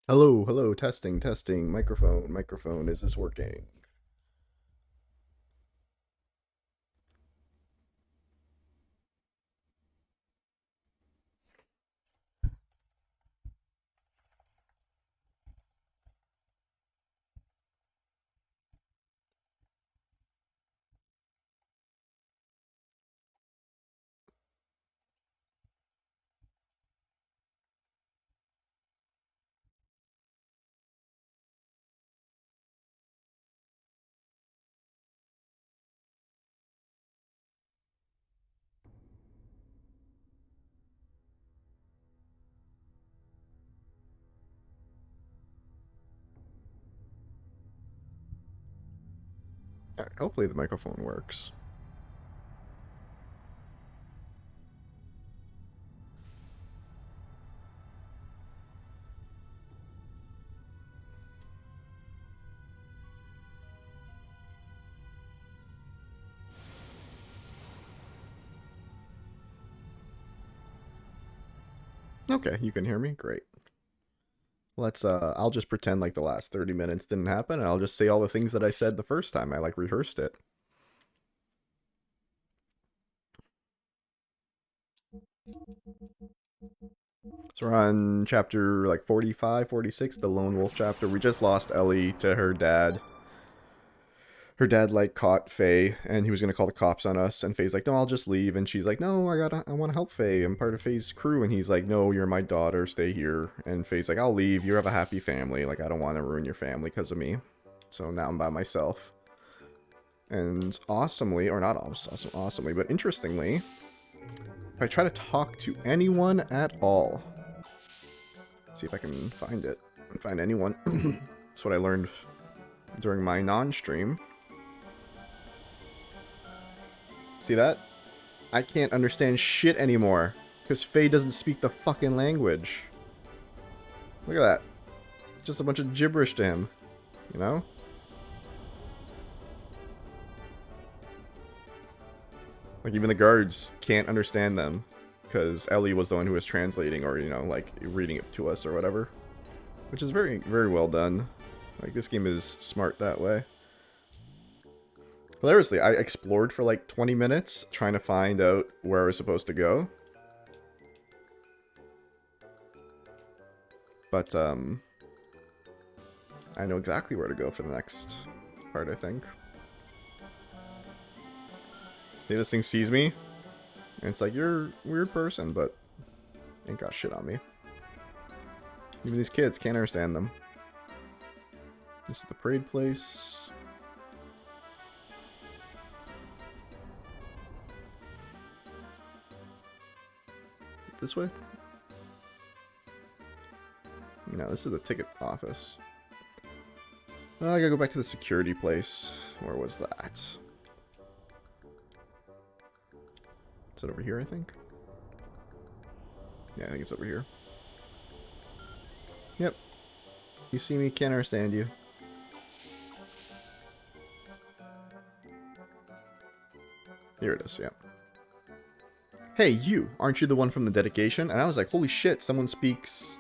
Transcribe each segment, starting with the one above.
Hello, hello, testing, testing, microphone, microphone, is this working? Alright, hopefully the microphone works. Okay, you can hear me? Great. I'll just pretend like the last 30 minutes didn't happen, and I'll just say all the things that I said the first time. I, like, rehearsed it. So we're on chapter, like, 45, 46, the Lone Wolf chapter. We just lost Ellie to her dad. Her dad, like, caught Faye, and he was gonna call the cops on us, and Faye's like, no, I'll just leave, and she's like, no, I wanna help Faye, I'm part of Faye's crew, and he's like, no, you're my daughter, stay here, and Faye's like, I'll leave, you have a happy family, like, I don't want to ruin your family because of me, so now I'm by myself. And awesomely, or not awesomely, but interestingly, if I try to talk to anyone at all, see if I can find it, find anyone, that's what I learned during my non-stream. See that? I can't understand shit anymore. Because Faye doesn't speak the fucking language. Look at that. Just a bunch of gibberish to him. You know? Like, even the guards can't understand them. Because Ellie was the one who was translating or, you know, like, reading it to us or whatever. Which is very, very well done. Like, this game is smart that way. Hilariously, I explored for like 20 minutes trying to find out where I was supposed to go. But, I know exactly where to go for the next part, I think. See, this thing sees me, and it's like, you're a weird person, but ain't got shit on me. Even these kids can't understand them. This is the parade place. Is it this way? No, this is the ticket office. I gotta go back to the security place. Where was that? Is it over here, I think? Yeah, I think it's over here. Yep. You see me, can't understand you. Here it is, yeah. Hey, you! Aren't you the one from the dedication? And I was like, holy shit, someone speaks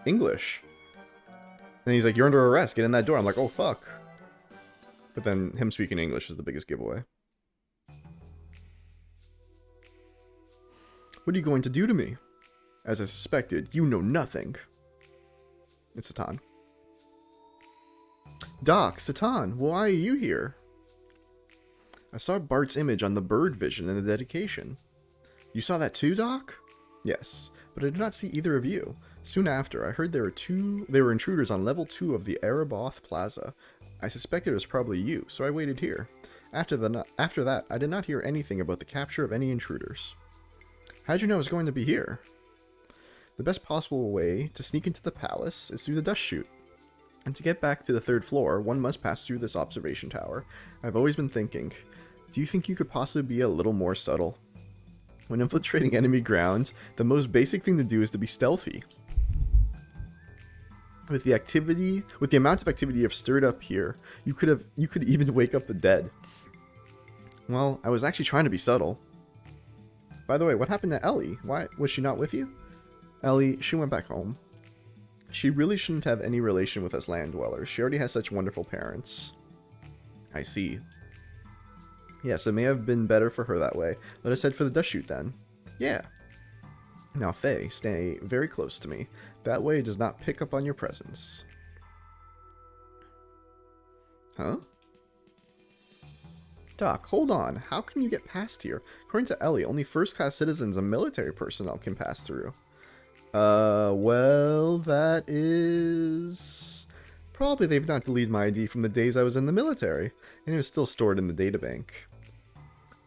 English. And he's like, you're under arrest, get in that door. I'm like, oh fuck. But then him speaking English is the biggest giveaway. What are you going to do to me? As I suspected, you know nothing. It's Satan. Doc, Satan, why are you here? I saw Bart's image on the bird vision in the dedication. You saw that too, Doc? Yes, but I did not see either of you. Soon after, I heard there were intruders on level 2 of the Araboth Plaza. I suspected it was probably you, so I waited here. After that, I did not hear anything about the capture of any intruders. How'd you know I was going to be here? The best possible way to sneak into the palace is through the dust chute. And to get back to the 3rd floor, one must pass through this observation tower. I've always been thinking, do you think you could possibly be a little more subtle? When infiltrating enemy grounds, the most basic thing to do is to be stealthy. With the amount of activity you've stirred up here, you could even wake up the dead. Well, I was actually trying to be subtle. By the way, what happened to Ellie? Why was she not with you? Ellie, she went back home. She really shouldn't have any relation with us land dwellers. She already has such wonderful parents. I see. Yes, it may have been better for her that way. Let us head for the dust chute then. Yeah. Now, Faye, stay very close to me. That way it does not pick up on your presence. Huh? Doc, hold on. How can you get past here? According to Ellie, only first-class citizens and military personnel can pass through. Well, that is... Probably they've not deleted my ID from the days I was in the military, and it was still stored in the databank.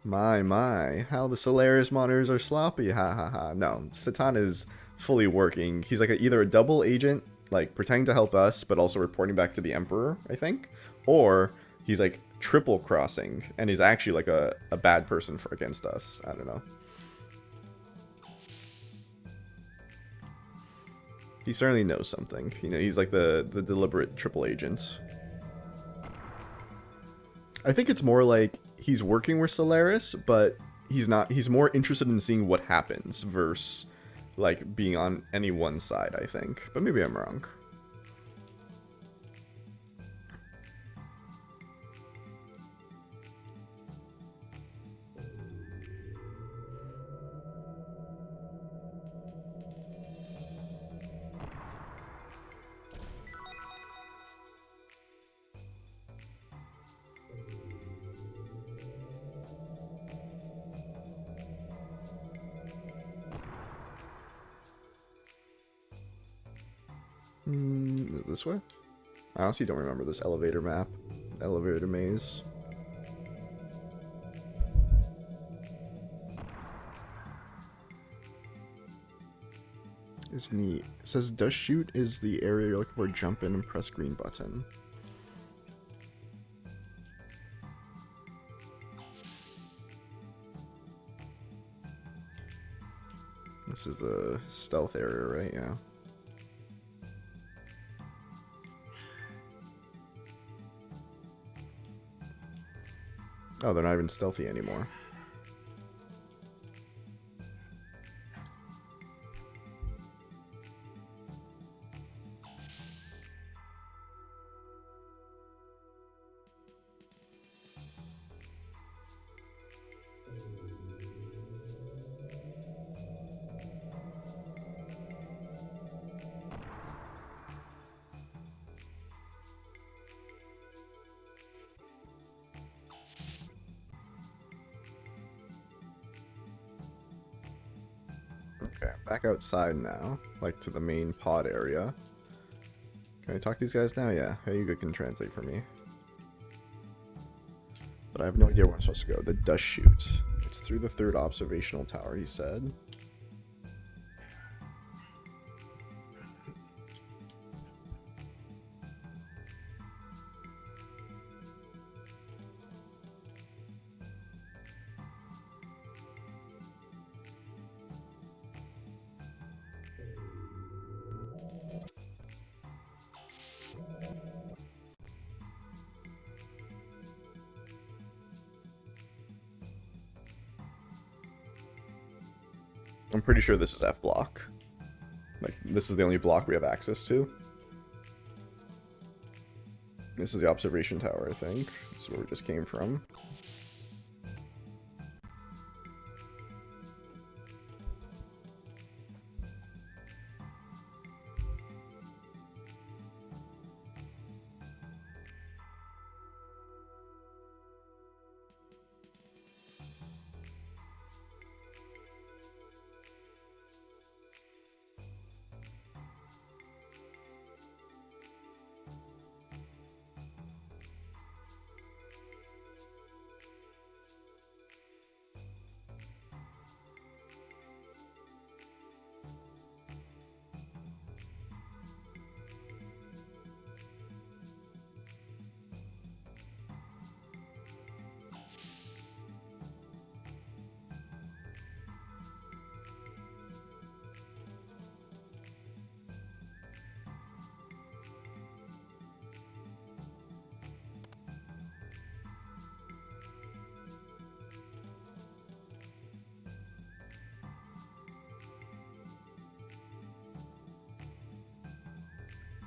My, how the Solaris monitors are sloppy, ha ha ha. No, Satan is fully working. He's like either a double agent, like pretending to help us, but also reporting back to the Emperor, I think, or he's like triple crossing, and he's actually like a bad person against us. I don't know. He certainly knows something. You know, he's like the deliberate triple agent. I think it's more like he's working with Solaris, but he's not. He's more interested in seeing what happens versus like being on any one side, I think. But maybe I'm wrong. This way? I honestly don't remember this elevator map. Elevator maze. It's neat. It says dust chute is the area you're looking for. Jump in and press green button. This is the stealth area, right? Yeah. Oh, they're not even stealthy anymore. Okay, back outside now, like to the main pod area. Can I talk to these guys now? Yeah, Hyuga can translate for me. But I have no idea where I'm supposed to go. The dust chute. It's through the third observational tower, he said. I'm pretty sure this is F block. Like, this is the only block we have access to. This is the observation tower, I think. This is where we just came from.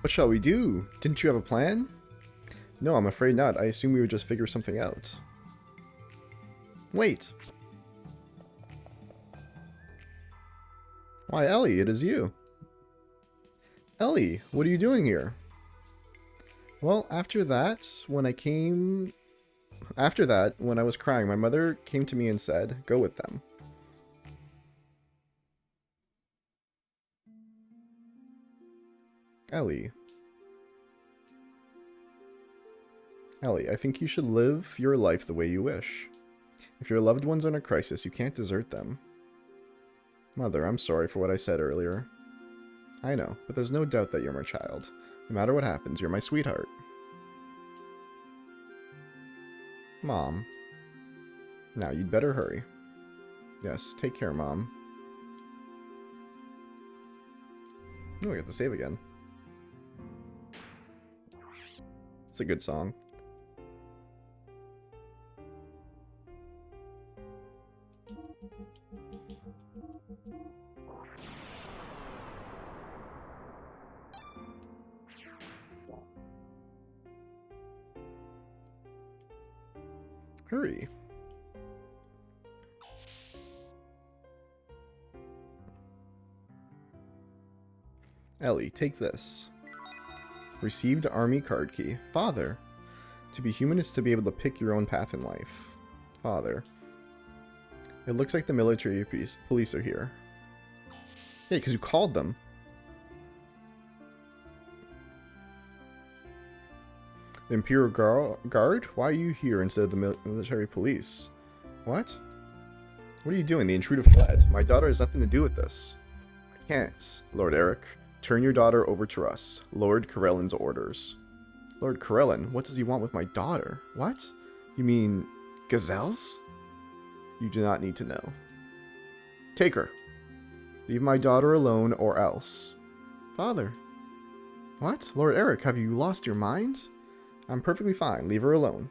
What shall we do? Didn't you have a plan? No, I'm afraid not. I assume we would just figure something out. Wait. Why, Ellie, it is you. Ellie, what are you doing here? Well, after that, when I was crying, my mother came to me and said, go with them. Ellie. Ellie, I think you should live your life the way you wish. If your loved ones are in a crisis, you can't desert them. Mother, I'm sorry for what I said earlier. I know, but there's no doubt that you're my child. No matter what happens, you're my sweetheart. Mom. Now, you'd better hurry. Yes, take care, Mom. Oh, I get to save again. It's a good song. Hurry. Ellie, take this. Received army card key. Father. To be human is to be able to pick your own path in life. Father. It looks like the military police are here. Yeah, because you called them. The Imperial Guard? Why are you here instead of the military police? What? What are you doing? The intruder fled. My daughter has nothing to do with this. I can't. Lord Eric, turn your daughter over to us. Lord Corellin's orders. Lord Corellin, what does he want with my daughter? What? You mean gazelles? You do not need to know. Take her. Leave my daughter alone or else. Father. What? Lord Eric, have you lost your mind? I'm perfectly fine. Leave her alone.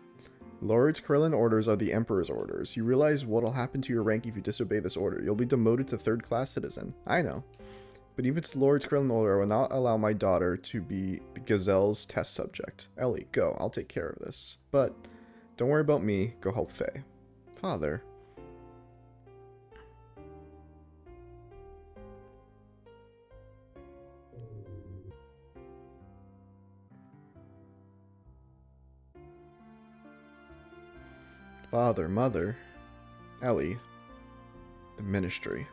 Lord Corellin orders are the Emperor's orders. You realize what'll happen to your rank if you disobey this order. You'll be demoted to third-class citizen. I know. But even if it's Lord Corellin order, I will not allow my daughter to be the Gazelle's test subject. Ellie, go. I'll take care of this. But don't worry about me. Go help Faye. Father. Father, Mother. Ellie. The Ministry.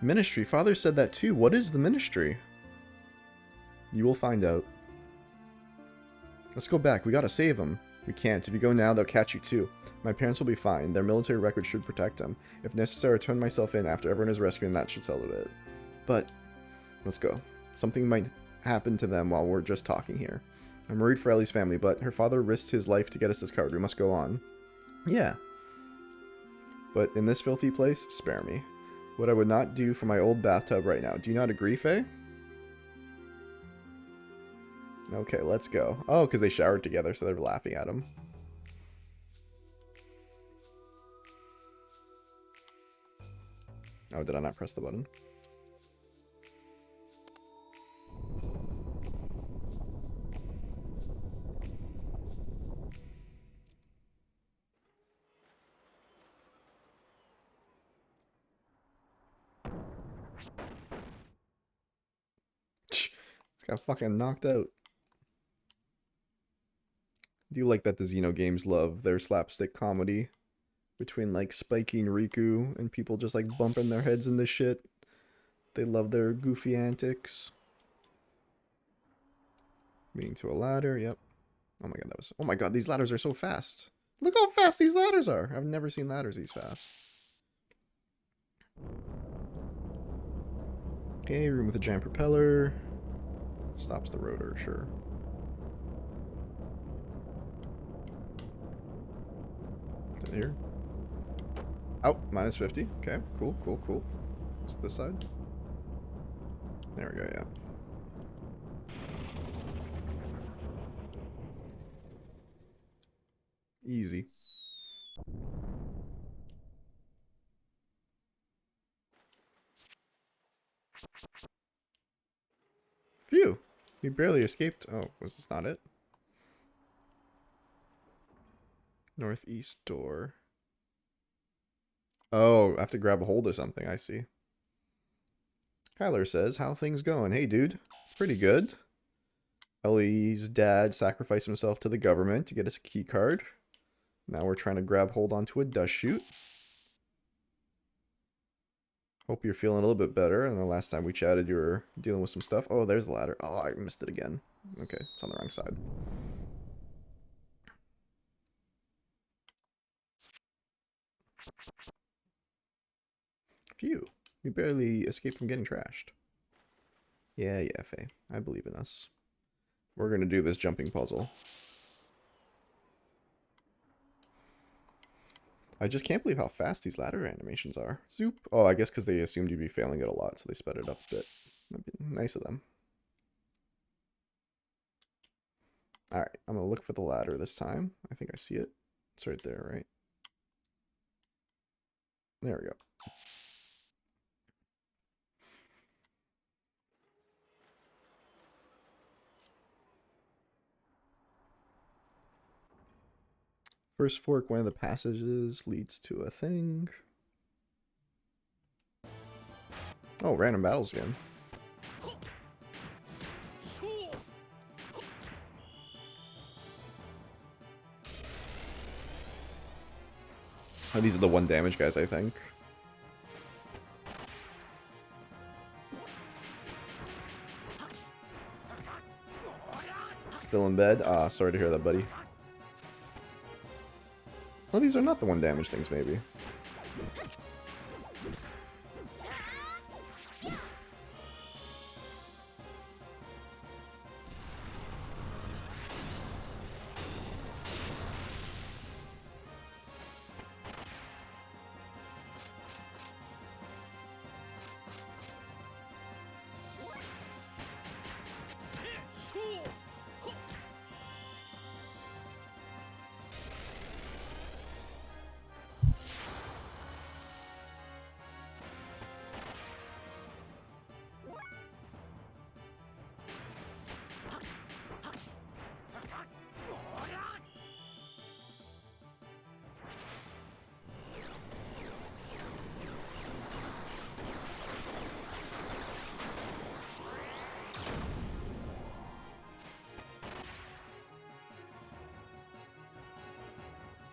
Ministry? Father said that too. What is the Ministry? You will find out. Let's go back. We gotta save them. We can't. If you go now, they'll catch you too. My parents will be fine. Their military record should protect them. If necessary, I'll turn myself in after everyone is rescued, and that should settle it. But, let's go. Something might happen to them while we're just talking here. I'm worried for Ellie's family, but her father risked his life to get us this card. We must go on. Yeah. But in this filthy place, spare me. What I would not do for my old bathtub right now. Do you not agree, Faye? Okay, let's go. Oh, because they showered together, so they're laughing at him. Oh, did I not press the button? Got fucking knocked out. Do you like that the Xenogames love their slapstick comedy between like Spiky and Riku and people just like bumping their heads into shit? They love their goofy antics. Meeting to a ladder, yep. Oh my god, that was... Oh my god, these ladders are so fast. Look how fast these ladders are. I've never seen ladders these fast. Okay, room with a giant propeller. Stops the rotor, sure. Is it here? Oh, minus 50. Okay, cool, cool, cool. What's this side? There we go, yeah. Easy. Phew! We barely escaped. Oh, was this not it? Northeast door. Oh, I have to grab a hold of something, I see. Kyler says, how things going? Hey, dude. Pretty good. Ellie's dad sacrificed himself to the government to get us a key card. Now we're trying to grab hold onto a dust chute. Hope you're feeling a little bit better. And the last time we chatted, you were dealing with some stuff. Oh, there's the ladder. Oh, I missed it again. Okay, it's on the wrong side. Phew. We barely escaped from getting trashed. Yeah, Faye. I believe in us. We're going to do this jumping puzzle. I just can't believe how fast these ladder animations are. Zoop. Oh, I guess because they assumed you'd be failing it a lot, so they sped it up a bit. That'd be nice of them. Alright, I'm going to look for the ladder this time. I think I see it. It's right there, right? There we go. First fork, one of the passages leads to a thing. Oh, random battles again. Oh, these are the 1 damage guys, I think. Still in bed? Ah, sorry to hear that, buddy. Well, these are not the 1 damage things, maybe.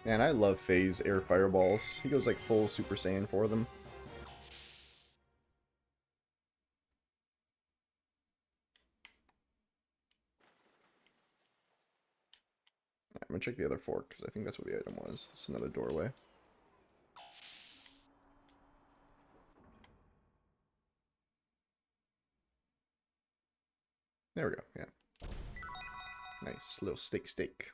Man, I love Faye's air fireballs. He goes like full Super Saiyan for them. I'm gonna check the other fork, because I think that's where the item was. This is another doorway. There we go, yeah. Nice, little steak.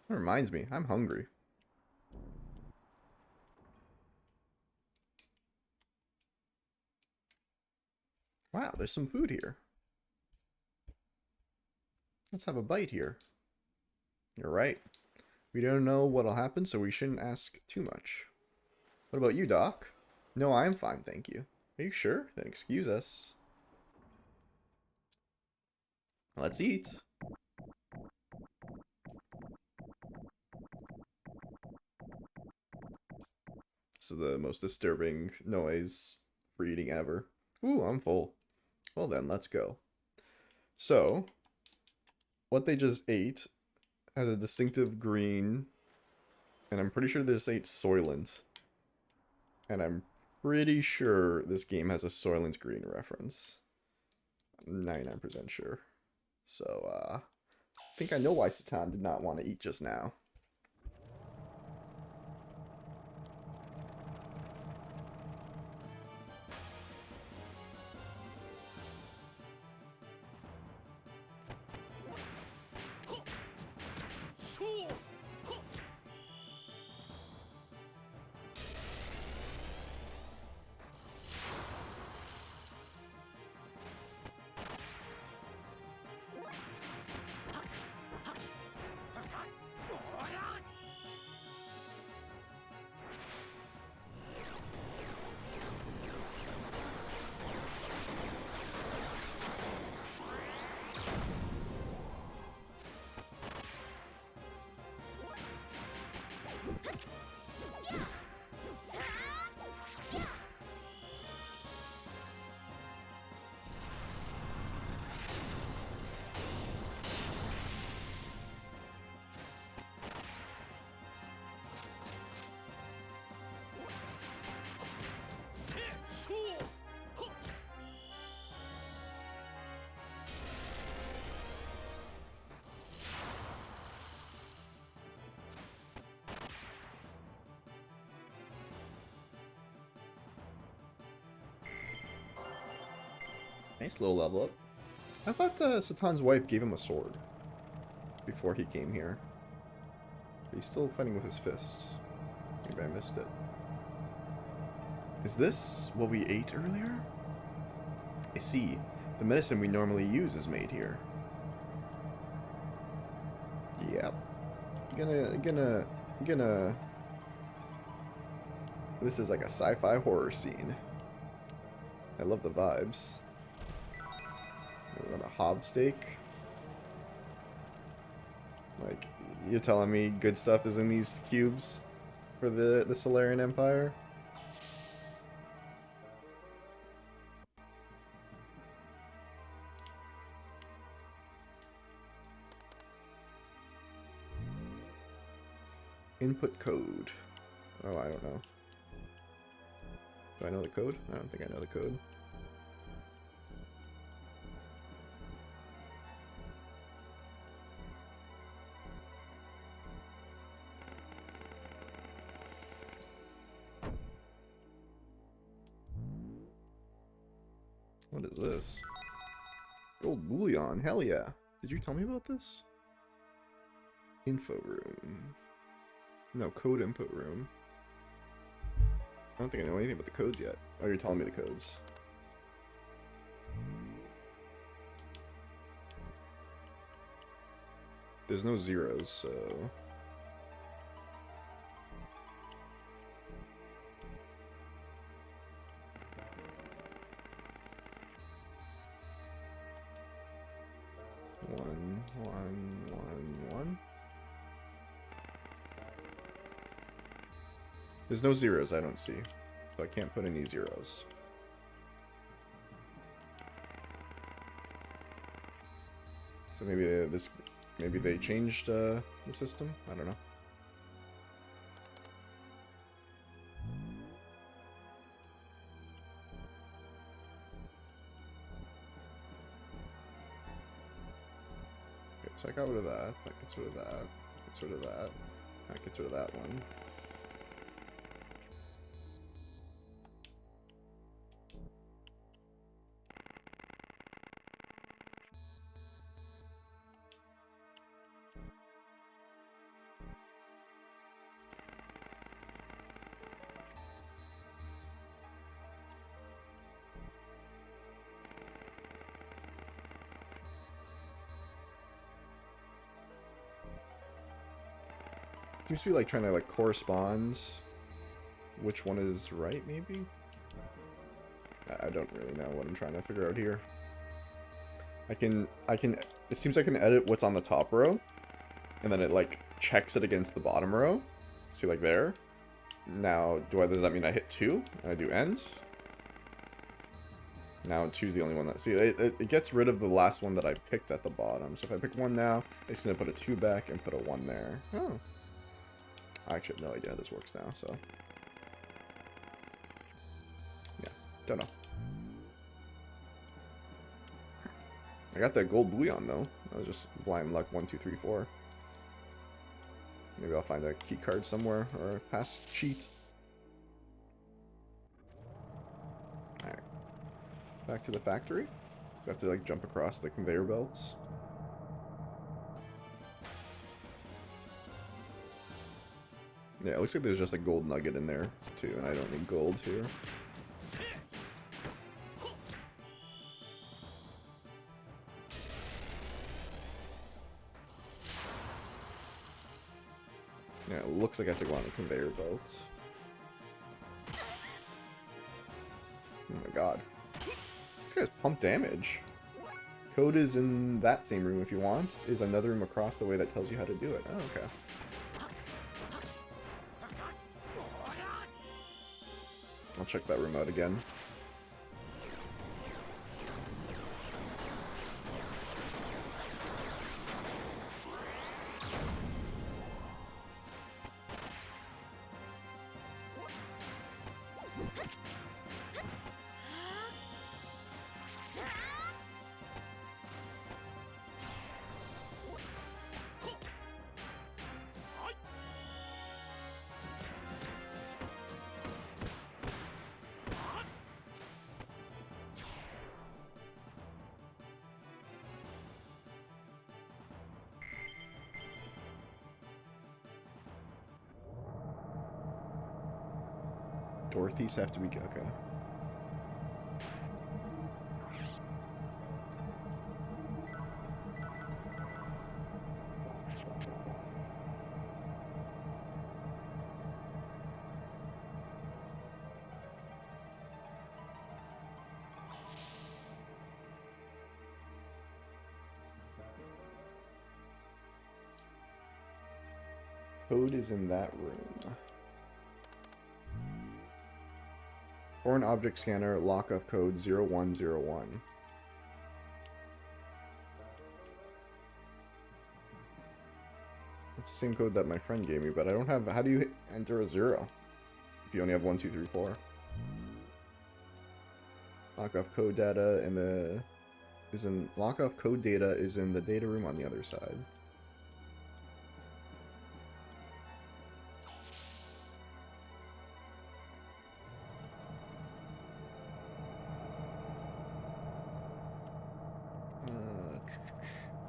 That reminds me, I'm hungry. Wow, there's some food here. Let's have a bite here. You're right. We don't know what'll happen, so we shouldn't ask too much. What about you, Doc? No, I'm fine, thank you. Are you sure? Then excuse us. Let's eat. This is the most disturbing noise for eating ever. Ooh, I'm full. Well then, let's go. So, what they just ate has a distinctive green, and I'm pretty sure this ate Soylent. And I'm pretty sure this game has a Soylent Green reference. I'm 99% sure. So, I think I know why Satan did not want to eat just now. Nice little level up. I thought Satan's wife gave him a sword before he came here. But he's still fighting with his fists. Maybe I missed it. Is this what we ate earlier? I see. The medicine we normally use is made here. Yep. Gonna... This is like a sci-fi horror scene. I love the vibes. We want a hob steak. Like, you're telling me good stuff is in these cubes for the Solarian Empire? Input code. Oh, I don't know. Do I know the code? I don't think I know the code. What is this? Gold bullion, hell yeah. Did you tell me about this? Info room. No, code input room. I don't think I know anything about the codes yet. Oh, you're telling me the codes. There's no zeros, so... One. There's no zeros I don't see, so I can't put any zeros. So maybe they changed the system. I don't know. Okay, so I got rid of that. That gets rid of that. Gets rid of that. That gets rid of that one. Seems to be like trying to like correspond which one is right, maybe? I don't really know what I'm trying to figure out here. It seems I can edit what's on the top row, and then it like checks it against the bottom row. See, like there? Now, does that mean I hit 2 and I do end? Now 2's the only one that, see, it gets rid of the last one that I picked at the bottom. So if I pick 1 now, it's gonna put a 2 back and put a 1 there. Oh. I actually have no idea how this works now, so... Yeah, don't know. I got that gold bullion, though. That was just blind luck 1, 2, 3, 4. Maybe I'll find a key card somewhere, or a pass cheat. Alright. Back to the factory. We have to, like, jump across the conveyor belts. Yeah, it looks like there's just a gold nugget in there, too, and I don't need gold here. Yeah, it looks like I have to go on the conveyor belt. Oh my god. This guy's pump damage. Code is in that same room if you want. Is another room across the way that tells you how to do it. Oh, okay. I'll check that room out again. Dorothy's have to be... Okay. Code is in that room. Foreign object scanner, lock-off code 0101. It's the same code that my friend gave me, but I don't have... How do you enter a 0? If you only have 1, 2, 3, 4. Lock-off code data in the... Lock-off code data is in the data room on the other side.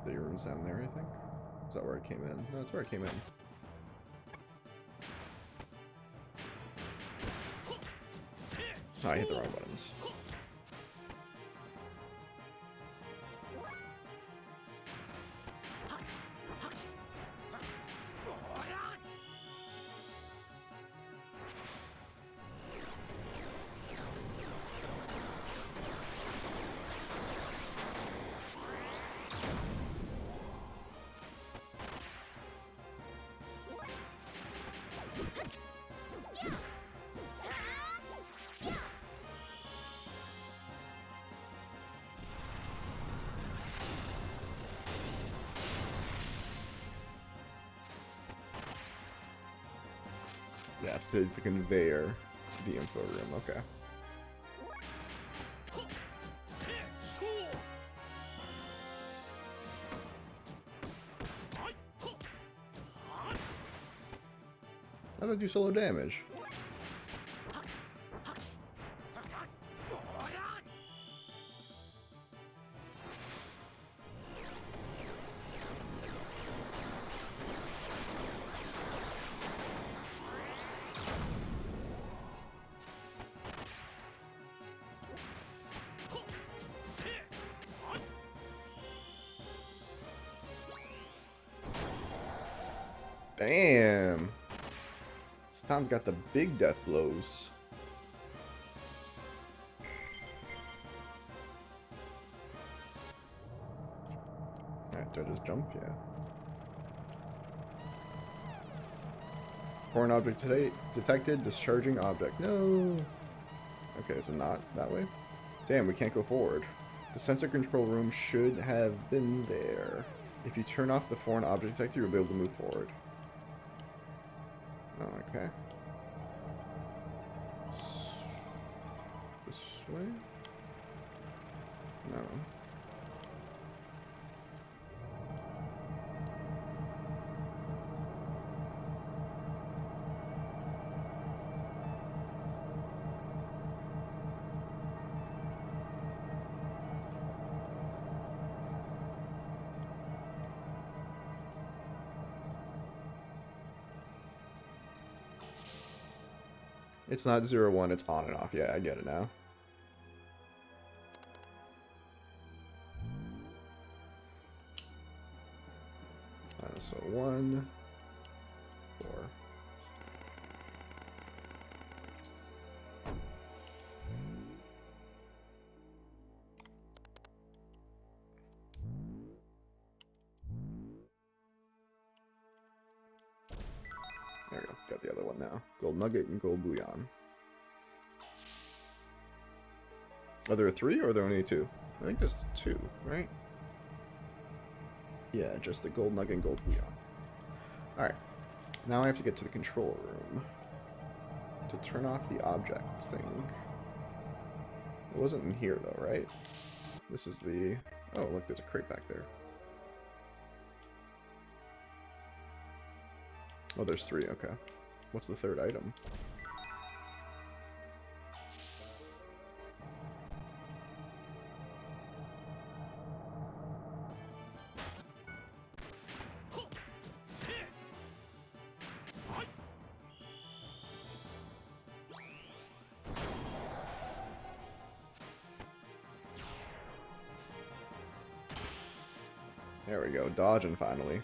The room's down there, I think. Is that where I came in? No, that's where I came in. Oh, I hit the wrong buttons. Yeah, it's the conveyor to the info room, okay. How does that do solo damage? Damn. This town's got the big death blows. Alright, do I just jump? Yeah. Foreign object today detected. Discharging object. No. Okay, is it not that way? Damn, we can't go forward. The sensor control room should have been there. If you turn off the foreign object detector, you'll be able to move forward. Oh, okay. This way? No. It's not 0-1, it's on and off. Yeah, I get it now. So 1, 4. There we go. Got the other one now. Gold nugget and gold bullion. Are there 3 or are there only 2? I think there's 2, right? Yeah, just the gold nugget and gold bullion. Alright. Now I have to get to the control room. To turn off the object thing. It wasn't in here though, right? This is the... Oh, look, there's a crate back there. Oh, there's 3, okay. What's the third item? There we go. Dodging finally.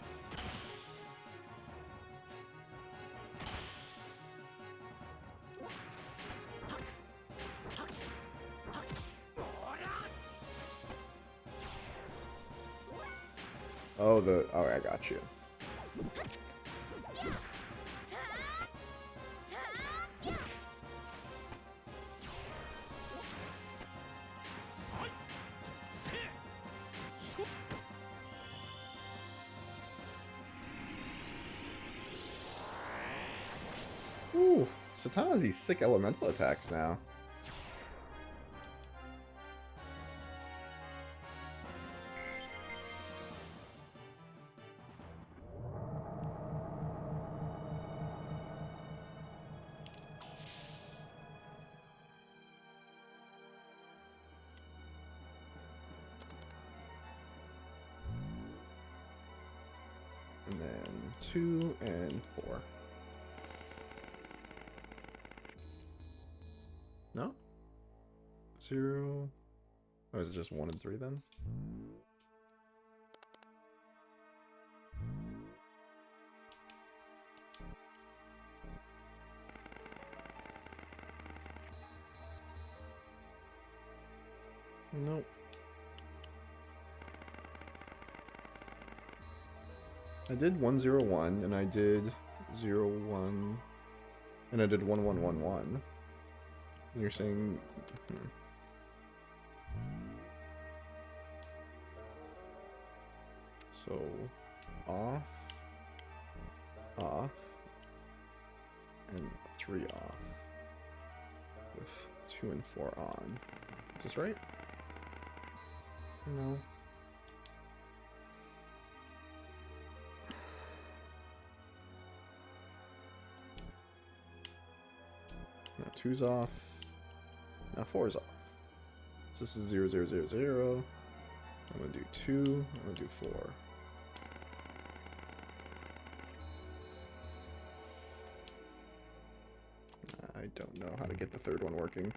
Oh, oh, I got you. Ooh, Satana has these sick elemental attacks now. And then 2 and 4. No? 0. Oh, is it just 1 and 3 then? Nope. I did 101 and I did 01 and I did 1111. And you're saying so off, and 3 off with 2 and 4 on. Is this right? No. Now 2's off. Now 4's off. So this is 0, 0, 0, 0. I'm gonna do 2. I'm gonna do 4. I don't know how to get the third one working.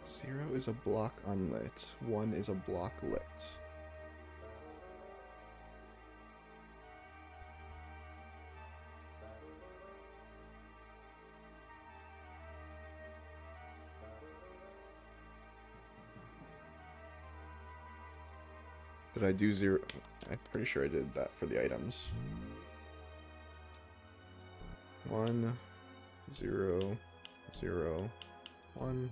Zero is a block unlit. 1 is a block lit. Did I do 0? I'm pretty sure I did that for the items. 1, 0, 0, 1.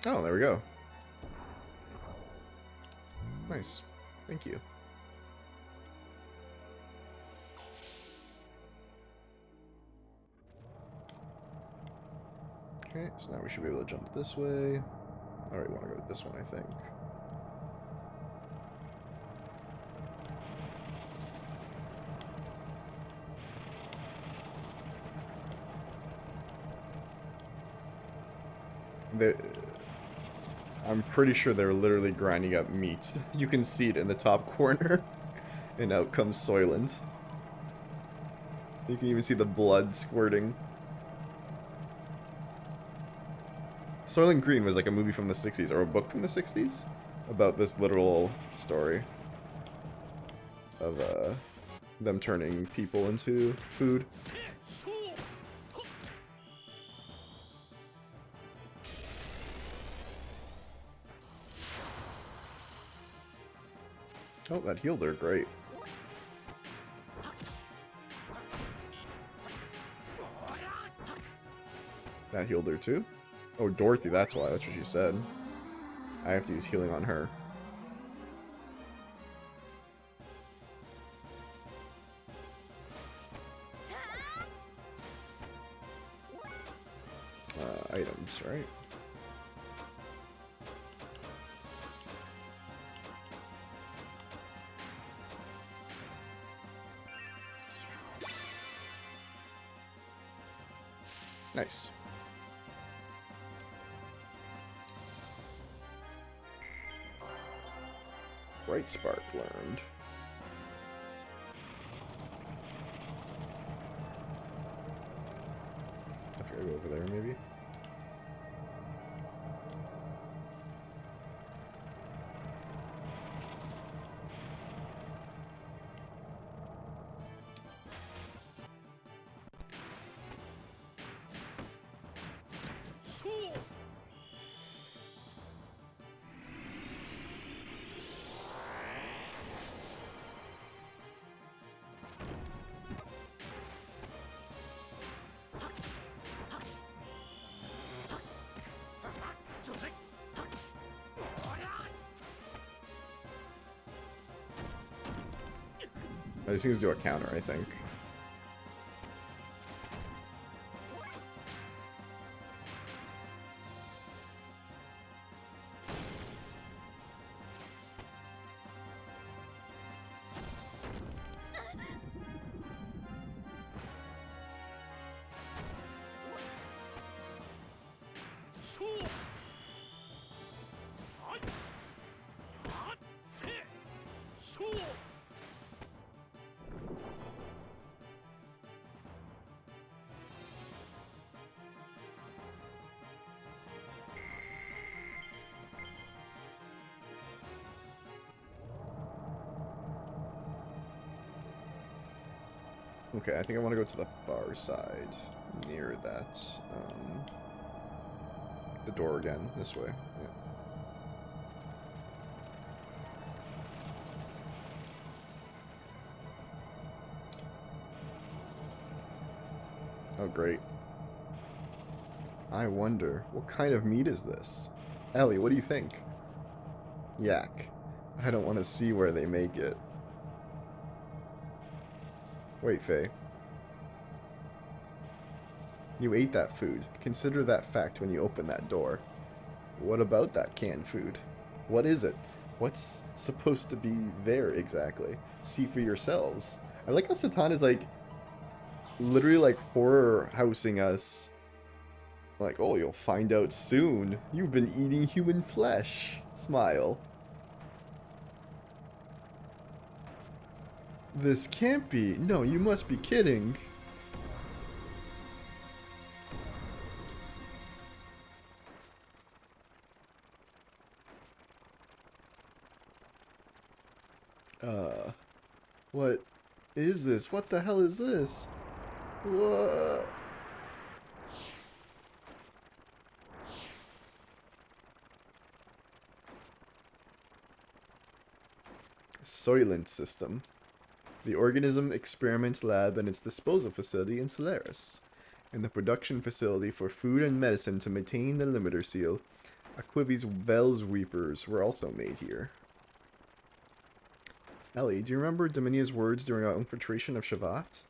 Oh, there we go. Nice. Thank you. Okay, so now we should be able to jump this way. Alright, we want to go this one, I think. I'm pretty sure they're literally grinding up meat. You can see it in the top corner. And out comes Soylent. You can even see the blood squirting. Soylent Green was like a movie from the 60s, or a book from the 60s, about this literal story of them turning people into food. Oh, that healed her, great. That healed her too? Oh, Dorothy, that's why, that's what she said. I have to use healing on her. Items, right? Nice. Bright Spark learned. If I go over there, maybe. I just need to do a counter, I think. Okay, I think I want to go to the far side, near that, the door again, this way, yeah. Oh, great. I wonder, what kind of meat is this? Ellie, what do you think? Yak. I don't want to see where they make it. Wait, Faye. You ate that food. Consider that fact when you open that door. What about that canned food? What is it? What's supposed to be there exactly? See for yourselves. I like how Satan is like literally like horror housing us. Like, oh, you'll find out soon. You've been eating human flesh. Smile. This can't be. No, you must be kidding. What is this? What the hell is this? What? Soylent System. The organism experiments lab and its disposal facility in Solaris. And the production facility for food and medicine to maintain the limiter seal. Aquivi's Vels Weepers were also made here. Ellie, do you remember Dominia's words during our infiltration of Shavat?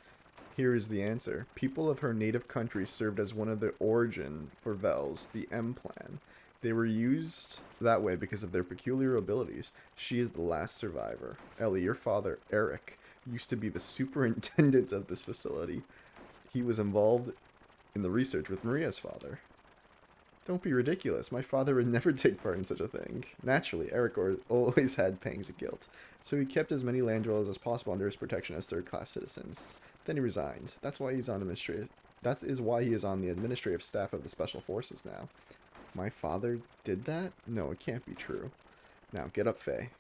Here is the answer. People of her native country served as one of the origin for Vels, the M plan. They were used that way because of their peculiar abilities. She is the last survivor. Ellie, your father, Eric, used to be the superintendent of this facility. He was involved in the research with Maria's father. Don't be ridiculous. My father would never take part in such a thing. Naturally, Eric always had pangs of guilt, so he kept as many land dwellers as possible under his protection as third-class citizens. Then he resigned. That is why he is on the administrative staff of the Special Forces now. My father did that? No, it can't be true. Now, get up, Faye.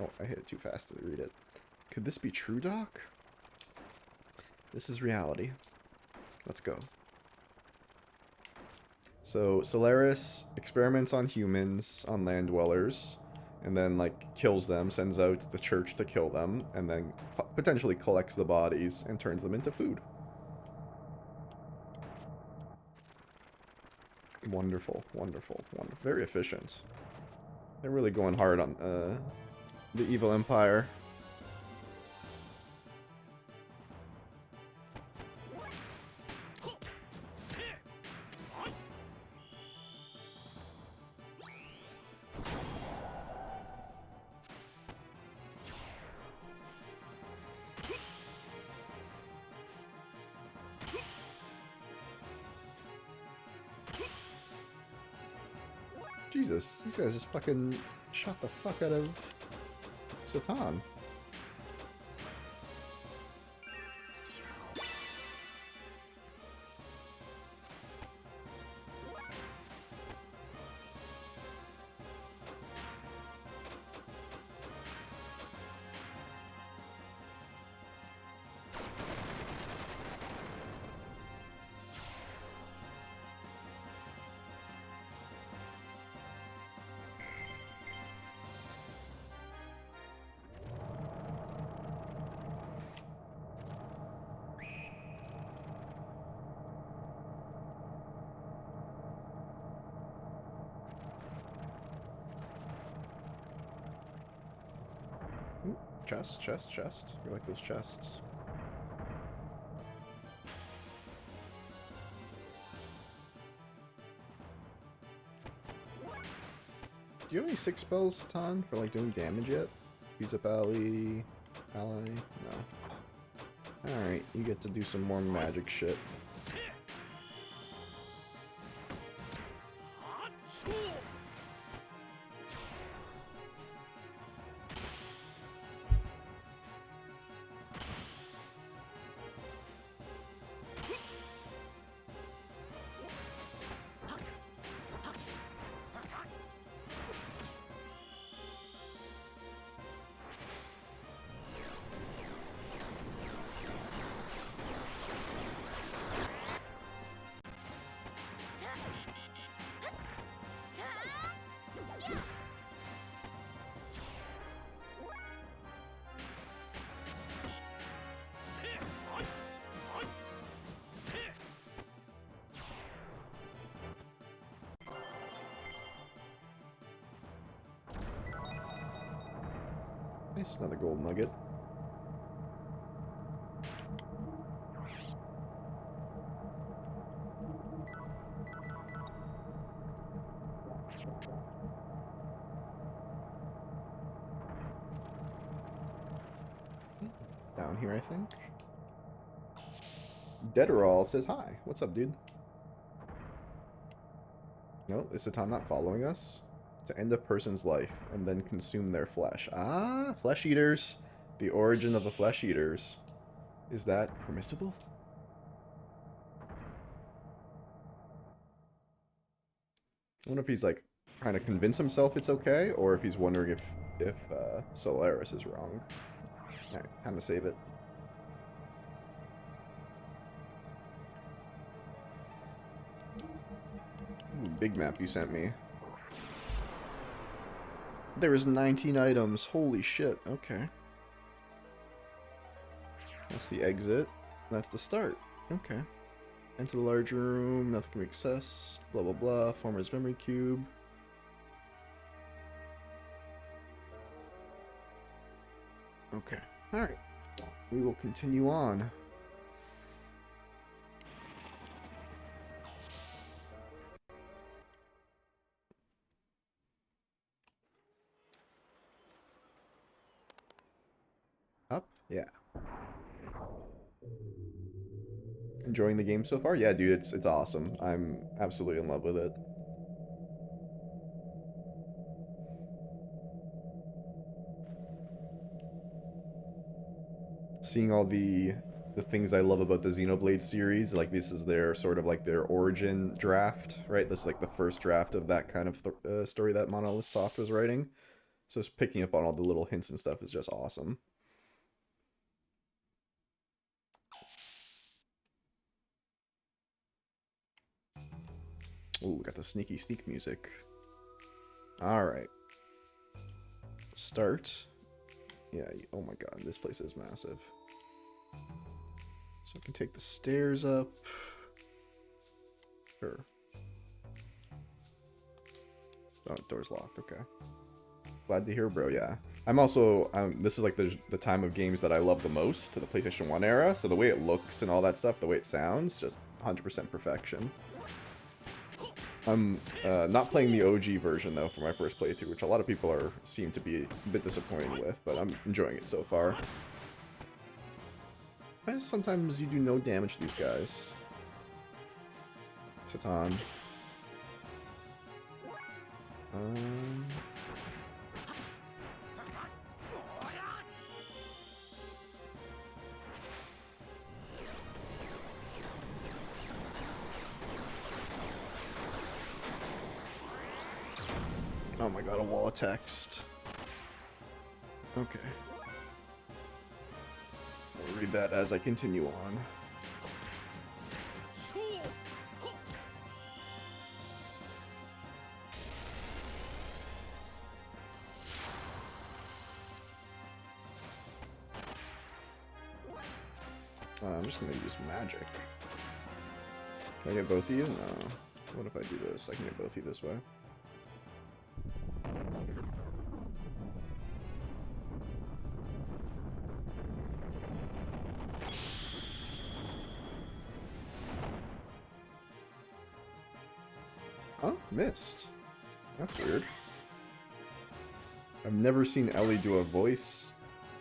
Oh, I hit it too fast to read it. Could this be true, Doc? This is reality. Let's go. So, Solaris experiments on humans, on land dwellers, and then, like, kills them, sends out the church to kill them, and then potentially collects the bodies and turns them into food. Wonderful, wonderful, wonderful. Very efficient. They're really going hard on the evil empire. Jesus, these guys just fucking shot the fuck out of Satan. Ooh, chest, chest, chest. We like those chests. Do you have any 6 spells, Satan, for like doing damage yet? Speeds up ally. No. Alright, you get to do some more magic shit. Nice, another gold nugget. Down here, I think. Deaderall says hi. What's up, dude? No, is Satan not following us? To end a person's life and then consume their flesh. Ah, flesh eaters. The origin of the flesh eaters. Is that permissible? I wonder if he's like trying to convince himself it's okay, or if he's wondering if Solaris is wrong. Alright, time to save it. Ooh, big map you sent me. There is 19 items. Holy shit. Okay. That's the exit. That's the start. Okay. Enter the larger room. Nothing can be accessed. Blah, blah, blah. Former's memory cube. Okay. Alright. We will continue on. Up? Yeah. Enjoying the game so far? Yeah, dude, it's awesome. I'm absolutely in love with it. Seeing all the things I love about the Xenoblade series, like this is their sort of like their origin draft, right? This is like the first draft of that kind of story that Monolith Soft was writing. So just picking up on all the little hints and stuff is just awesome. Ooh, we got the sneaky sneak music. Alright. Start. Yeah, oh my god, this place is massive. So I can take the stairs up. Sure. Oh, door's locked, okay. Glad to hear, bro, yeah. I'm also, this is like the time of games that I love the most, to the PlayStation 1 era, so the way it looks and all that stuff, the way it sounds, just 100% perfection. I'm not playing the OG version, though, for my first playthrough, which a lot of people seem to be a bit disappointed with, but I'm enjoying it so far. Sometimes you do no damage to these guys. Satan. Um... Oh my god, a wall of text. Okay. I'll read that as I continue on. I'm just gonna use magic. Can I get both of you? No. What if I do this? I can get both of you this way. Oh, missed. That's weird. I've never seen Ellie do a voice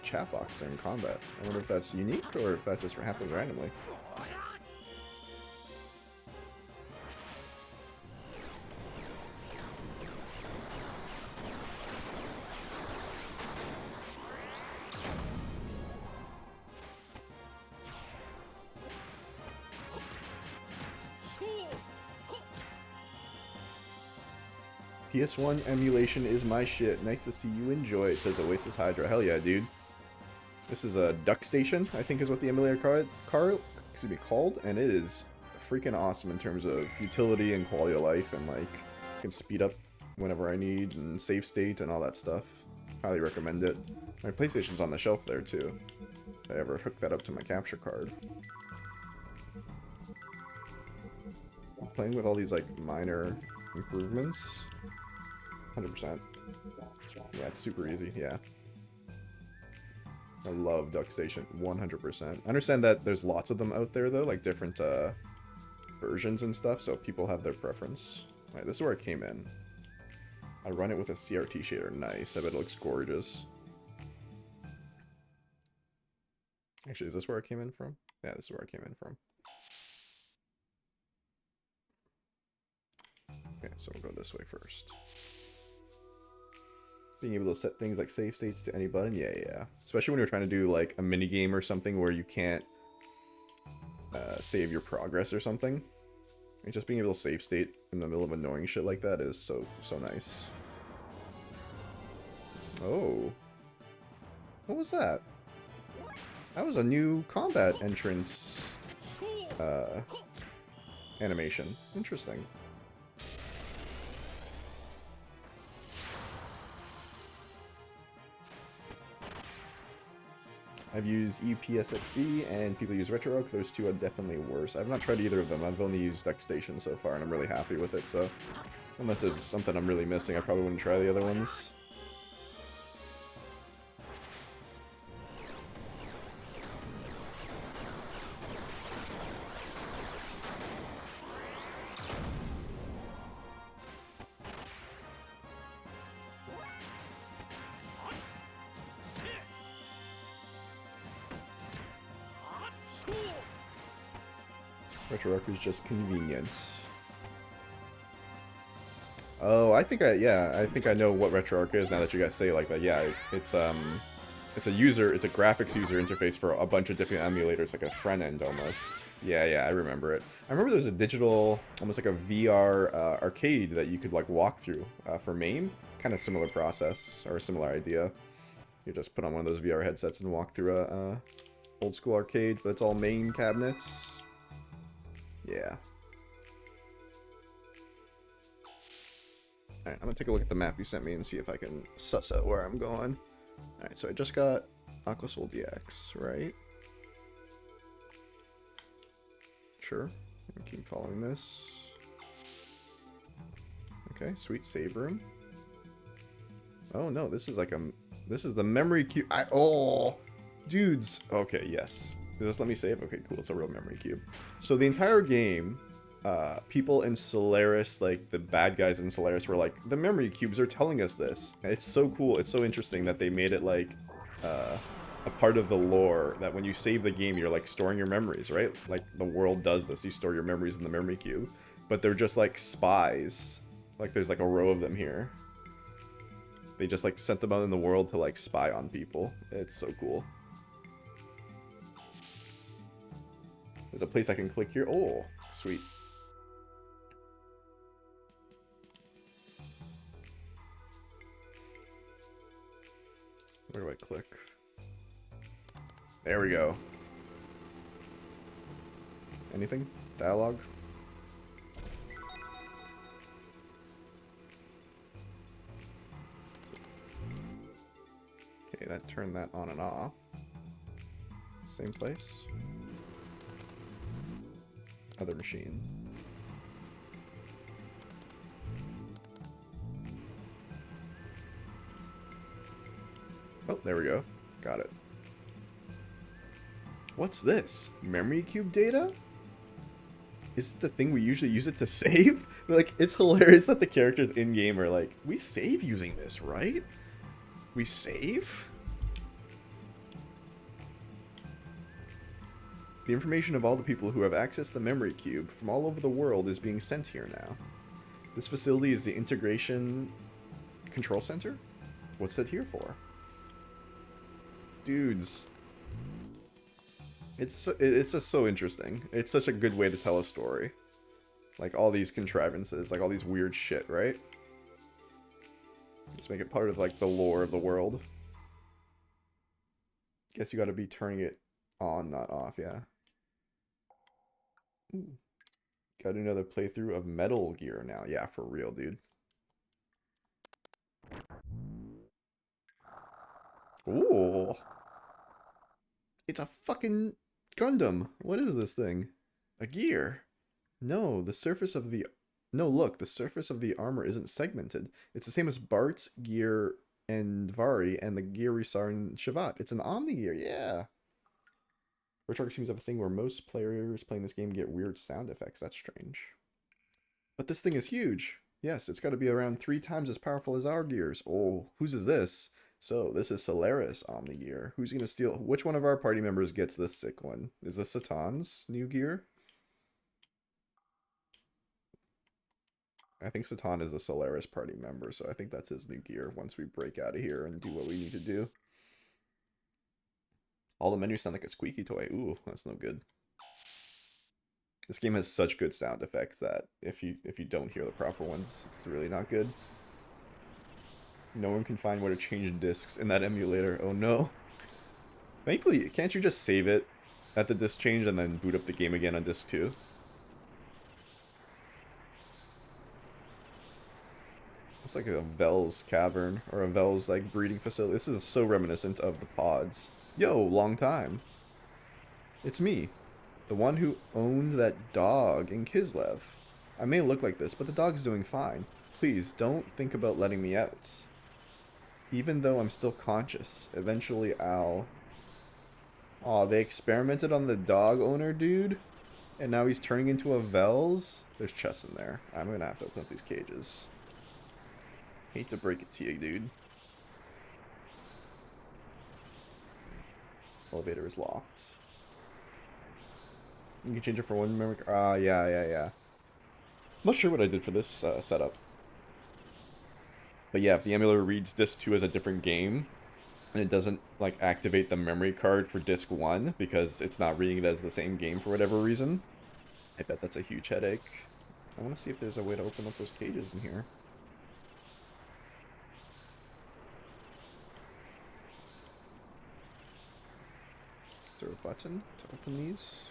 chat box during combat. I wonder if that's unique or if that just happens randomly. PS1 emulation is my shit. Nice to see you enjoy it, says Oasis Hydra. Hell yeah, dude. This is a Duck Station, I think is what the emulator called, and it is freaking awesome in terms of utility and quality of life, and like, I can speed up whenever I need, and save state and all that stuff. Highly recommend it. My PlayStation's on the shelf there too. If I ever hook that up to my capture card. I'm playing with all these like minor improvements. 100%. Yeah, it's super easy, yeah. I love Duck Station, 100%. I understand that there's lots of them out there, though, like different versions and stuff, so people have their preference. Alright, this is where I came in. I run it with a CRT shader. Nice, I bet it looks gorgeous. Actually, is this where I came in from? Yeah, this is where I came in from. Okay, so we'll go this way first. Being able to set things like save states to any button, yeah. Especially when you're trying to do like a mini game or something where you can't save your progress or something. And just being able to save state in the middle of annoying shit like that is so nice. Oh, what was that? That was a new combat entrance animation. Interesting. I've used EPSXE and people use RetroArch. Those two are definitely worse. I've not tried either of them. I've only used Duck Station so far, and I'm really happy with it. So, unless there's something I'm really missing, I probably wouldn't try the other ones. RetroArch is just convenient. Oh, I think I know what RetroArch is now that you guys say it like that. Yeah, it's a graphics user interface for a bunch of different emulators, like a front end almost. Yeah, I remember it. I remember there was a digital, almost like a VR arcade that you could like walk through for MAME. Kind of similar process or a similar idea. You just put on one of those VR headsets and walk through a old school arcade, but it's all MAME cabinets. Yeah. Alright, I'm gonna take a look at the map you sent me and see if I can suss out where I'm going. Alright, so I just got Aquasol DX, right? Sure. I'm gonna keep following this. Okay, sweet save room. Oh no, this is like this is the memory cube. Oh, dudes. Okay, yes. Does this let me save? Okay, cool. It's a real memory cube. So the entire game, people in Solaris, like the bad guys in Solaris, were like, the memory cubes are telling us this. And it's so cool. It's so interesting that they made it like a part of the lore that when you save the game, you're like storing your memories, right? Like the world does this. You store your memories in the memory cube, but they're just like spies. Like there's like a row of them here. They just like sent them out in the world to like spy on people. It's so cool. There's a place I can click here. Oh, sweet. Where do I click? There we go. Anything? Dialogue? Okay, that turned that on and off. Same place. Other machine. Oh, there we go. Got it. What's this? Memory cube data? Is it the thing we usually use it to save? Like, it's hilarious that the characters in-game are like, we save using this, right? We save? The information of all the people who have accessed the memory cube from all over the world is being sent here now. This facility is the Integration Control Center? What's it here for? Dudes. It's just so interesting. It's such a good way to tell a story. Like, all these contrivances, like, all these weird shit, right? Just make it part of, like, the lore of the world. Guess you gotta be turning it on, not off, yeah. Ooh. Gotta do another playthrough of Metal Gear now. Yeah, for real, dude. Ooh. It's a fucking Gundam. What is this thing? A gear. No, the surface of the... No, look, the surface of the armor isn't segmented. It's the same as Bart's gear and Vari and the gear we saw in Shavat. It's an Omni gear, yeah. Retro seems to have a thing where most players playing this game get weird sound effects. That's strange. But this thing is huge. Yes, it's got to be around 3 times as powerful as our gears. Oh, whose is this? So, this is Solaris Omni Gear. Who's going to steal... Which one of our party members gets this sick one? Is this Satan's new gear? I think Satan is a Solaris party member, so I think that's his new gear once we break out of here and do what we need to do. All the menus sound like a squeaky toy. Ooh, that's no good. This game has such good sound effects that if you don't hear the proper ones, it's really not good. No one can find where to change discs in that emulator. Oh no. Thankfully, can't you just save it at the disc change and then boot up the game again on disc 2? It's like a Vel's cavern, or a Vel's like breeding facility. This is so reminiscent of the pods. Yo, long time. It's me, the one who owned that dog in Kislev. I may look like this, but the dog's doing fine. Please, don't think about letting me out. Even though I'm still conscious, eventually I'll... Aw, they experimented on the dog owner, dude? And now he's turning into a Vel's? There's chests in there. I'm gonna have to open up these cages. Hate to break it to you, dude. Elevator is locked. You can change it for one memory card. Yeah. I'm not sure what I did for this setup. But yeah, if the emulator reads disc 2 as a different game, and it doesn't like activate the memory card for disc 1 because it's not reading it as the same game for whatever reason, I bet that's a huge headache. I want to see if there's a way to open up those cages in here. Is there a button to open these?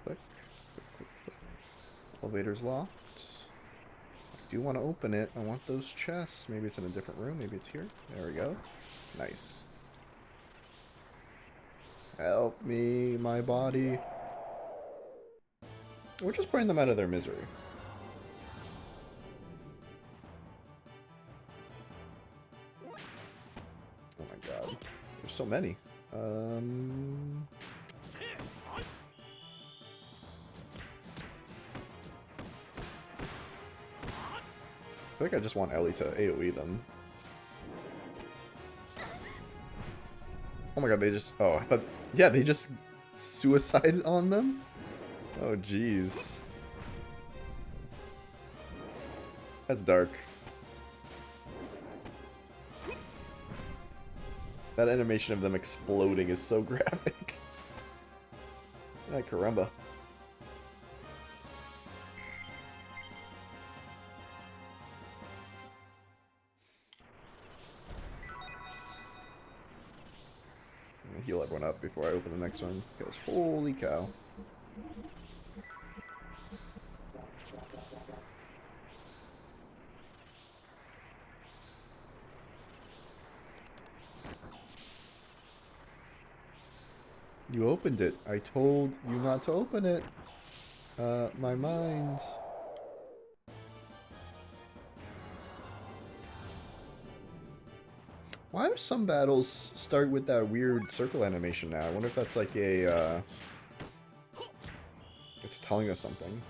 Click. Elevator's locked. I do want to open it. I want those chests. Maybe it's in a different room. Maybe it's here. There we go. Nice. Help me, my body. We're just putting them out of their misery. Oh my god. There's so many. I feel like I just want Ellie to AoE them. Oh my god, they just... Oh, I thought... Yeah, they just suicided on them? Oh, jeez. That's dark. That animation of them exploding is so graphic. Ah, caramba. I'm gonna heal everyone up before I open the next one, because holy cow. You opened it. I told you not to open it. My mind. Why do some battles start with that weird circle animation now? I wonder if that's like a, it's telling us something.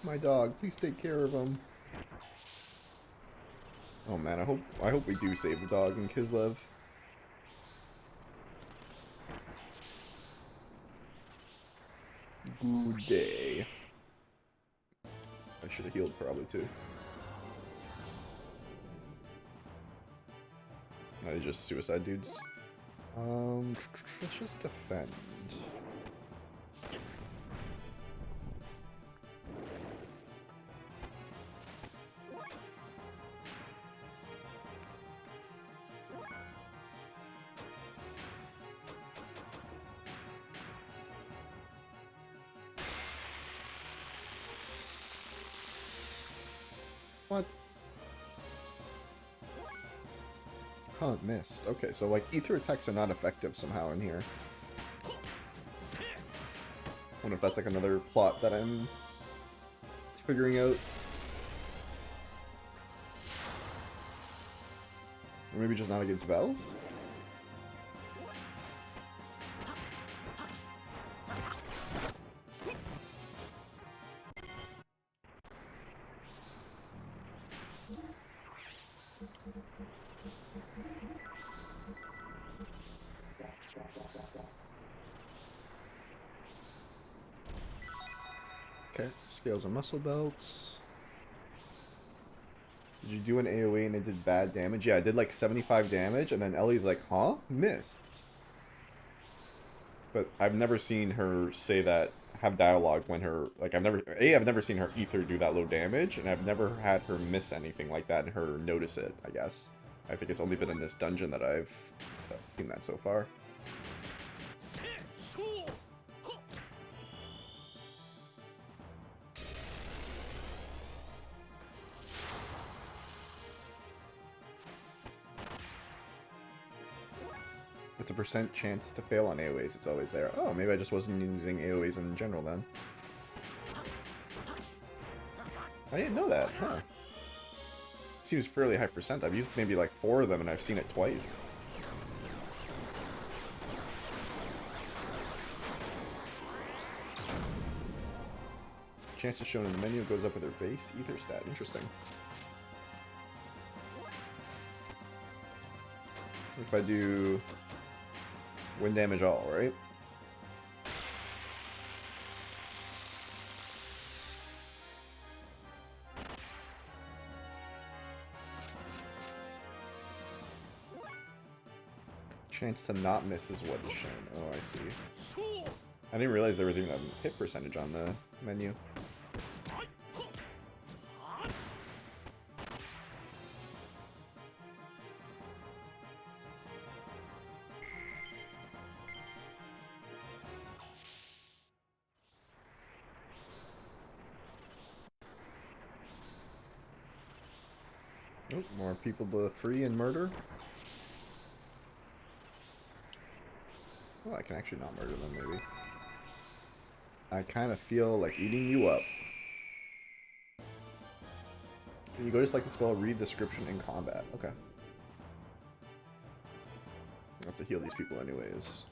My dog, please take care of him. Oh man, I hope we do save the dog in Kislev. Good day. I should have healed probably too. No, they're just suicide dudes. Let's just defend. What? Huh, missed. Okay, so like ether attacks are not effective somehow in here. Wonder if that's like another plot that I'm figuring out. Or maybe just not against Vels? Okay, scales and muscle belts. Did you do an AoE and it did bad damage? Yeah, I did like 75 damage, and then Ellie's like, huh? Missed. But I've never seen her say that, have dialogue when her, like, I've never seen her ether do that low damage, and I've never had her miss anything like that and her notice it, I guess. I think it's only been in this dungeon that I've seen that so far. It's a % chance to fail on AoEs. It's always there. Oh, maybe I just wasn't using AoEs in general then. I didn't know that, huh? Seems fairly high %. I've used maybe like 4 of them and I've seen it twice. Chances shown in the menu goes up with their base ether stat. Interesting. If I do wind damage all, right? Chance to not miss is what is shown. Oh, I see. I didn't realize there was even a hit percentage on the menu. Oh, more people to free and murder. Oh, I can actually not murder them, maybe. I kind of feel like eating you up. Can you go just like the spell, read description in combat? Okay. I have to heal these people anyways.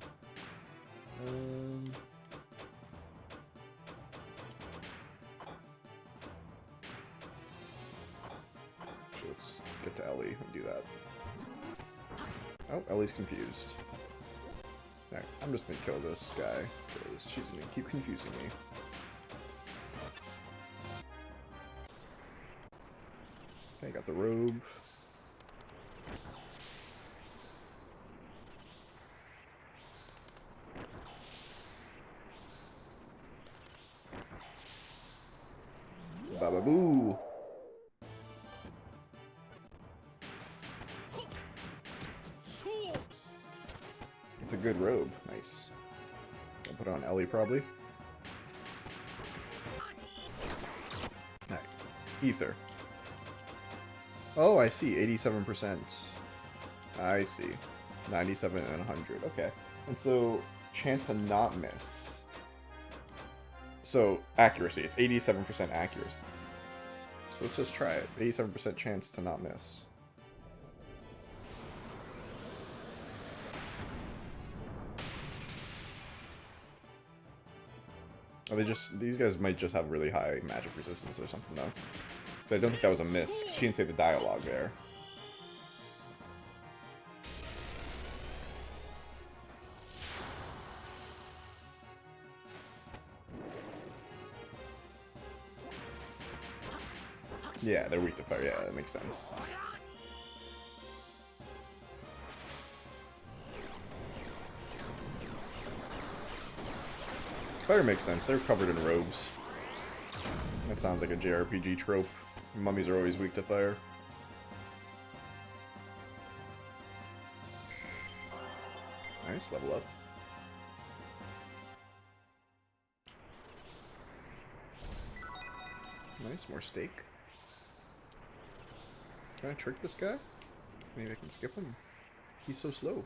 So let's get to Ellie and do that. Oh, Ellie's confused. Alright, I'm just gonna kill this guy, because she's gonna keep confusing me. Okay, got the robe. Baba-boo! It's a good robe. Nice. I'll put it on Ellie, probably. Alright. Ether. Oh, I see. 87%. I see. 97 and 100. Okay. And so, chance to not miss. So, accuracy. It's 87% accuracy. So let's just try it. 87% chance to not miss. Are they just... These guys might just have really high magic resistance or something, though. So I don't think that was a miss. She didn't say the dialogue there. Yeah, they're weak to fire. Yeah, that makes sense. Fire makes sense. They're covered in robes. That sounds like a JRPG trope. Mummies are always weak to fire. Nice, level up. Nice, more steak. Can I trick this guy? Maybe I can skip him. He's so slow.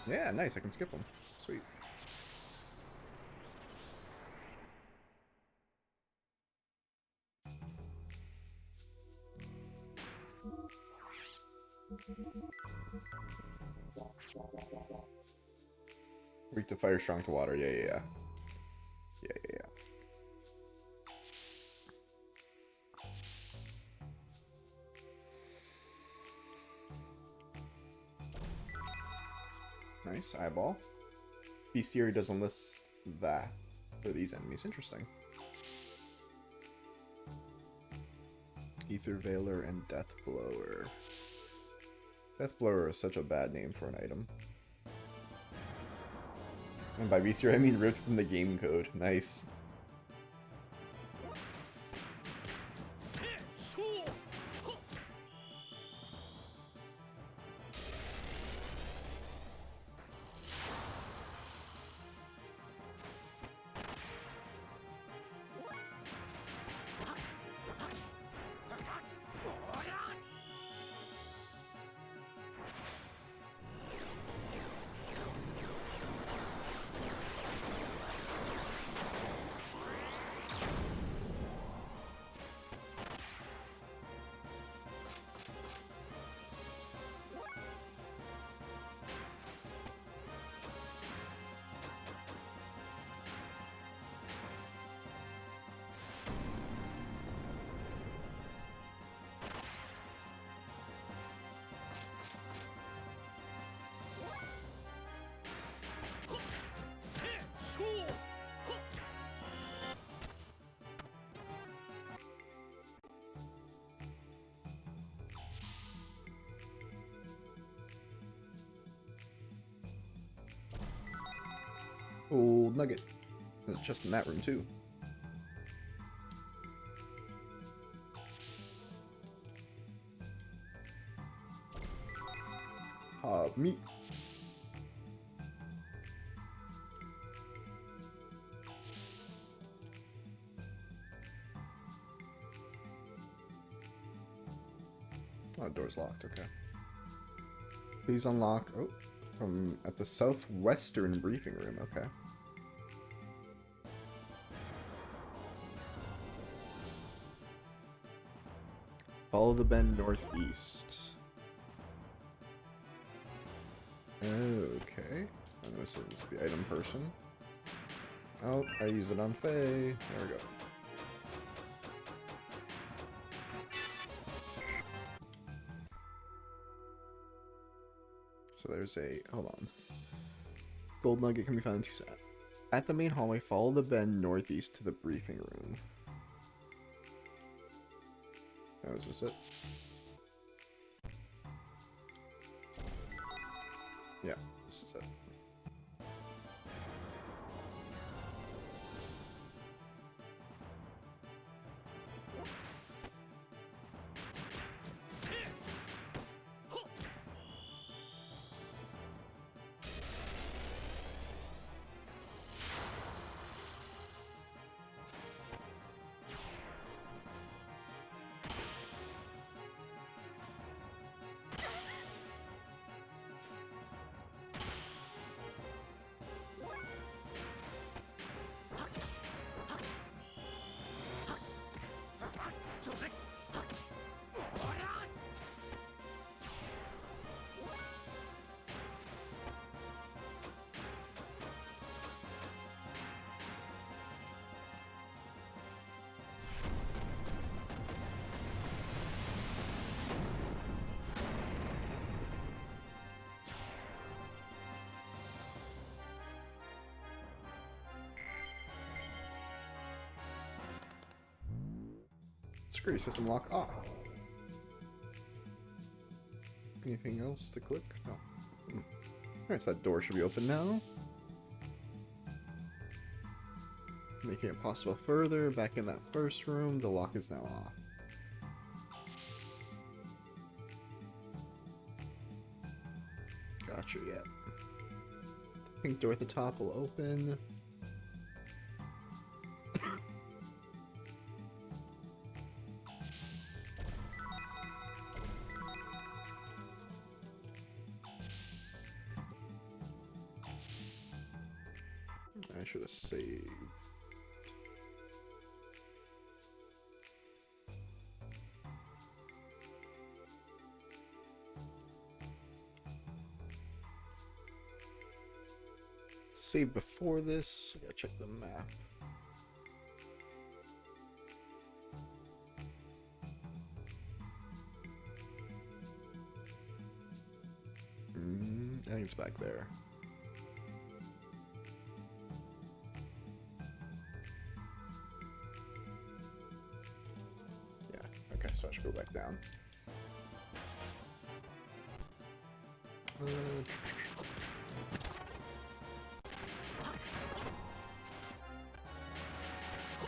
Yeah, nice, I can skip him. Sweet. Weak to fire, strong to water. Yeah. Nice, eyeball. Bestiary doesn't list that for these enemies. Interesting. Ether Veiler and Death Blower. Death Blower is such a bad name for an item. And by bestiary I mean ripped from the game code. Nice. Old nugget. There's a chest in that room too. Meat. Oh, door's locked, okay. Please unlock, oh, from at the southwestern briefing room, okay. Follow the bend northeast. Okay. And this is the item person. Oh, I use it on Faye. There we go. So there's a... hold on. Gold nugget can be found in 2 sets. At the main hallway, follow the bend northeast to the briefing room. Oh, is this it? Yeah, this is it. Security system lock off. Anything else to click? No. Alright, so that door should be open now. Making it possible further. Back in that first room, the lock is now off. Gotcha, yeah. The pink door at the top will open. I should have saved. Save before this. I gotta check the map. I think it's back there. Okay, so I should go back down.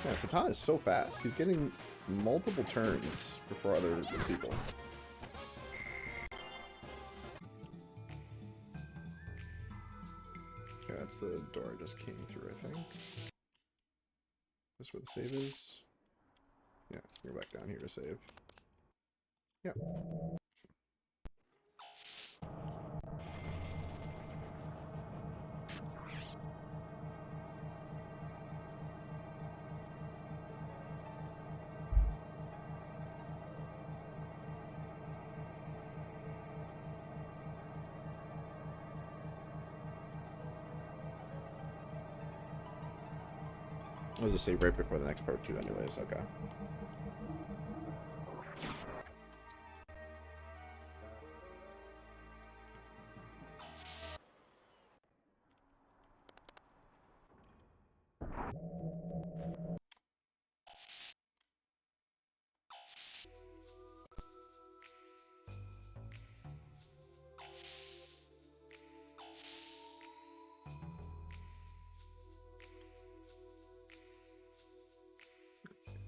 Yeah, Satan is so fast. He's getting multiple turns before other people. Okay, that's the door I just came through, I think. This is where the save is. Yeah, go back down here to save. Yep. I'll just save right before the next part too anyways, okay.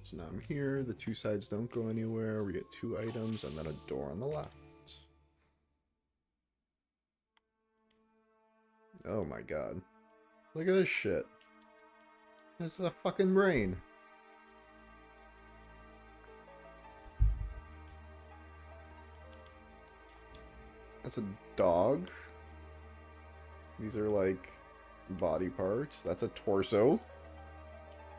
So now I'm here. The two sides don't go anywhere. We get 2 items and then a door on the left. Oh my god. Look at this shit. It's a fucking brain. That's a dog. These are like body parts. That's a torso.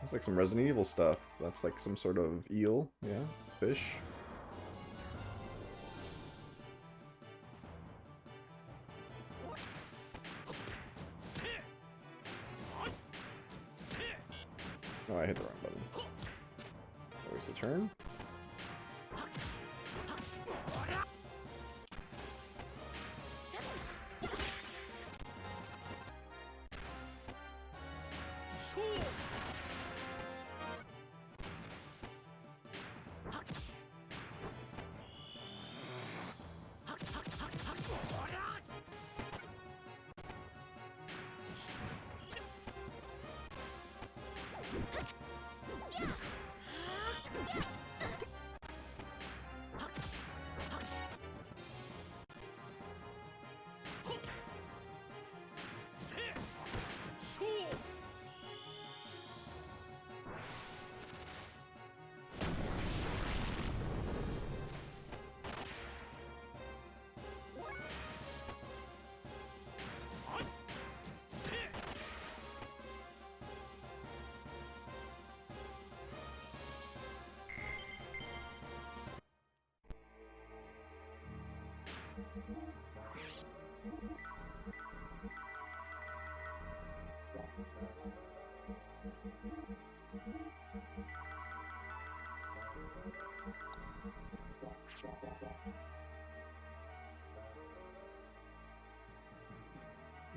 That's like some Resident Evil stuff. That's like some sort of eel. Yeah, fish. Oh, I hit the wrong button. Waste a turn.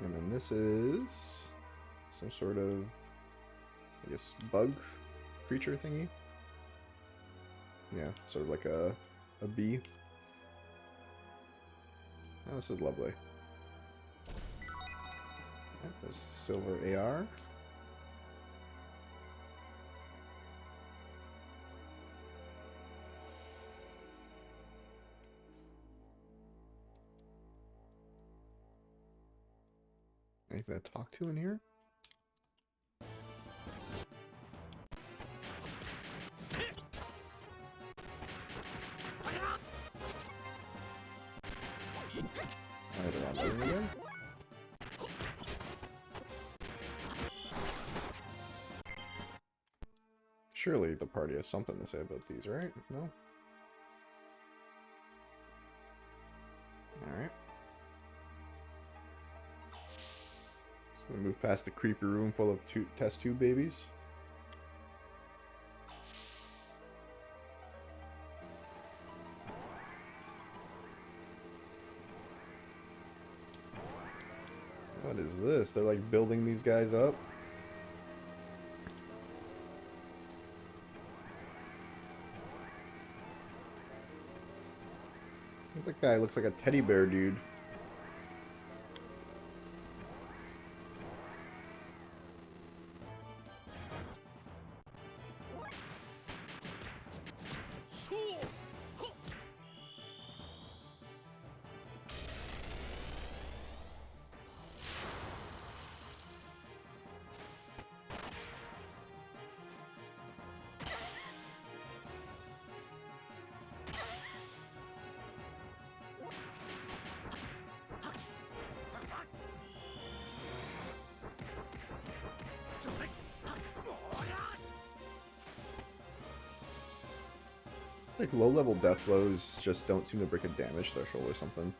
And then this is some sort of, I guess, bug creature thingy. Yeah, sort of like a bee. Oh, this is lovely. Right, there's silver AR. Anything to talk to in here? Either on button again. Surely the party has something to say about these, right? No? Alright. So we move past the creepy room full of test tube babies. What is this? They're like building these guys up. That guy looks like a teddy bear dude. Like low-level death blows just don't seem to break a damage threshold or something.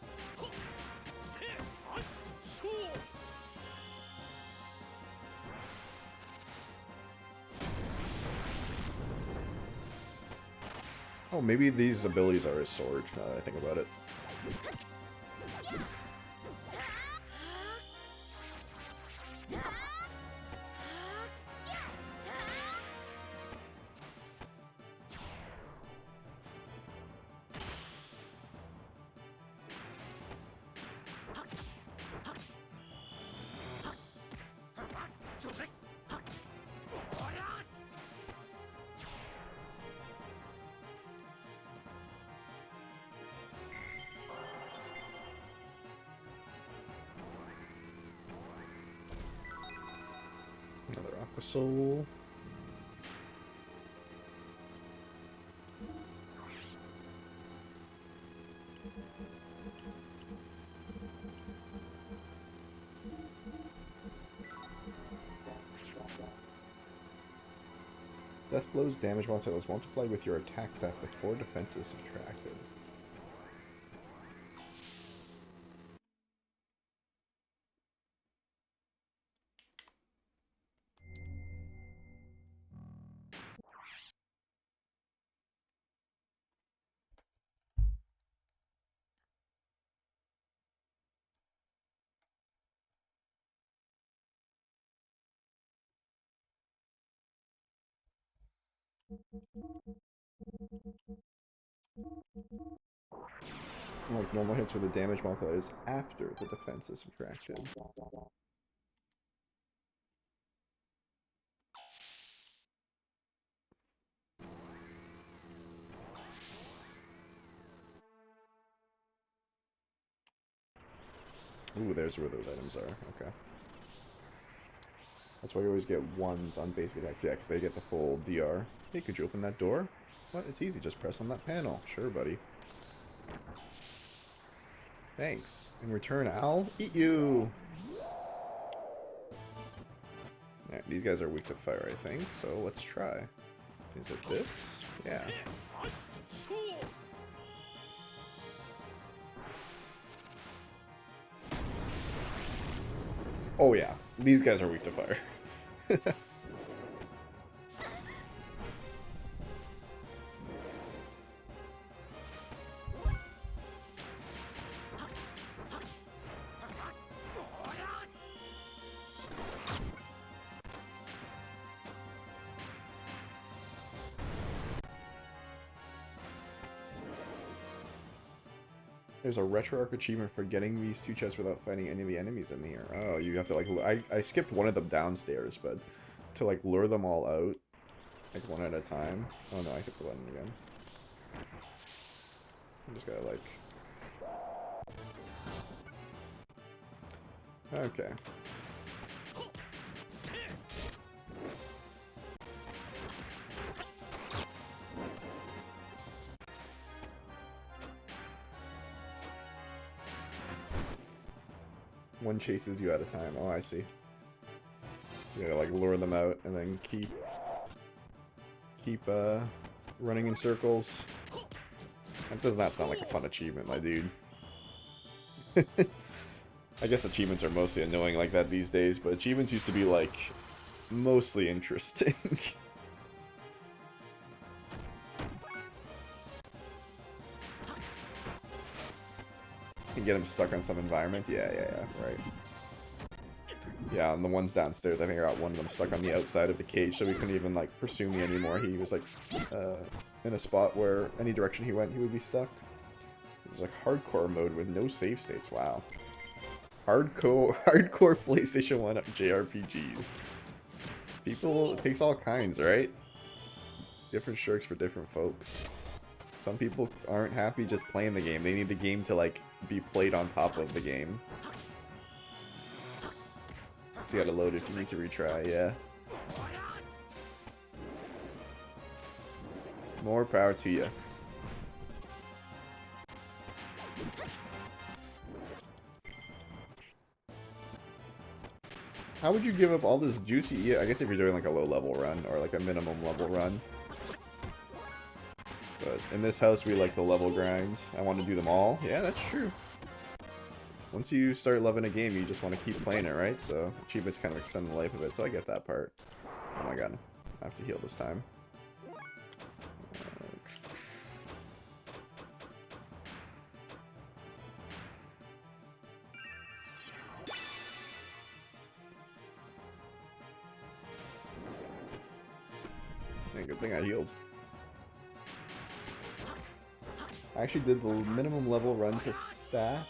Oh, maybe these abilities are his sword, now that I think about it. A soul. Death blows damage multiplied is multiplied with your attack stat before defense is subtracted. Like normal hits where the damage multiplier is after the defense is subtracted. Ooh, there's where those items are. Okay. That's why you always get ones on basic attacks. Yeah, because they get the full DR. Hey, could you open that door? What? It's easy. Just press on that panel. Sure, buddy. Thanks. In return, I'll eat you! Alright, these guys are weak to fire, I think. So let's try. Is it this? Yeah. Oh yeah, these guys are weak to fire. There's a retro arc achievement for getting these 2 chests without fighting any of the enemies in here. Oh, you have to like, I skipped one of them downstairs, but to like lure them all out, like one at a time. Oh no, I hit the button again. I just gotta like... Okay. One chases you at a time. Oh, I see. You gotta like lure them out and then keep running in circles. That does not sound like a fun achievement, my dude. I guess achievements are mostly annoying like that these days, but achievements used to be like mostly interesting. You get him stuck on some environment. Yeah, right. Yeah, and the ones downstairs, I think I got one of them stuck on the outside of the cage, so he couldn't even, like, pursue me anymore. He was, like, in a spot where any direction he went, he would be stuck. It's like hardcore mode with no save states. Wow. Hardcore PlayStation 1 JRPGs. People, it takes all kinds, right? Different strokes for different folks. Some people aren't happy just playing the game. They need the game to, like, be played on top of the game. So you gotta load if you need to retry, yeah. More power to you. How would you give up all this juicy... Yeah, I guess if you're doing like a low level run or like a minimum level run. But in this house we like the level grind. I want to do them all. Yeah, that's true. Once you start loving a game, you just want to keep playing it, right? So achievements kind of extend the life of it, so I get that part. Oh my god. I have to heal this time. Yeah, good thing I healed. I actually did the minimum level run to stat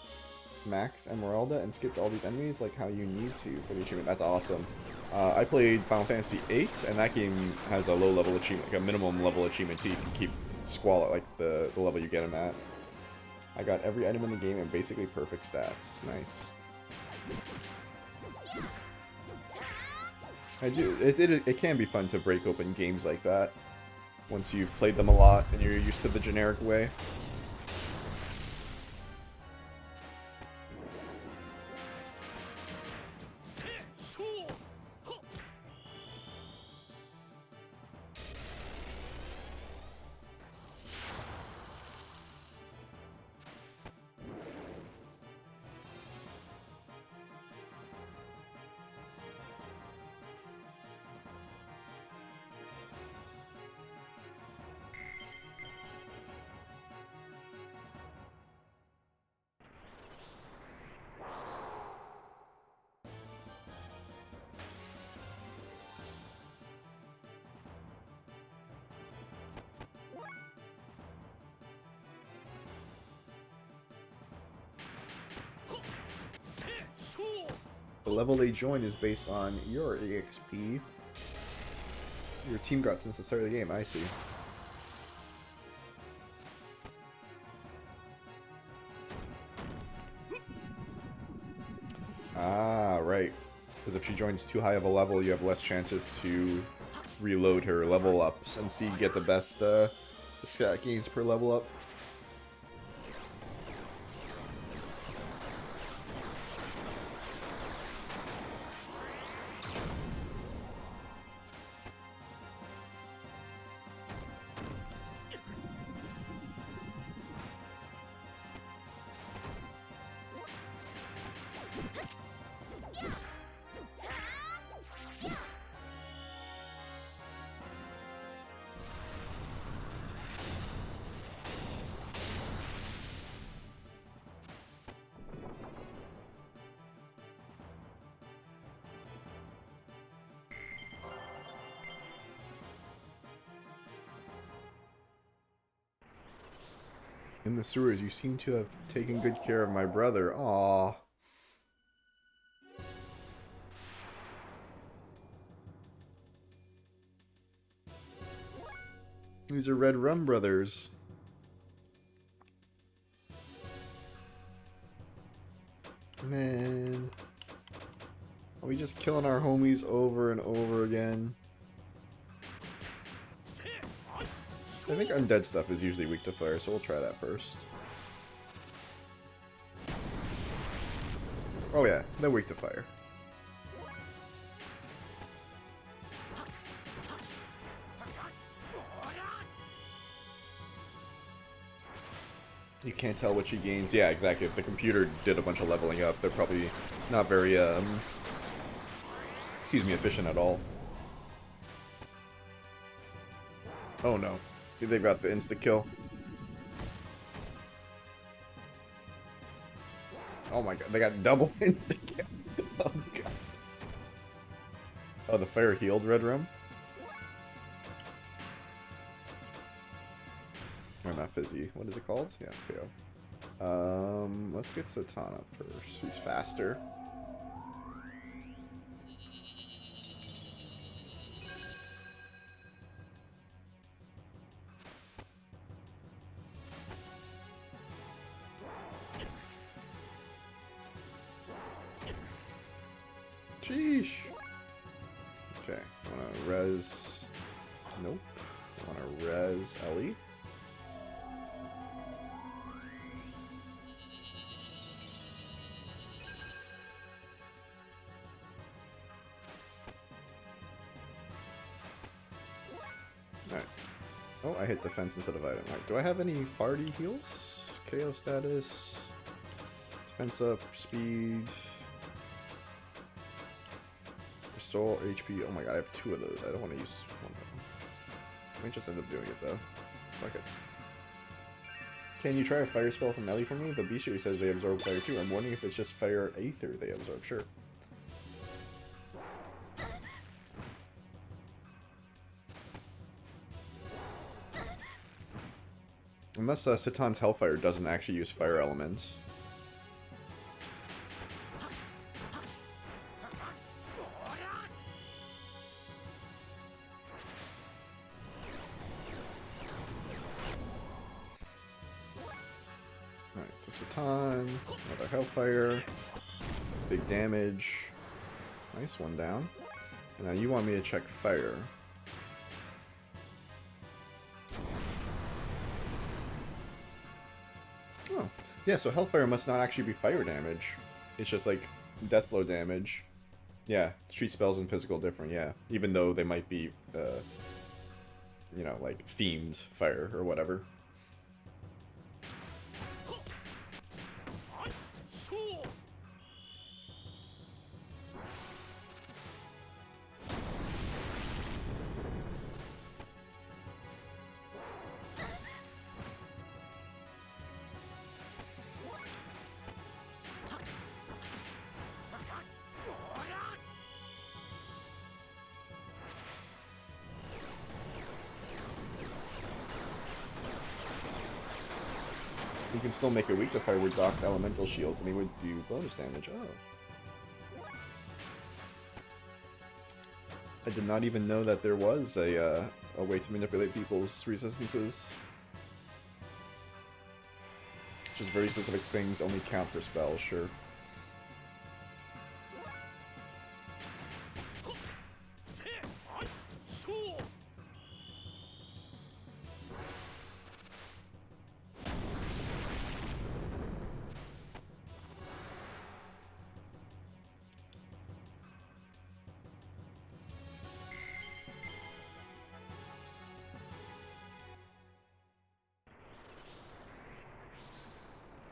max Emeralda and skipped all these enemies like how you need to for the achievement. That's awesome. I played Final Fantasy VIII, and that game has a low level achievement, like a minimum level achievement, so you can keep Squall at like the level you get him at. I got every item in the game and basically perfect stats. Nice. I do. It can be fun to break open games like that once you've played them a lot and you're used to the generic way. The level they join is based on your EXP. Your team got since the start of the game, I see. Ah, right. Because if she joins too high of a level, you have less chances to reload her level ups and see get the best stat gains per level up. In the sewers, you seem to have taken good care of my brother. Aww. These are Red Rum brothers. Man. Are we just killing our homies over and over again? I think undead stuff is usually weak to fire, so we'll try that first. Oh yeah, they're weak to fire. You can't tell what she gains. Yeah, exactly. If the computer did a bunch of leveling up, they're probably not very, efficient at all. Oh no. They've got the insta-kill. Oh my god, they got double insta-kill. Oh god. Oh, the fire healed Red Rum? Or not Fizzy. What is it called? Yeah, KO. Let's get Satana first. He's faster. Sheesh. Okay, I wanna res. Nope. I wanna res Ellie. Alright. Oh, I hit defense instead of item. Alright, do I have any party heals? KO status. Defense up, speed. Restore HP. Oh my god, I have 2 of those. I don't want to use one of them. I might just end up doing it though. Fuck it. Can you try a fire spell from Ellie for me? The bestiary says they absorb fire too. I'm wondering if it's just fire aether they absorb. Sure. Unless Citan's Hellfire doesn't actually use fire elements. Alright, so Citan, another Hellfire, big damage, nice one down. Now you want me to check fire. Oh. Yeah, so Hellfire must not actually be fire damage. It's just like death blow damage. Yeah, street spells and physical different, yeah. Even though they might be, you know, like themed fire or whatever. You can still make it weak to fire with Doc's elemental shields, and he would do bonus damage. Oh. I did not even know that there was a way to manipulate people's resistances. Just very specific things only count for spells, sure.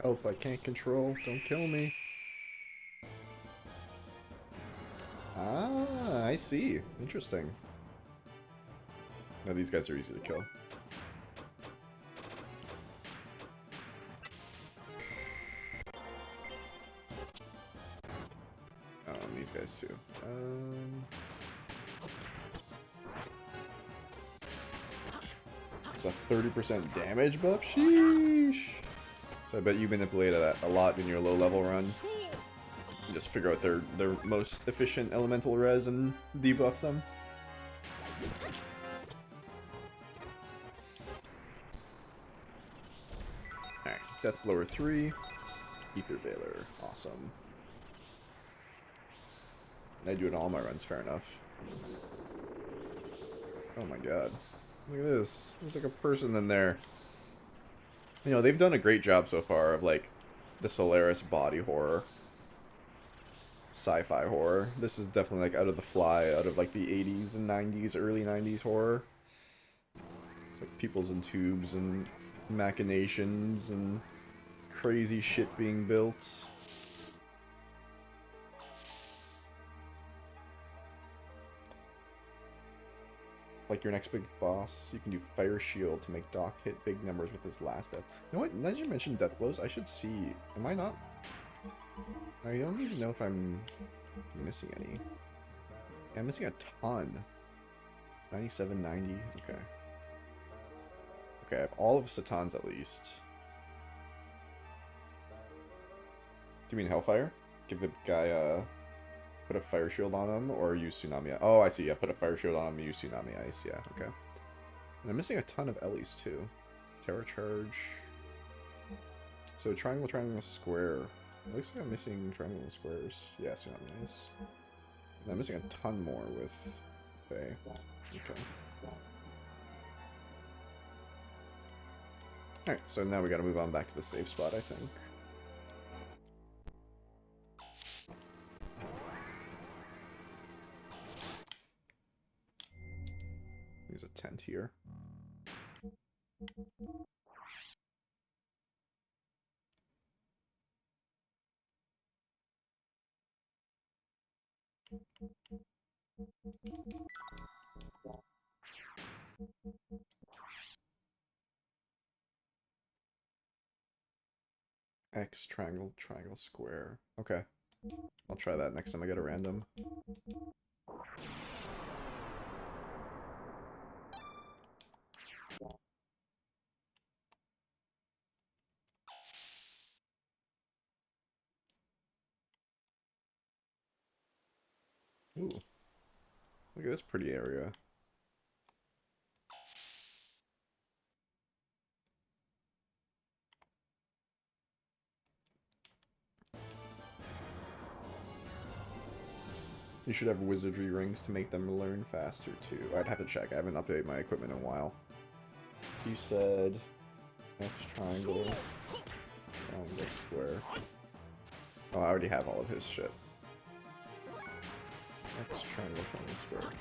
Help, I can't control. Don't kill me. Ah, I see. Interesting. Now these guys are easy to kill. Oh, and these guys too. It's a 30% damage buff? Sheesh! So I bet you manipulated that a lot in your low level run. You just figure out their most efficient elemental res and debuff them. Alright, Death Blower 3. Ether Veiler. Awesome. I do it on all my runs, fair enough. Oh my god. Look at this. There's like a person in there. You know, they've done a great job so far of, like, the Solaris body horror. Sci-fi horror. This is definitely, like, out of the fly, out of, like, the 80s and 90s, early 90s horror. Like, people's in tubes and machinations and crazy shit being built. Like your next big boss, you can do Fire Shield to make Doc hit big numbers with his last death. You know what? Now that you mentioned death blows, I should see. Am I not? I don't even know if I'm missing any. Yeah, I'm missing a ton. 97, 90. Okay. Okay, I have all of Satan's at least. Do you mean Hellfire? Give the guy put a Fire Shield on him, or use Tsunami. Oh, I see. Yeah, put a Fire Shield on him, use Tsunami Ice. Yeah, okay. And I'm missing a ton of Ellie's, too. Terror Charge. So, triangle, triangle, square. It looks like I'm missing triangle and squares. Yeah, Tsunami Ice. And I'm missing a ton more with Faye. Okay. Alright, so now we gotta move on back to the safe spot, I think. There's a tent here. X, triangle, triangle, square. Okay. I'll try that next time I get a random. Ooh. Look at this pretty area. You should have wizardry rings to make them learn faster too. I'd have to check. I haven't updated my equipment in a while. You said X triangle, triangle square. Oh, I already have all of his shit. X triangle, triangle square.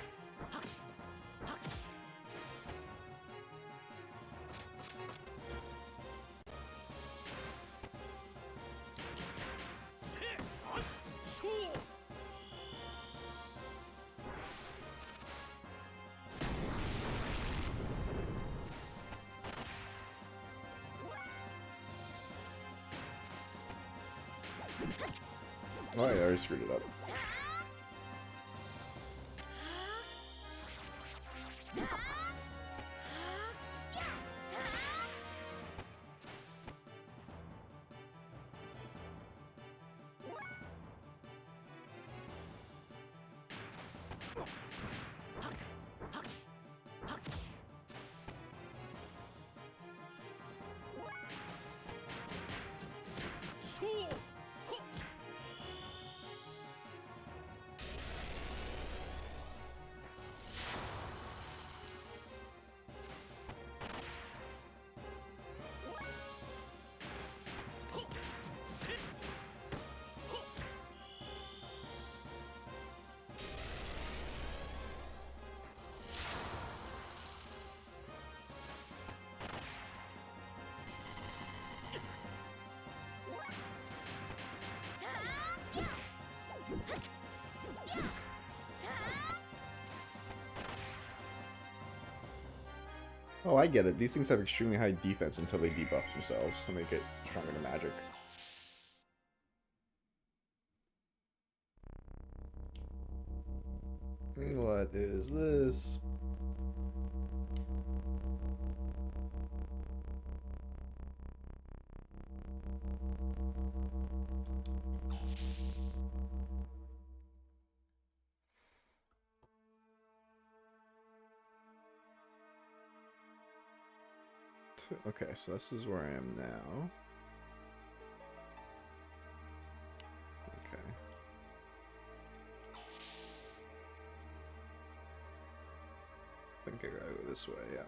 Oh, yeah, I already screwed it up. Oh, I get it. These things have extremely high defense until they debuff themselves to make it stronger to magic. What is this? Okay, so this is where I am now. Okay. I think I gotta go this way, yeah.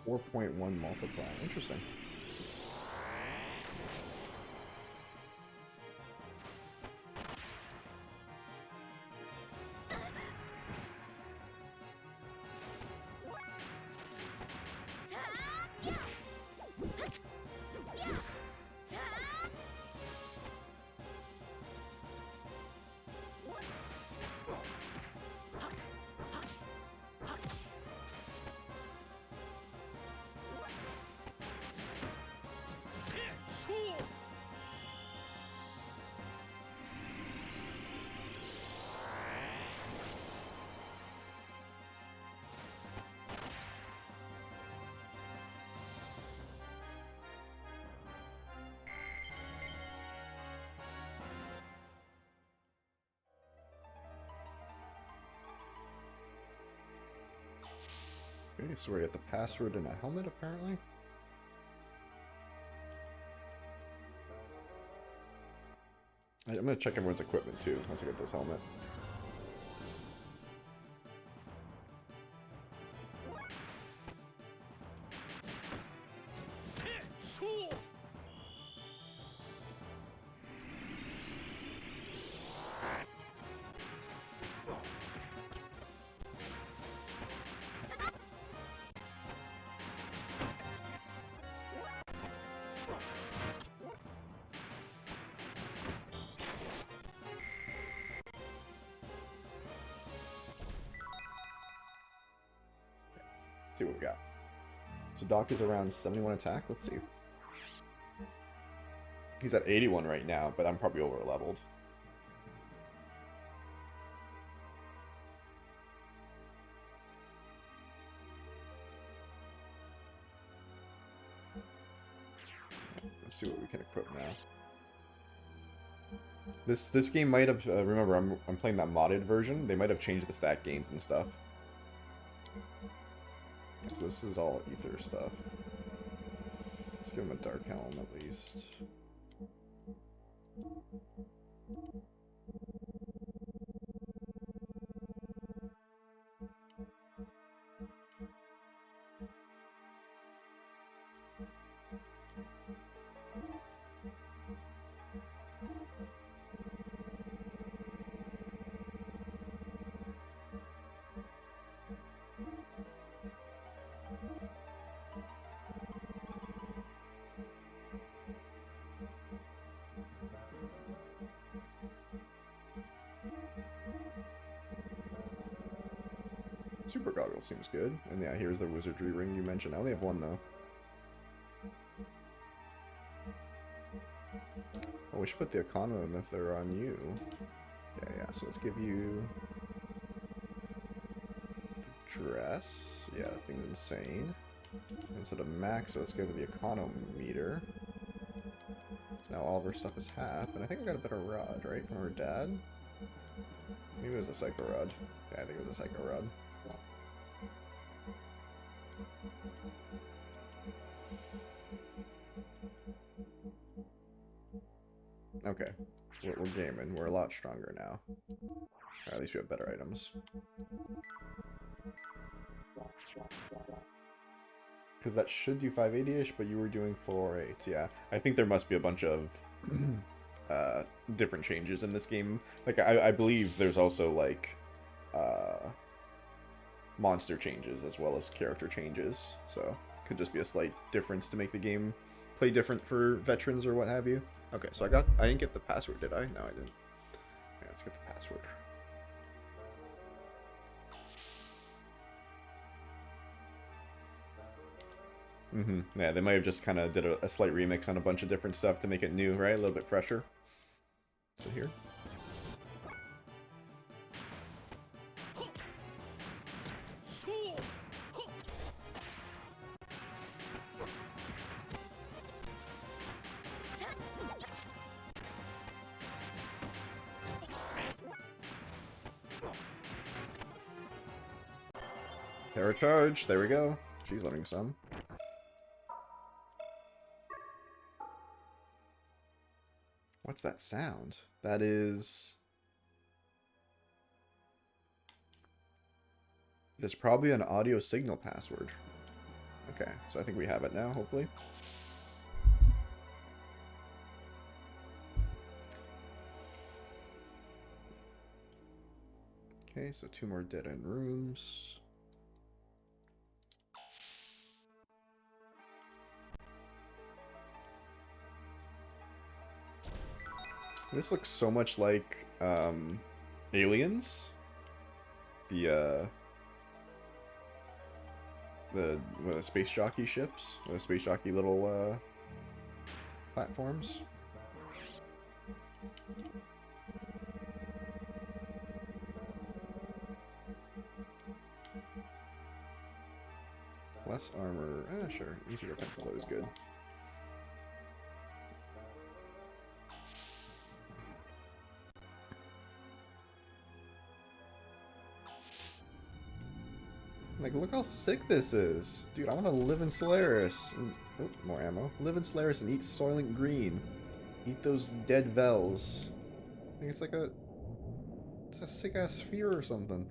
4.1 multiply. Interesting. Okay, so we get the password and a helmet, apparently. I'm gonna check everyone's equipment too once I get this helmet. Let's see what we got. So Doc is around 71 attack. Let's see. He's at 81 right now, but I'm probably over leveled. Let's see what we can equip now. This game might have remember I'm playing that modded version. They might have changed the stat gains and stuff. So this is all ether stuff. Let's give him a dark helm at least. Super Goggles seems good. And yeah, here's the Wizardry Ring you mentioned. I only have one, though. Oh, we should put the Econo if they're on you. Yeah, so let's give you... the dress. Yeah, that thing's insane. Instead of max, so let's go to the Econo meter. So now all of our stuff is half. And I think I got a better rod, right, from her dad? Maybe it was a Psycho Rod. Yeah, I think it was a Psycho Rod. Okay, we're gaming. We're a lot stronger now. Or at least we have better items. Because that should do 580-ish, but you were doing 408. Yeah, I think there must be a bunch of different changes in this game. Like, I believe there's also, like, monster changes as well as character changes. So, could just be a slight difference to make the game play different for veterans or what have you. Okay, so I didn't get the password, did I? No, I didn't. Yeah, let's get the password. Yeah, they might have just kind of did a slight remix on a bunch of different stuff to make it new, right? A little bit fresher. So here. Charge. There we go. She's learning some. What's that sound? That is... There's probably an audio signal password. Okay, so I think we have it now, hopefully. Okay, so 2 more dead-end rooms. This looks so much like Aliens. The space jockey ships, the space jockey little platforms. Less armor. Sure. Ether defense is always good. Like, look how sick this is. Dude, I want to live in Solaris. And, oh, more ammo. Live in Solaris and eat Soylent Green. Eat those dead Vels. think it's like a... It's a sick-ass sphere or something.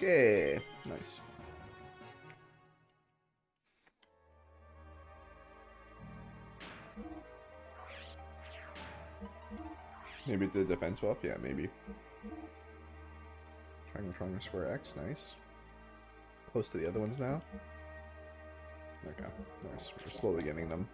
Okay, nice. Maybe the defense buff? Yeah, maybe. Triangle, square, X, nice. Close to the other ones now. Okay, nice. We're slowly getting them.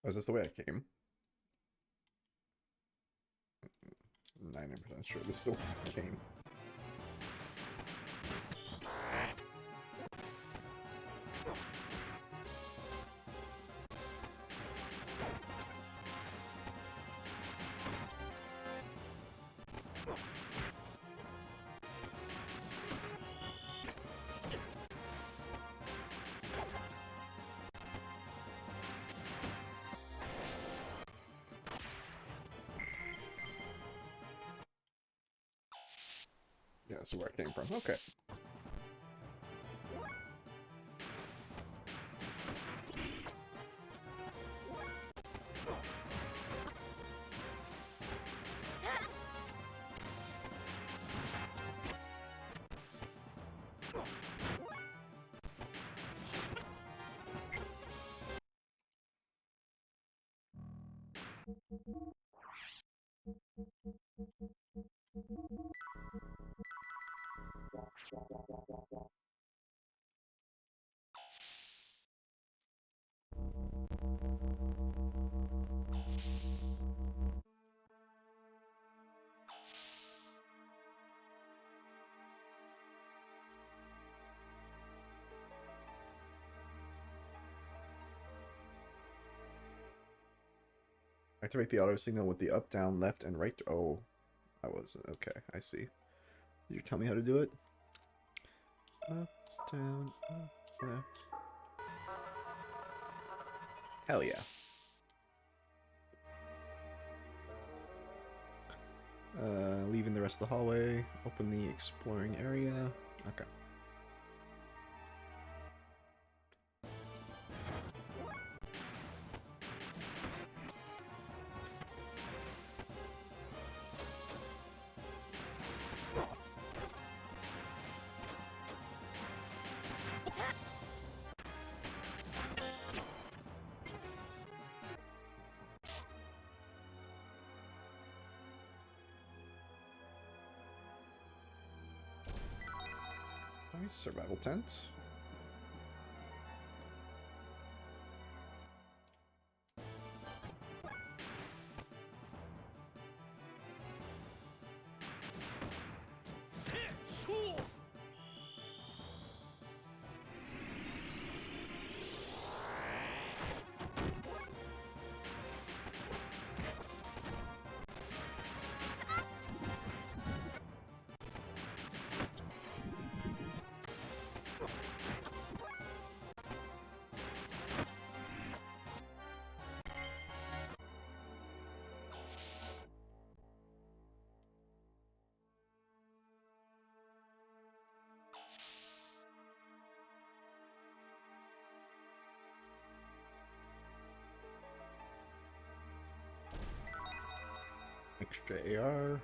Oh, is this the way I came? 90% sure this is the way I came. Yeah, that's where I came from. Okay. Activate the auto signal with the up, down, left, and right. Oh, I wasn't. Okay, I see. Did you tell me how to do it? Up, down, up, left. Hell yeah. Leaving the rest of the hallway. Open the exploring area. Okay. Nice. Survival tents. Extra AR.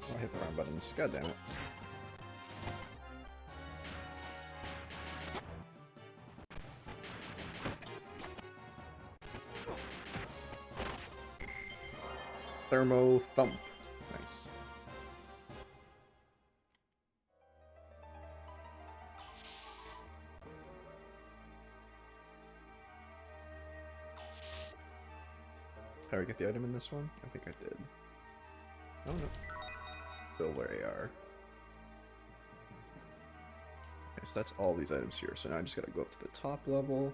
I hit the wrong buttons. God damn it. Thermo Thump. Nice. Did I get the item in this one? I think I did. Oh no. Silver AR. Okay, so that's all these items here. So now I just gotta go up to the top level.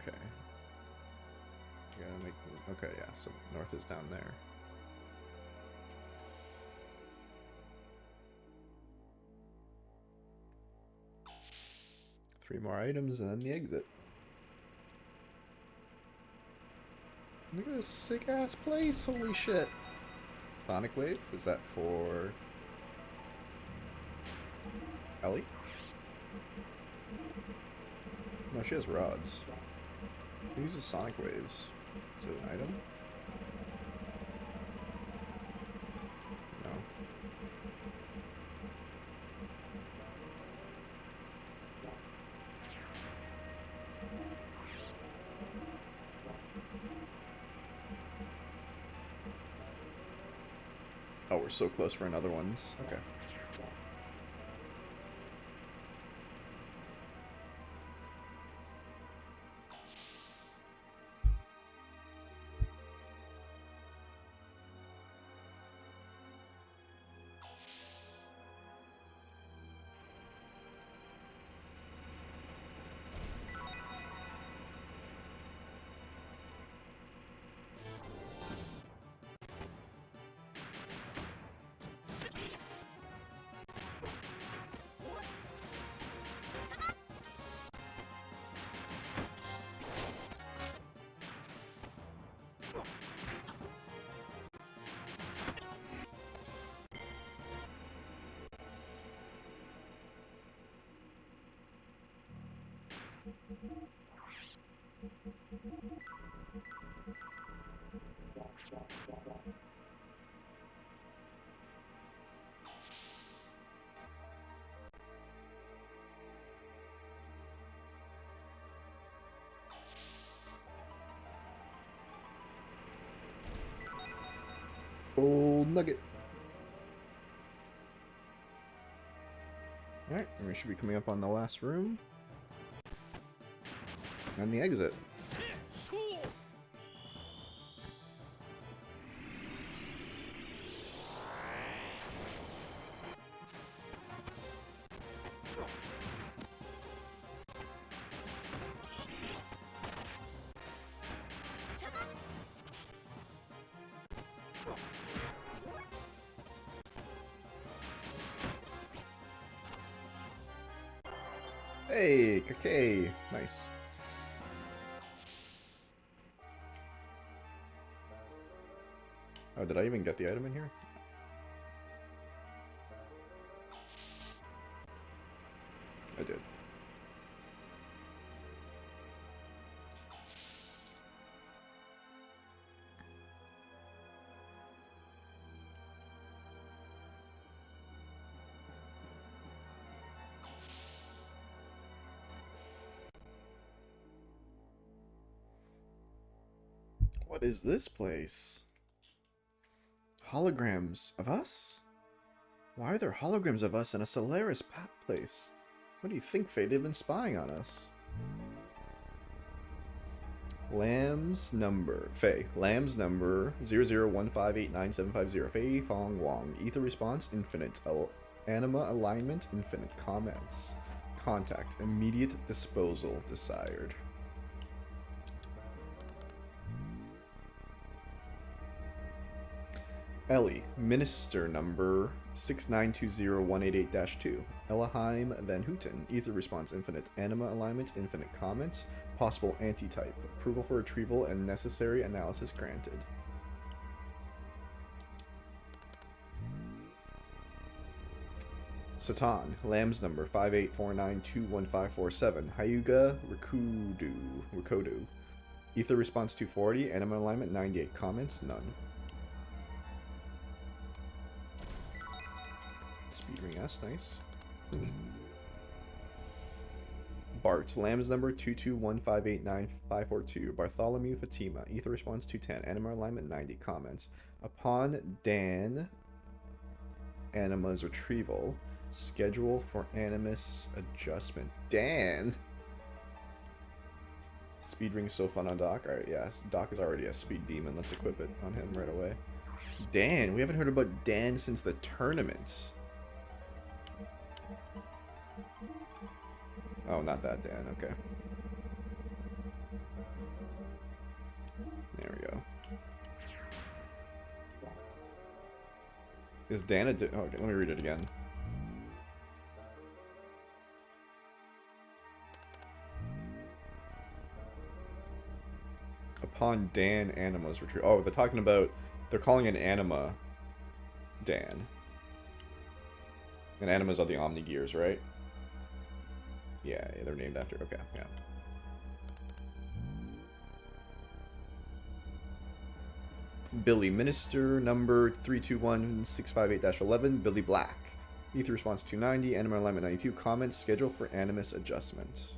Okay. You gotta make... Okay, yeah, so north is down there. Three more items and then the exit. Look at this sick-ass place, holy shit. Sonic Wave, is that for... Ellie? No, she has rods. Who uses Sonic Waves? Is it an item? No. Oh, we're so close for another ones. Okay. Gold nugget. Alright, we should be coming up on the last room. And the exit. Hey, Kakei. Nice. Oh, did I even get the item in here? I did. What is this place? Holograms of us? Why are there holograms of us in a Solaris place? What do you think, Faye? They've been spying on us. Lamb's number. Fei. Lamb's number 00158975. Fei Fong Wong. Ether response infinite. Anima alignment infinite. Comments. Contact. Immediate disposal desired. Ellie. Minister number 6920188-2. Ellaheim Van Houten. Ether response infinite. Anima alignment infinite. Comments. Possible anti-type. Approval for retrieval and necessary analysis granted. Satan. Lamb's number 5849215547. Hyuga Rikodu. Ether response 240. Anima alignment 98. Comments. None. Speed ring S. Nice. Bart. Lamb's number 221589542. Bartholomew Fatima. Ether response 210. Anima alignment 90. Comments. Upon Dan Anima's retrieval, schedule for Animus adjustment. Dan! Speed ring's so fun on Doc. Alright, yeah. Doc is already a speed demon. Let's equip it on him right away. Dan! We haven't heard about Dan since the tournament. Oh, not that Dan. Okay. There we go. Is Dan a... okay, let me read it again. Upon Dan Anima's retreat. Oh, they're talking about... they're calling an anima Dan. And animas are the Omnigears, right? Yeah, they're named after. Okay, yeah. Billy. Minister number 321658-11. Billy Black. Ether response 290. Anima alignment 92. Comments. Schedule for Animus adjustment.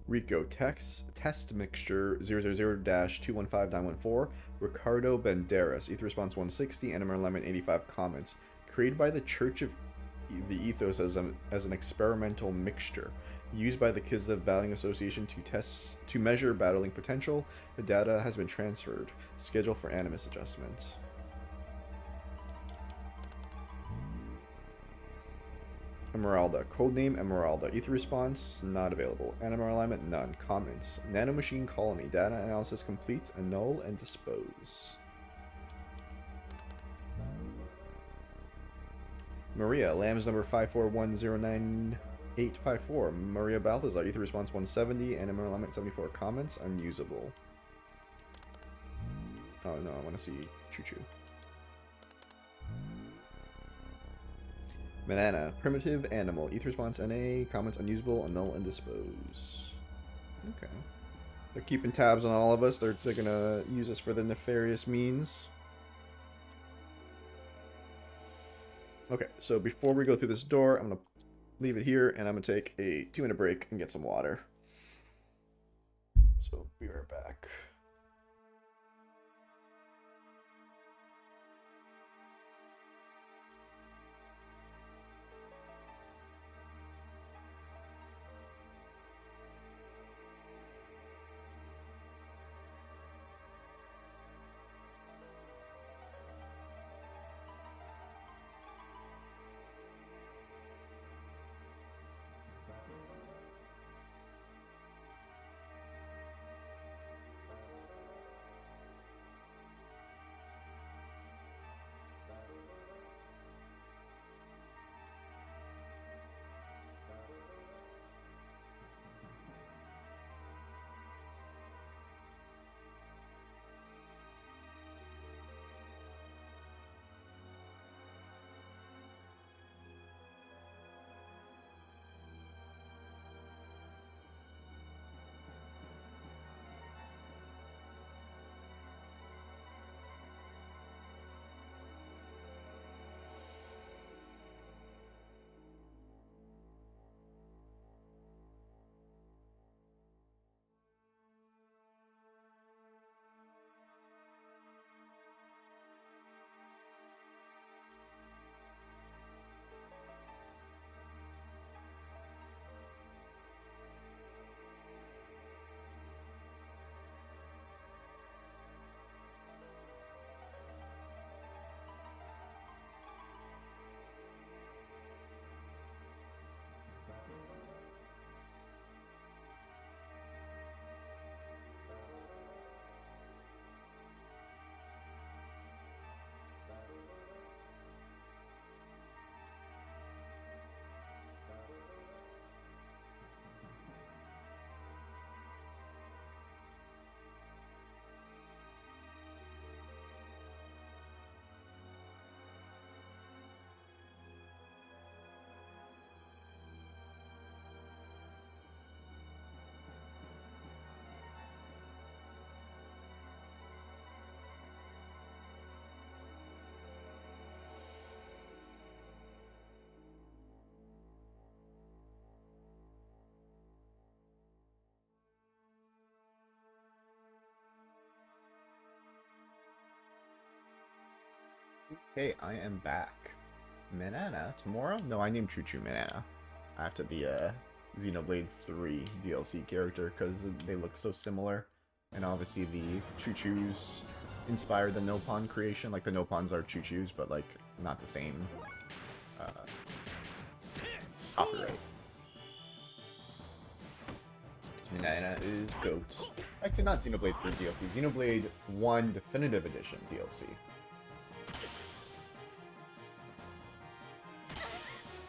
Rico. Test mixture 000-215914. Ricardo Banderas. Ether response 160. Anima alignment 85. Comments. Created by the Church of the Ethos as an experimental mixture used by the Kislev Battling Association to measure battling potential. The data has been transferred. Schedule for Animus adjustment. Emeralda. Codename Emeralda. Ether response not available. Anima alignment none. Comments. Nanomachine colony. Data analysis complete. Annul and dispose. Maria. Lamb's number 541098854. Maria Balthazar. Ether response 170. Anima alignment 74. Comments unusable. Oh no, I want to see Choo Choo. Banana. Primitive animal. Ether response NA. Comments unusable. Annul and dispose. Okay. They're keeping tabs on all of us. They're gonna use us for the nefarious means. Okay, so before we go through this door, I'm gonna leave it here and I'm gonna take a 2-minute break and get some water. So be right back. Hey, I am back. Manana, tomorrow? No, I named Choo Choo Manana after the Xenoblade 3 DLC character because they look so similar. And obviously the Choo Choos inspired the Nopon creation. Like the Nopons are Choo Choos, but like not the same uh, copyright. So Manana is GOAT. Actually, not Xenoblade 3 DLC, Xenoblade 1 Definitive Edition DLC.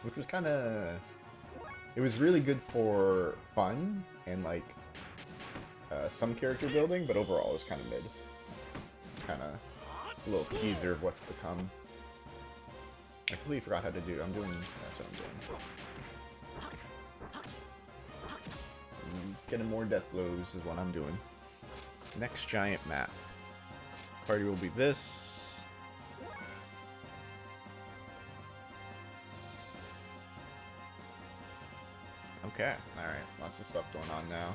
Which was kind of... It was really good for fun and, like, some character building, but overall it was kind of mid. Kind of a little teaser of what's to come. I completely forgot how to do. I'm doing... That's what I'm doing. Getting more death blows is what I'm doing. Next giant map. Party will be this. Okay, alright. Lots of stuff going on now.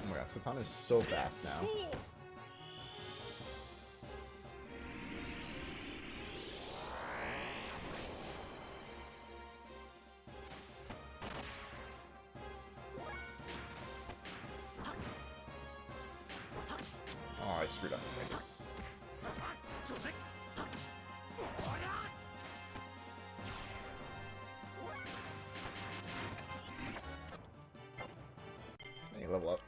Oh my god, Satan is so fast now. Oh, I screwed up. Hey, level up.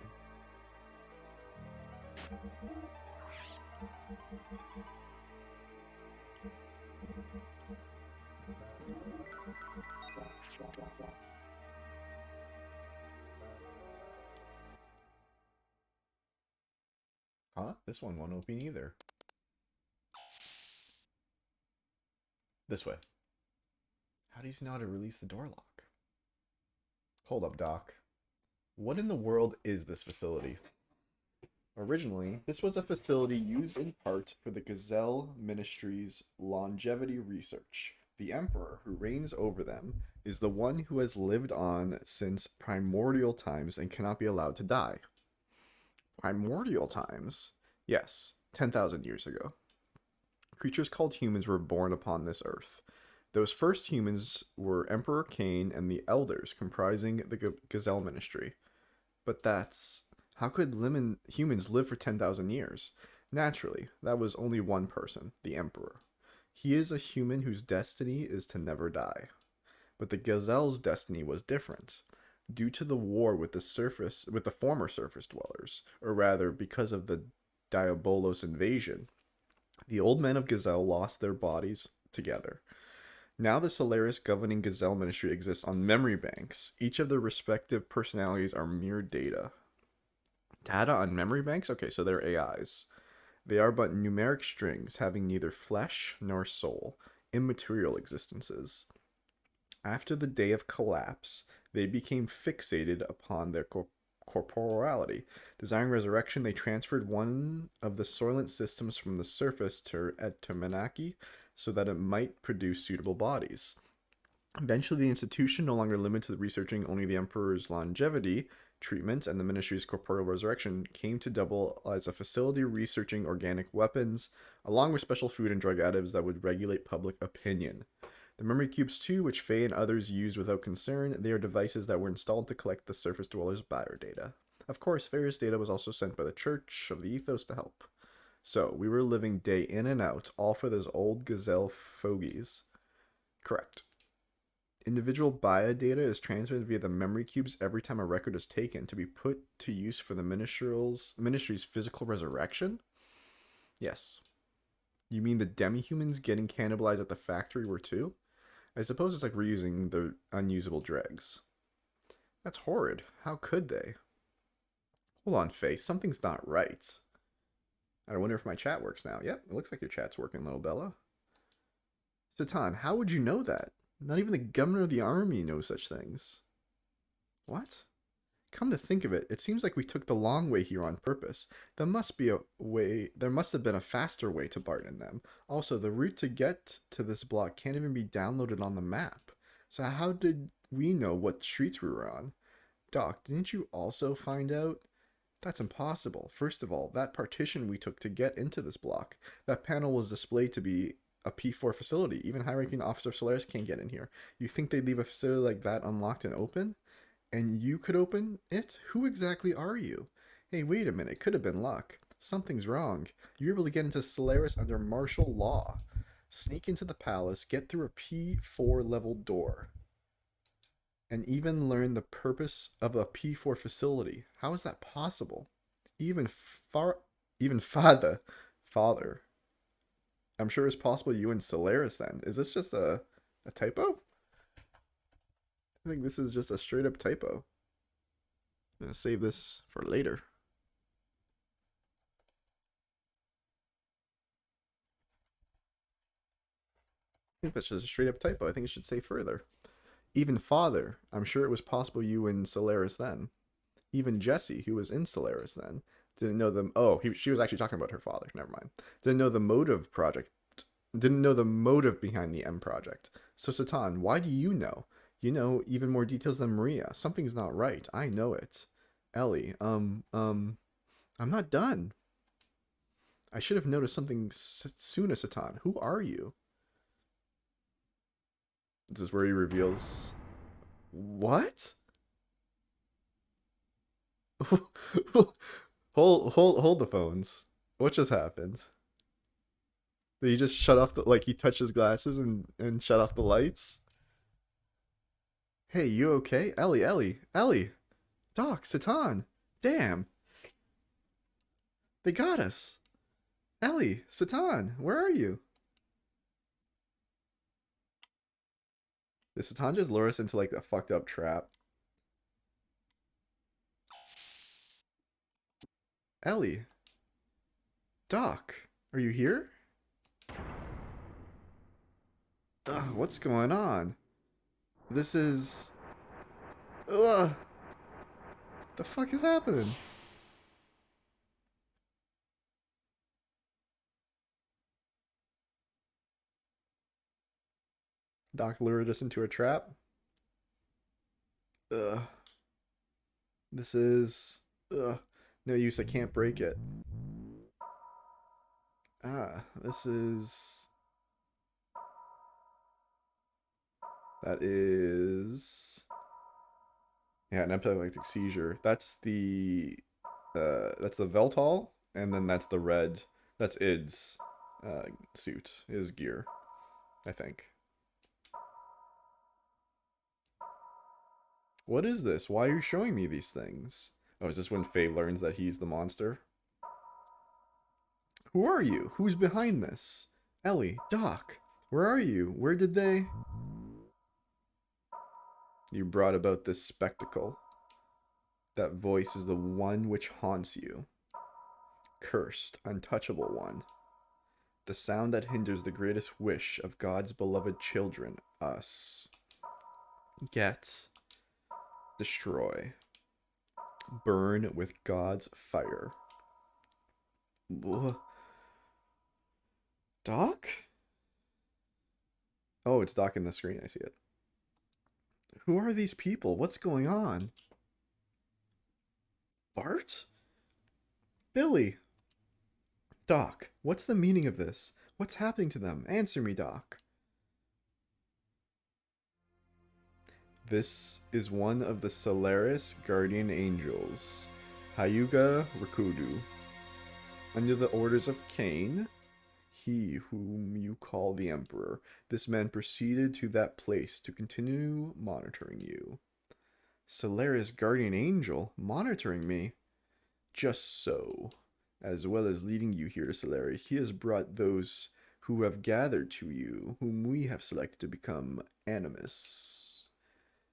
Huh? This one won't open either. This way. How do you know how to release the door lock? Hold up, Doc. What in the world is this facility? Originally, this was a facility used in part for the Gazelle Ministry's longevity research. The Emperor, who reigns over them, is the one who has lived on since primordial times and cannot be allowed to die. Primordial times? Yes, 10,000 years ago. Creatures called humans were born upon this earth. Those first humans were Emperor Cain and the Elders, comprising the Gazelle Ministry. But that's... How could humans live for 10,000 years? Naturally, that was only one person, the Emperor. He is a human whose destiny is to never die. But the Gazelle's destiny was different. Due to the war with the former surface dwellers, or rather because of the Diabolos invasion, the old men of Gazelle lost their bodies together. Now the Solaris governing Gazelle Ministry exists on memory banks. Each of their respective personalities are mere data. Data on memory banks? Okay, so they're AIs. They are but numeric strings, having neither flesh nor soul, immaterial existences. After the day of collapse, they became fixated upon their corporeality. Desiring resurrection, they transferred one of the Soylent systems from the surface to Manaki so that it might produce suitable bodies. Eventually, the institution, no longer limited to researching only the Emperor's longevity treatment and the Ministry's corporeal resurrection, came to double as a facility researching organic weapons, along with special food and drug additives that would regulate public opinion. The memory cubes too, which Faye and others used without concern, they are devices that were installed to collect the surface dwellers' biodata. Of course, various data was also sent by the Church of the Ethos to help. So, we were living day in and out, all for those old Gazelle fogies. Correct. Individual biodata is transmitted via the memory cubes every time a record is taken to be put to use for the ministry's physical resurrection? Yes. You mean the demi-humans getting cannibalized at the factory were too? I suppose it's like reusing the unusable dregs. That's horrid. How could they? Hold on, Faye. Something's not right. I wonder if my chat works now. Yep, it looks like your chat's working, little Bella. Satan, how would you know that? Not even the governor of the army knows such things. What? Come to think of it, it seems like we took the long way here on purpose. There must have been a faster way to Barton them. Also, the route to get to this block can't even be downloaded on the map. So how did we know what streets we were on? Doc, didn't you also find out? That's impossible. First of all, that partition we took to get into this block, that panel was displayed to be a P4 facility. Even high-ranking Officer Solaris can't get in here. You think they'd leave a facility like that unlocked and open? And you could open it? Who exactly are you? Hey, wait a minute. Could have been luck. Something's wrong. You're able to get into Solaris under martial law. Sneak into the palace, get through a P4 level door, and even learn the purpose of a P4 facility. How is that possible? Even father. I'm sure it's possible you in Solaris then. Is this just a typo? I think this is just a straight up typo. I'm gonna save this for later. I think that's just a straight up typo. I think it should say further. Even father, I'm sure it was possible you in Solaris then. Even Jesse, who was in Solaris then, didn't know them. Oh, she was actually talking about her father. Never mind. Didn't know the motive behind the M project. So Satan, why do you know? You know even more details than Maria. Something's not right. I know it. Ellie, I'm not done. I should have noticed something sooner, Satan. Who are you? This is where he reveals. What? hold the phones. What just happened? Did he just shut off the he touched his glasses and shut off the lights? Hey, you okay? Ellie. Doc, Satan. Damn. They got us. Ellie, Satan, where are you? Did Satan just lure us into a fucked up trap? Ellie. Doc, are you here? Ugh, what's going on? This is... Ugh. The fuck is happening? Doc lured us into a trap. Ugh. This is... Ugh. No use, I can't break it. This is... That is... Yeah, an epileptic seizure. That's the Veltol, and then that's the red. That's Id's suit, his gear, I think. What is this? Why are you showing me these things? Oh, is this when Faye learns that he's the monster? Who are you? Who's behind this? Ellie, Doc, where are you? Where did they... You brought about this spectacle. That voice is the one which haunts you. Cursed, untouchable one. The sound that hinders the greatest wish of God's beloved children, us. Get. Destroy. Burn with God's fire. Doc? Oh, it's Doc in the screen. I see it. Who are these people? What's going on? Bart? Billy? Doc, what's the meaning of this? What's happening to them? Answer me, Doc. This is one of the Solaris guardian angels, Hyuga Rikudu. Under the orders of Cain, he whom you call the Emperor, this man proceeded to that place to continue monitoring you. Solaris guardian angel monitoring me? Just so. As well as leading you here to Solaris, he has brought those who have gathered to you, whom we have selected to become Animus.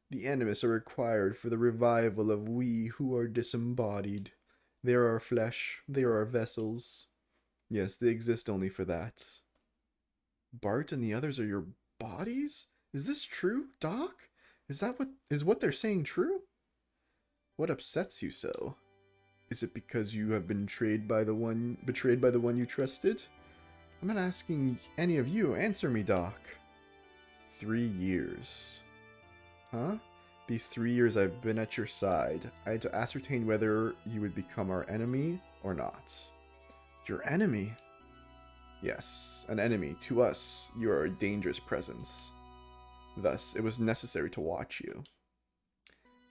The Animus are required for the revival of we who are disembodied. They are our flesh, they are our vessels. Yes, they exist only for that. Bart and the others are your bodies? Is this true, Doc? Is what they're saying true? What upsets you so? Is it because you have been betrayed by the one you trusted? I'm not asking any of you. Answer me, Doc. 3 years. Huh? These 3 years I've been at your side. I had to ascertain whether you would become our enemy or not. Your enemy? Yes, an enemy. To us, you are a dangerous presence. Thus, it was necessary to watch you.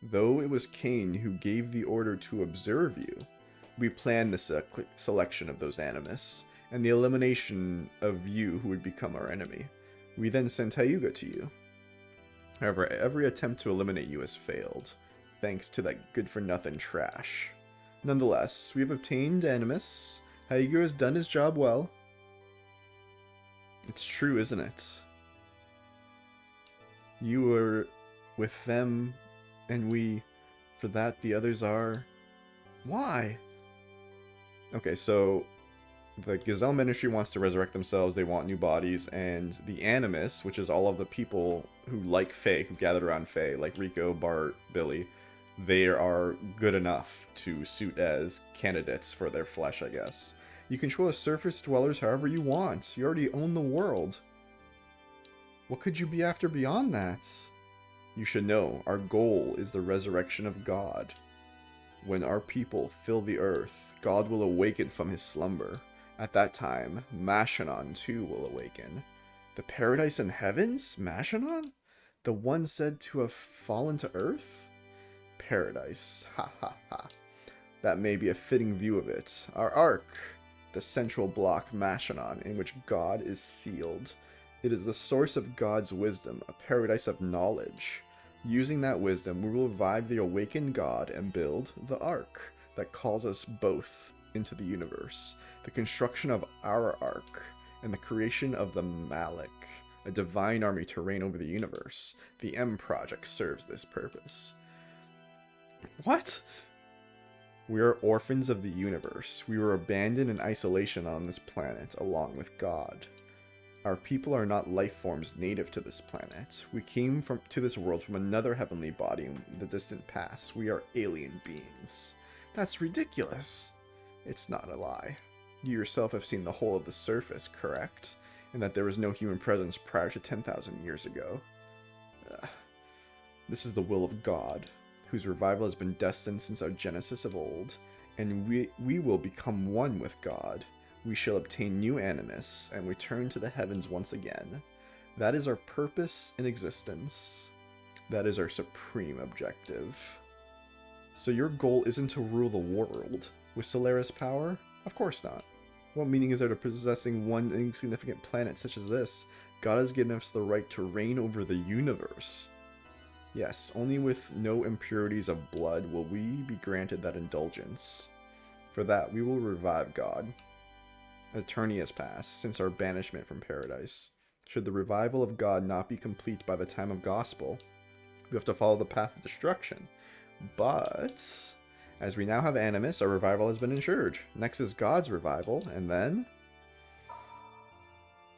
Though it was Cain who gave the order to observe you, we planned the selection of those animus, and the elimination of you who would become our enemy. We then sent Hyuga to you. However, every attempt to eliminate you has failed, thanks to that good-for-nothing trash. Nonetheless, we have obtained animus. Hyuga has done his job well. It's true, isn't it? You were with them, and we, for that the others are... Why? Okay, so the Gazelle Ministry wants to resurrect themselves, they want new bodies, and the Animus, which is all of the people who like Faye, who gathered around Faye, like Rico, Bart, Billy, they are good enough to suit as candidates for their flesh, I guess. You control the surface dwellers however you want. You already own the world. What could you be after beyond that? You should know, our goal is the resurrection of God. When our people fill the earth, God will awaken from his slumber. At that time, Mashanon too will awaken. The paradise in heavens? Mashanon? The one said to have fallen to earth? Paradise. Ha ha ha. That may be a fitting view of it. Our ark, the central block Mashanon, in which God is sealed. It is the source of God's wisdom, a paradise of knowledge. Using that wisdom, we will revive the awakened God and build the ark that calls us both into the universe. The construction of our ark and the creation of the Malik, a divine army to reign over the universe. The M Project serves this purpose. What? We are orphans of the universe. We were abandoned in isolation on this planet, along with God. Our people are not life forms native to this planet. We came to this world from another heavenly body in the distant past. We are alien beings. That's ridiculous. It's not a lie. You yourself have seen the whole of the surface, correct? And that there was no human presence prior to 10,000 years ago. This is the will of God, whose revival has been destined since our genesis of old, and we will become one with God. We shall obtain new animus, and return to the heavens once again. That is our purpose in existence. That is our supreme objective. So your goal isn't to rule the world with Solaris power? Of course not. What meaning is there to possessing one insignificant planet such as this? God has given us the right to reign over the universe. Yes, only with no impurities of blood will we be granted that indulgence. For that, we will revive God. An eternity has passed since our banishment from paradise. Should the revival of God not be complete by the time of gospel, we have to follow the path of destruction. But as we now have animus, our revival has been ensured. Next is God's revival, and then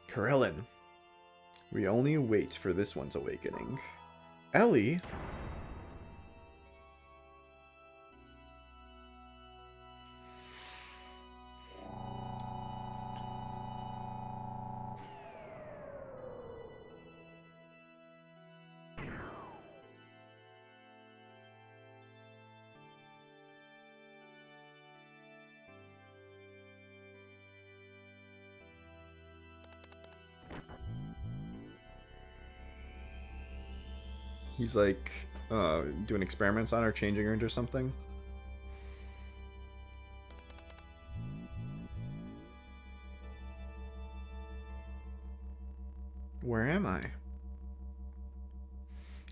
Karelin. We only wait for this one's awakening. Ellie? He's like doing experiments on her, changing her into something. Where am I?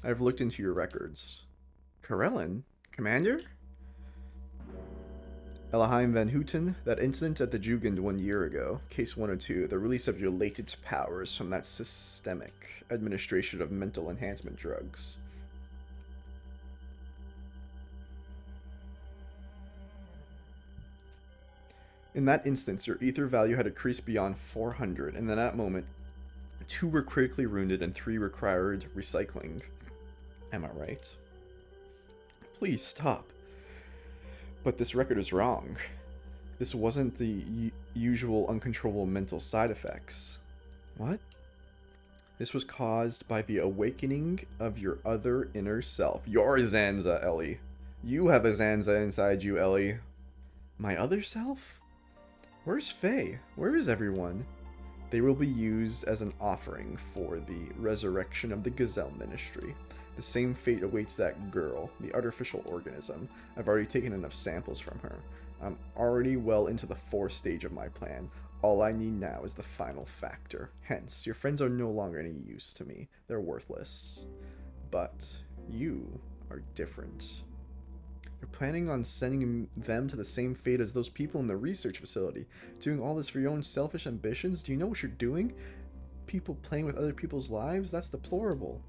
I've looked into your records. Karelin? Commander? Elaheim Van Houten, that incident at the Jugend 1 year ago, Case 102, the release of your latent powers from that systemic administration of mental enhancement drugs. In that instance, your ether value had decreased beyond 400, and in that moment, 2 were critically wounded and 3 required recycling. Am I right? Please stop. But this record is wrong. This wasn't the usual uncontrollable mental side effects. What? This was caused by the awakening of your other inner self. Your Zanza, Ellie. You have a Zanza inside you, Ellie. My other self? Where's Faye? Where is everyone? They will be used as an offering for the resurrection of the Gazelle Ministry. The same fate awaits that girl, the artificial organism. I've already taken enough samples from her. I'm already well into the 4th stage of my plan. All I need now is the final factor. Hence, your friends are no longer any use to me. They're worthless. But you are different. You're planning on sending them to the same fate as those people in the research facility. Doing all this for your own selfish ambitions? Do you know what you're doing? People playing with other people's lives? That's deplorable.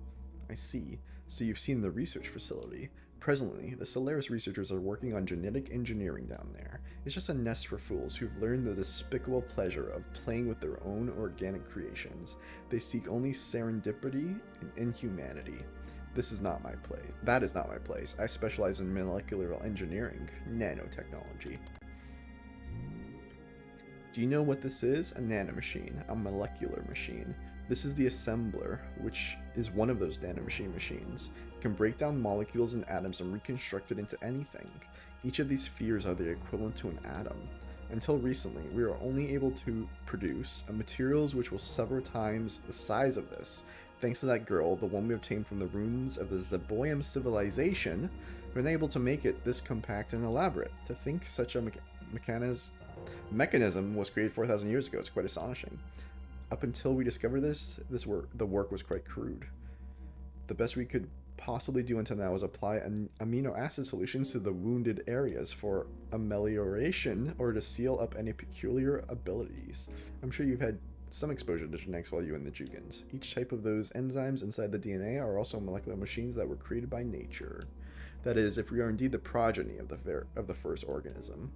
I see. So you've seen the research facility. Presently, the Solaris researchers are working on genetic engineering down there. It's just a nest for fools who've learned the despicable pleasure of playing with their own organic creations. They seek only serendipity and inhumanity. This is not my place. That is not my place. I specialize in molecular engineering, nanotechnology. Do you know what this is? A nanomachine, a molecular machine. This is the assembler, which is one of those nanomachine machines. It can break down molecules and atoms and reconstruct it into anything. Each of these spheres are the equivalent to an atom. Until recently, we were only able to produce materials which were several times the size of this. Thanks to that girl, the one we obtained from the ruins of the Zeboyam civilization, we've been able to make it this compact and elaborate. To think such a mechanism was created 4,000 years ago is quite astonishing. Up until we discovered the work was quite crude. The best we could possibly do until now was apply amino acid solutions to the wounded areas for amelioration or to seal up any peculiar abilities. I'm sure you've had some exposure to genetics while you were in the Jugends. Each type of those enzymes inside the DNA are also molecular machines that were created by nature. That is, if we are indeed the progeny of the first organism.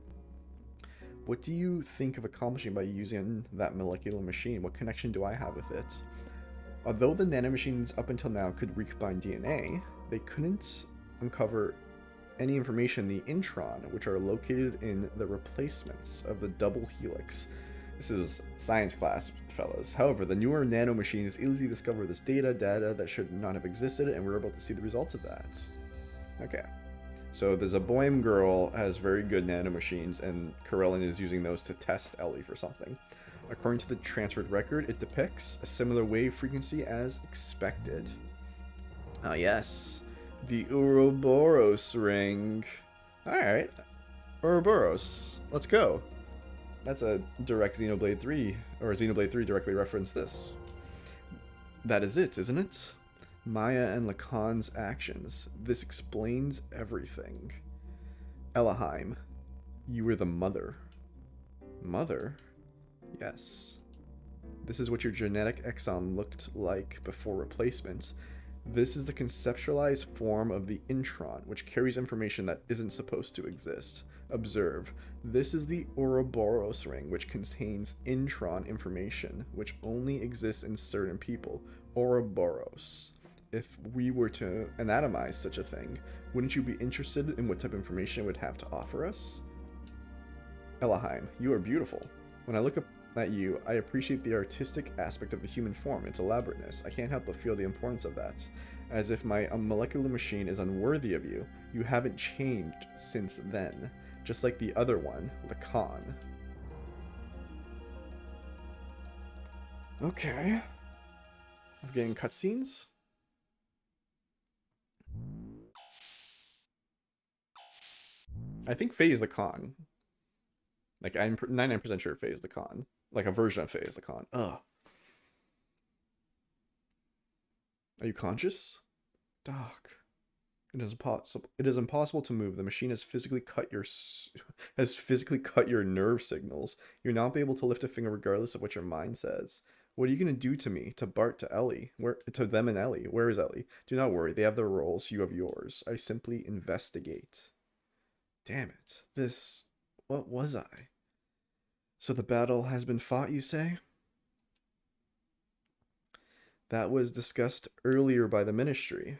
What do you think of accomplishing by using that molecular machine? What connection do I have with it? Although the nanomachines up until now could recombine DNA, they couldn't uncover any information in the intron, which are located in the replacements of the double helix. This is science class, fellas. However, the newer nanomachines easily discover this data that should not have existed, and we're about to see the results of that. Okay. So the Zeboyam girl has very good nanomachines, and Corellin is using those to test Ellie for something. According to the transferred record, it depicts a similar wave frequency as expected. Ah yes, the Ouroboros ring. Alright, Ouroboros, let's go. That's a direct Xenoblade 3, or Xenoblade 3 directly referenced this. That is it, isn't it? Maya and Lacan's actions. This explains everything. Elahheim, you were the mother. Mother? Yes. This is what your genetic exon looked like before replacement. This is the conceptualized form of the intron, which carries information that isn't supposed to exist. Observe. This is the Ouroboros ring, which contains intron information, which only exists in certain people. Ouroboros. If we were to anatomize such a thing, wouldn't you be interested in what type of information it would have to offer us? Elahheim, you are beautiful. When I look up at you, I appreciate the artistic aspect of the human form, its elaborateness. I can't help but feel the importance of that. As if my molecular machine is unworthy of you, you haven't changed since then. Just like the other one, Lacan. Okay. I'm getting cutscenes. I think Faye is the con. Like, I'm 99% sure Faye is the con. Like, a version of Faye is the con. Ugh. Are you conscious? Doc. It is impossible to move. The machine has physically cut your nerve signals. You'll not be able to lift a finger regardless of what your mind says. What are you going to do to me, to Bart, to Ellie? To them and Ellie? Where is Ellie? Do not worry. They have their roles. You have yours. I simply investigate. Damn it. What was I? So the battle has been fought, you say? That was discussed earlier by the Ministry.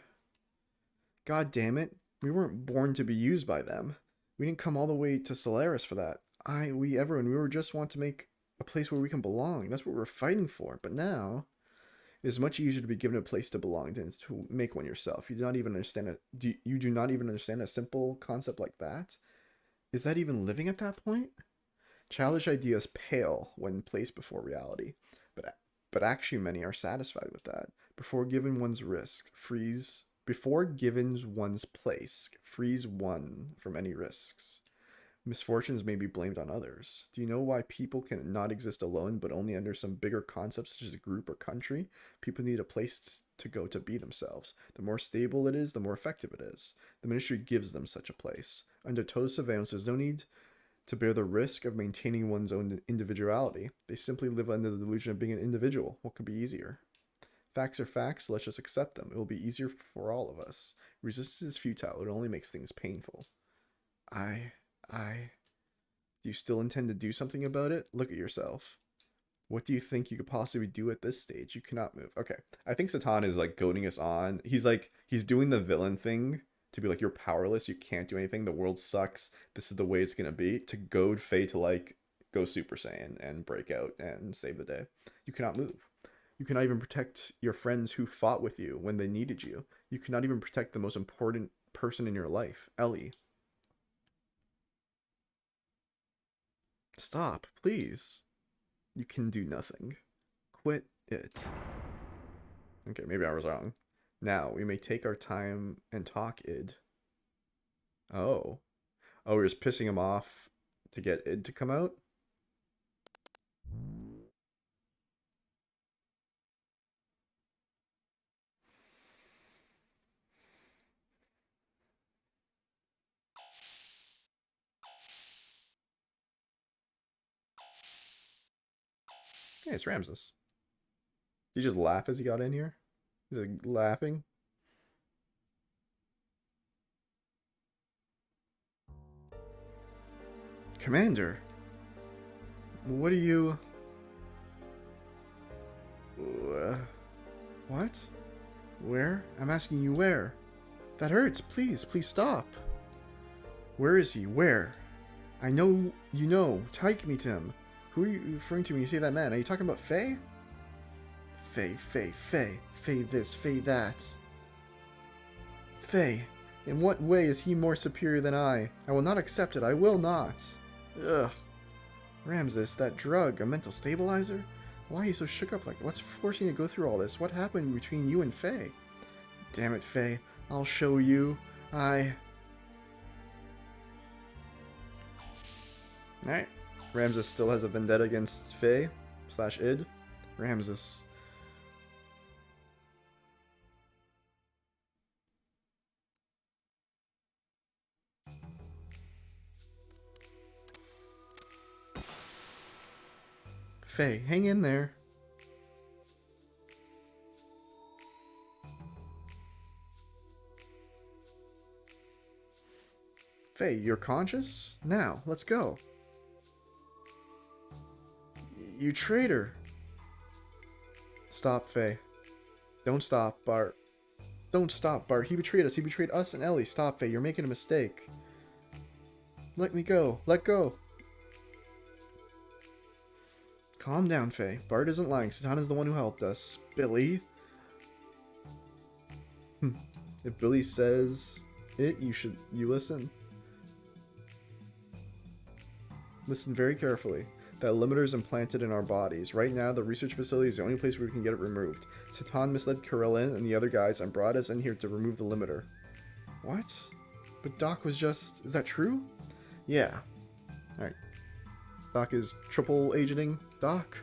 God damn it. We weren't born to be used by them. We didn't come all the way to Solaris for that. Everyone, we were just want to make a place where we can belong. That's what we're fighting for. But now, it is much easier to be given a place to belong than to make one yourself. You do not even understand it. You do not even understand a simple concept like that? Is that even living at that point? Childish ideas pale when placed before reality, but actually many are satisfied with that. Before given one's place, frees one from any risks. Misfortunes may be blamed on others. Do you know why people can not exist alone, but only under some bigger concepts such as a group or country? People need a place to go to be themselves. The more stable it is, the more effective it is. The Ministry gives them such a place. Under total surveillance, there's no need to bear the risk of maintaining one's own individuality. They simply live under the delusion of being an individual. What could be easier? Facts are facts, so let's just accept them. It will be easier for all of us. Resistance is futile. It only makes things painful. Do you still intend to do something about it? Look at yourself. What do you think you could possibly do at this stage? You cannot move. Okay. I think Satan is like goading us on. He's doing the villain thing to be like, you're powerless. You can't do anything. The world sucks. This is the way it's going to be. To goad Faye to like go Super Saiyan and break out and save the day. You cannot move. You cannot even protect your friends who fought with you when they needed you. You cannot even protect the most important person in your life, Ellie. Stop, please. You can do nothing. Quit it. Okay, maybe I was wrong. Now, we may take our time and talk, id. Oh. Oh, we're just pissing him off to get id to come out? Hey, it's Ramses. Did he just laugh as he got in here? He's like laughing. Commander, what are you... What? Where? I'm asking you where. That hurts. Please, please stop. Where is he? Where? I know you know. Take me to him. Who are you referring to when you say that man? Are you talking about Faye? Faye. Faye this, Faye that. Faye. In what way is he more superior than I? I will not accept it. I will not. Ugh. Ramses, that drug, a mental stabilizer? Why are you so shook up like? What's forcing you to go through all this? What happened between you and Faye? Damn it, Faye. I'll show you. Alright. Ramses still has a vendetta against Faye / id. Ramses. Faye, hang in there. Faye, you're conscious? Now, let's go. You traitor. Stop, Faye. Don't stop, Bart. Don't stop, Bart. He betrayed us. He betrayed us and Ellie. Stop, Faye. You're making a mistake. Let me go. Let go. Calm down, Faye. Bart isn't lying. Satan is the one who helped us. Billy? If Billy says it, you listen. Listen very carefully. That limiter is implanted in our bodies. Right now, the research facility is the only place where we can get it removed. Satan misled Karelin and the other guys and brought us in here to remove the limiter. What? But Doc was just... Is that true? Yeah. Alright. Doc is triple agenting Doc.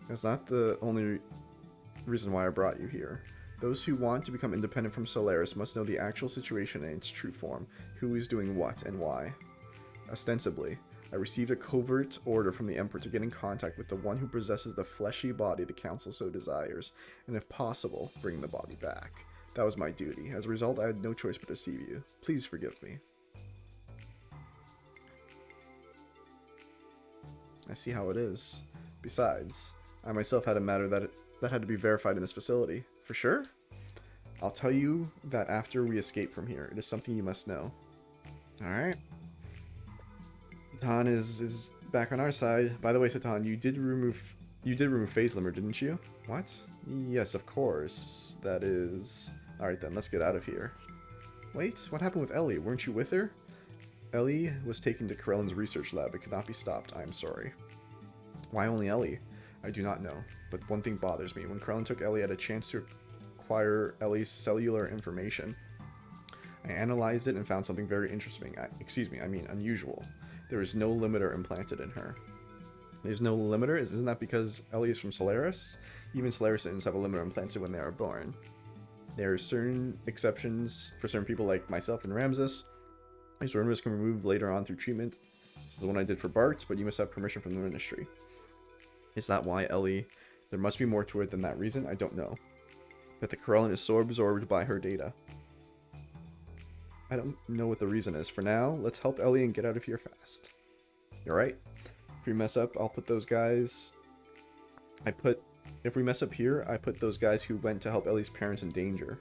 That's not the only reason why I brought you here. Those who want to become independent from Solaris must know the actual situation in its true form, who is doing what and why. Ostensibly, I received a covert order from the Emperor to get in contact with the one who possesses the fleshy body the Council so desires, and if possible, bring the body back. That was my duty. As a result, I had no choice but to deceive you. Please forgive me. I see how it is. Besides, I myself had a matter that had to be verified in this facility. For sure? I'll tell you that after we escape from here. It is something you must know. Alright. Satan is back on our side. By the way, Satan, you did remove Phase Limmer, didn't you? What? Yes, of course. That is... Alright then, let's get out of here. Wait, what happened with Ellie? Weren't you with her? Ellie was taken to Corellin's research lab. It could not be stopped. I am sorry. Why only Ellie? I do not know, but one thing bothers me. When Corellin took Ellie, I had a chance to acquire Ellie's cellular information. I analyzed it and found something very interesting. I mean unusual. There is no limiter implanted in her. There's no limiter? Isn't that because Ellie is from Solaris? Even Solarisans have a limiter implanted when they are born. There are certain exceptions for certain people like myself and Ramses. These limiters can be removed later on through treatment. This is the one I did for Bart, but you must have permission from the ministry. Is that why, Ellie? There must be more to it than that reason. I don't know. But the Corellin is so absorbed by her data. I don't know what the reason is. For now, let's help Ellie and get out of here fast. You alright? If we mess up, I'll put those guys... If we mess up here, I put those guys who went to help Ellie's parents in danger.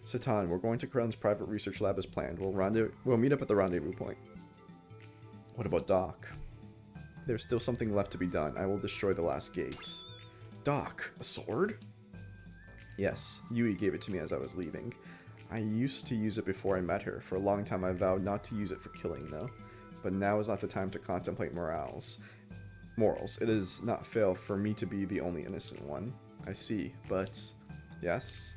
Satan, we're going to Corellin's private research lab as planned. We'll meet up at the rendezvous point. What about Doc? There's still something left to be done. I will destroy the last gate. Doc, a sword? Yes, Yui gave it to me as I was leaving. I used to use it before I met her. For a long time I vowed not to use it for killing, though. But now is not the time to contemplate morals. It is not fair for me to be the only innocent one. I see, but... Yes?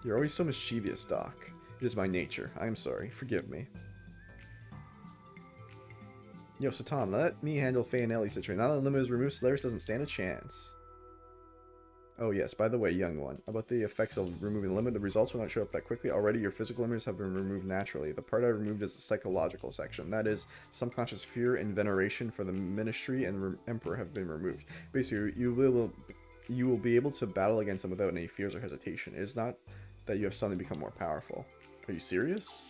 You're always so mischievous, Doc. It is my nature. I am sorry. Forgive me. Yo, Satan, let me handle Faye and Ellie's situation. Now that the limit is removed, Solaris doesn't stand a chance. Oh yes, by the way, young one, about the effects of removing the limit, the results will not show up that quickly. Already your physical limits have been removed naturally. The part I removed is the psychological section. That is, subconscious fear and veneration for the ministry and emperor have been removed. Basically, you will be able to battle against them without any fears or hesitation. It is not that you have suddenly become more powerful. Are you serious?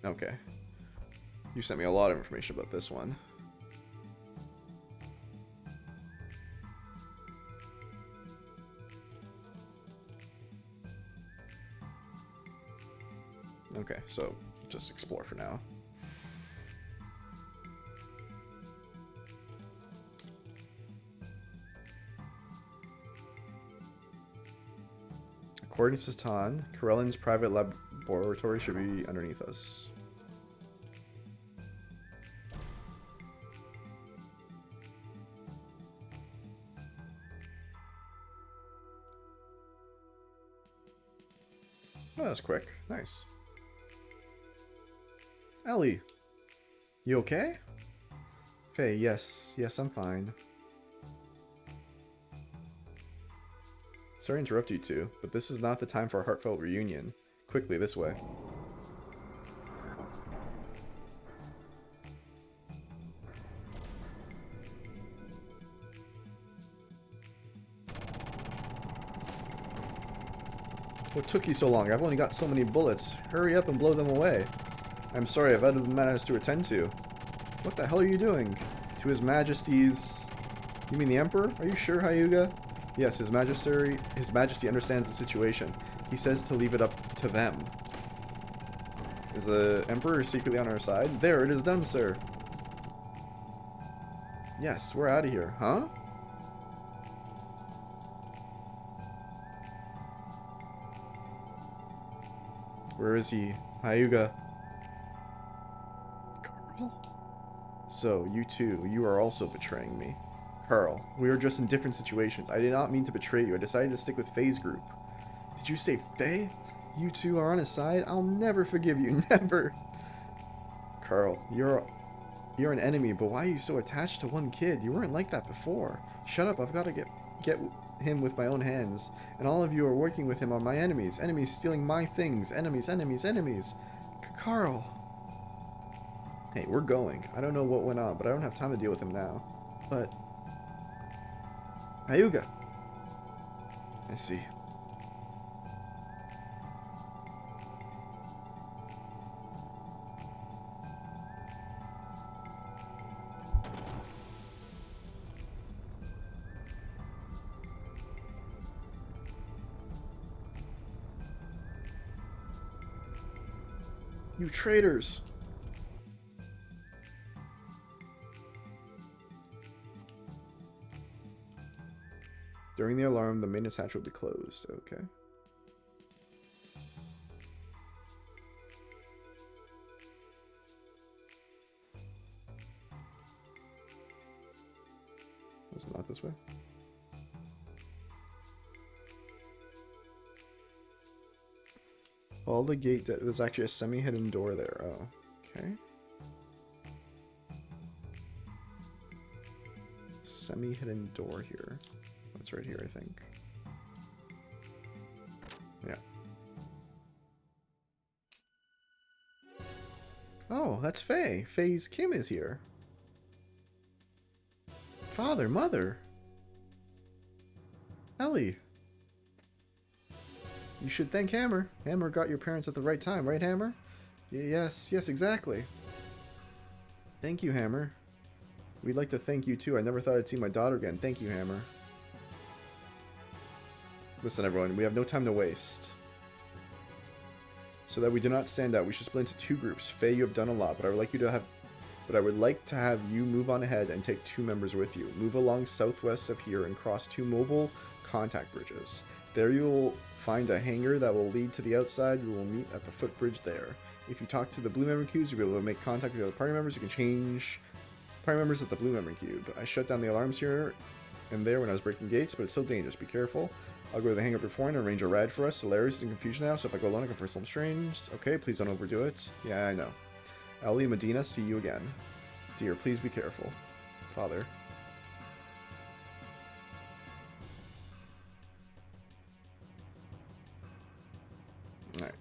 Okay. You sent me a lot of information about this one. Okay, so just explore for now. According to Satan, Corellin's private laboratory should be underneath us. Oh, that was quick. Nice. Ellie, you okay? Faye, yes, I'm fine. Sorry to interrupt you two, but this is not the time for a heartfelt reunion. Quickly, this way. What took you so long? I've only got so many bullets. Hurry up and blow them away. I'm sorry, I've other matters to attend to. What the hell are you doing? To His Majesty's... You mean the Emperor? Are you sure, Hyuga? Yes, His Majesty understands the situation. He says to leave it up to them. Is the Emperor secretly on our side? There, it is done, sir. Yes, we're out of here. Huh? Where is he? Hyuga. Carl? So, you two, you are also betraying me. Carl, we are just in different situations. I did not mean to betray you. I decided to stick with Faye's group. Did you say Faye? You two are on his side? I'll never forgive you. Never. Carl, you're an enemy, but why are you so attached to one kid? You weren't like that before. Shut up. I've got to get him with my own hands. And all of you are working with him on my enemies. Enemies stealing my things. Enemies. Carl. Hey, we're going. I don't know what went on, but I don't have time to deal with him now. But... Hyuga. I see. You traitors! During the alarm, the maintenance hatch will be closed. Okay. Was it not this way? All the gate, there's actually a semi-hidden door there. Oh, okay. Semi-hidden door here. That's right here, I think. Yeah. Oh, that's Faye. Faye's Kim is here. Father, mother. Ellie. You should thank Hammer. Hammer got your parents at the right time, right, Hammer? Yes, exactly. Thank you, Hammer. We'd like to thank you, too. I never thought I'd see my daughter again. Thank you, Hammer. Listen, everyone, we have no time to waste. So that we do not stand out, we should split into 2 groups. Faye, you have done a lot, but I would like to have you move on ahead and take 2 members with you. Move along southwest of here and cross 2 mobile contact bridges. There you will find a hangar that will lead to the outside. You will meet at the footbridge there. If you talk to the blue memory cubes, you'll be able to make contact with the other party members. You can change party members at the blue memory cube. I shut down the alarms here and there when I was breaking gates, but it's still dangerous. Be careful. I'll go to the hangar before and arrange a ride for us. Hilarious is in confusion now, so if I go alone, I can press some strange. Okay, please don't overdo it. Yeah, I know. Ellie and Medina, see you again. Dear, please be careful. Father. Alright.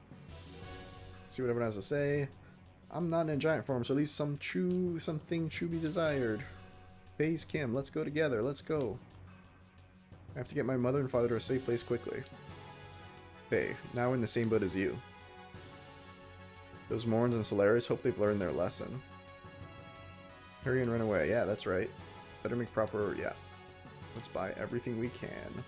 See what everyone has to say. I'm not in giant form, so at least something true be desired. Faye's Kim, let's go together. Let's go. I have to get my mother and father to a safe place quickly. Faye, now in the same boat as you. Those Morons and Solaris hope they've learned their lesson. Hurry and run away. Yeah, that's right. Better make proper... Yeah. Let's buy everything we can.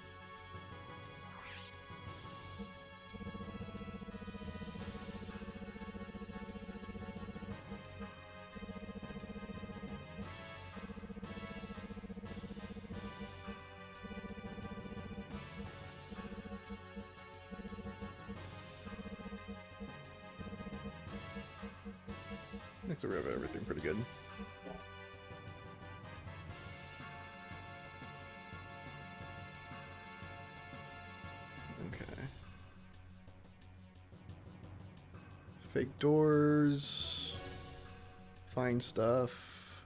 Looks like we have everything pretty good. Okay. Fake doors. Find stuff.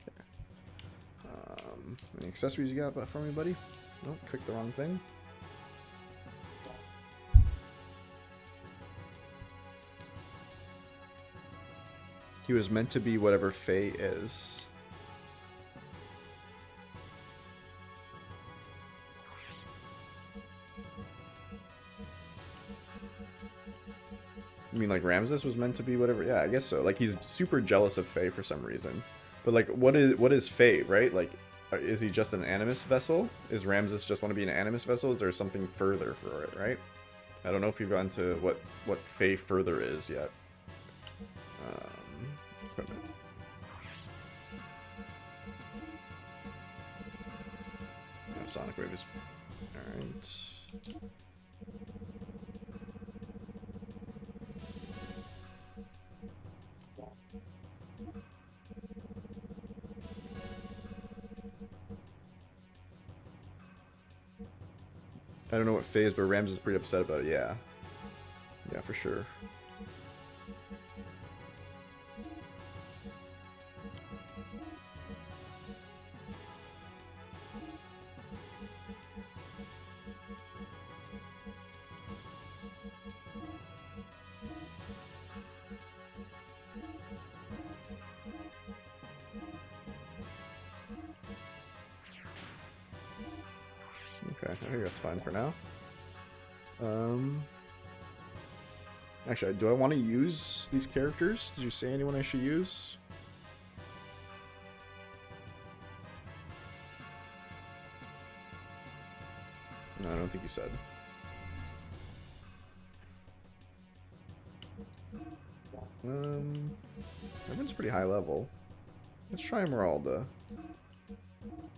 Okay. Any accessories you got for me, buddy? Nope, clicked the wrong thing. He was meant to be whatever Faye is. You mean like Ramses was meant to be whatever? Yeah, I guess so. Like he's super jealous of Faye for some reason. But like, what is Faye, right? Like, is he just an animus vessel? Is Ramses just want to be an animus vessel? Is there something further for it, right? I don't know if you've gone to what Faye further is yet. Equipment. No, Sonic Wave is... Alright. I don't know what phase, but Rams is pretty upset about it. Yeah. Yeah, for sure. Okay, I think that's fine for now. Actually, do I want to use these characters? Did you say anyone I should use? No, I don't think you said. Everyone's pretty high level. Let's try Emeralda.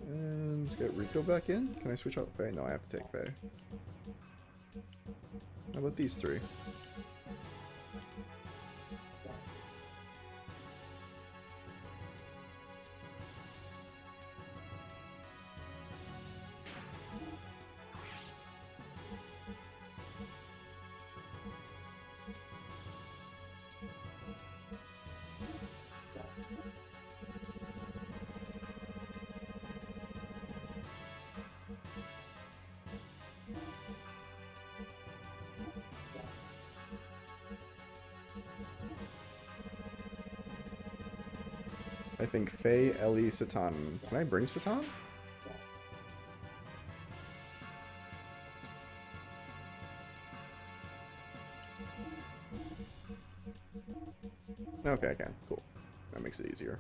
And let's get Rico back in. Can I switch out Faye? No, I have to take Faye. How about these three? I think Faye, Ellie, Satan. Can I bring Satan? Okay, I can. Cool. That makes it easier.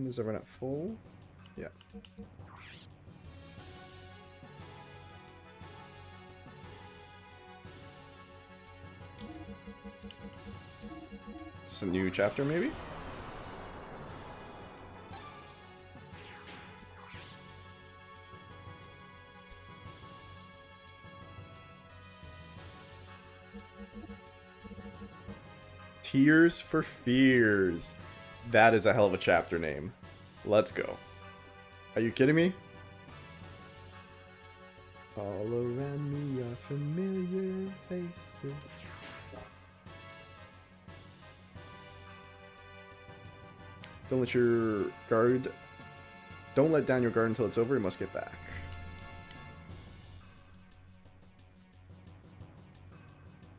Is everyone at full? Yeah. It's a new chapter, maybe? Tears for Fears. That is a hell of a chapter name. Let's go. Are you kidding me? All around me are familiar faces. Don't let your guard... Don't let down your guard until it's over. You must get back.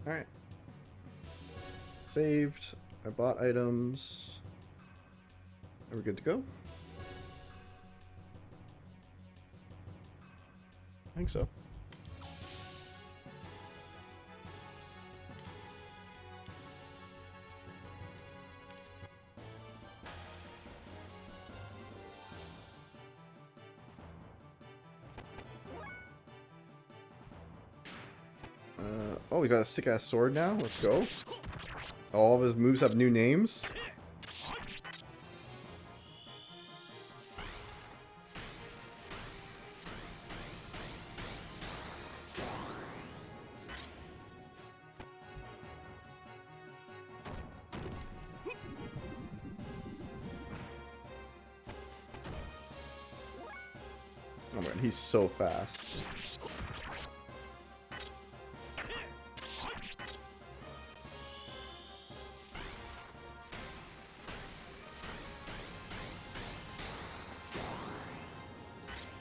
Alright. Saved. I bought items. Are we good to go? I think so. Oh, we got a sick-ass sword now. Let's go. All of his moves have new names. Oh man, he's so fast.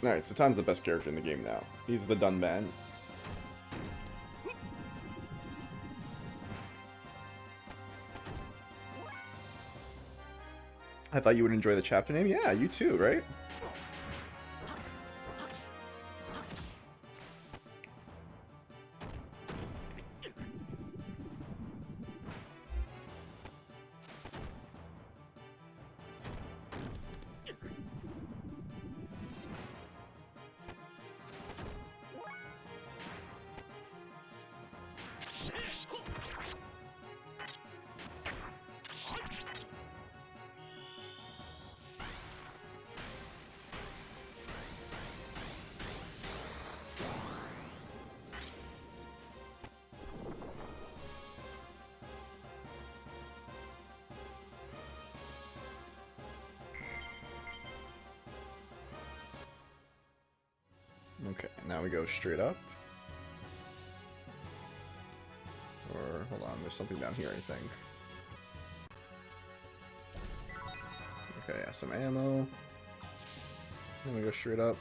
Alright, Satan's the best character in the game now. He's the done man. I thought you would enjoy the chapter name. Yeah, you too, right? Okay, now we go straight up. Or, hold on, there's something down here, I think. Okay, yeah, some ammo. Then we go straight up.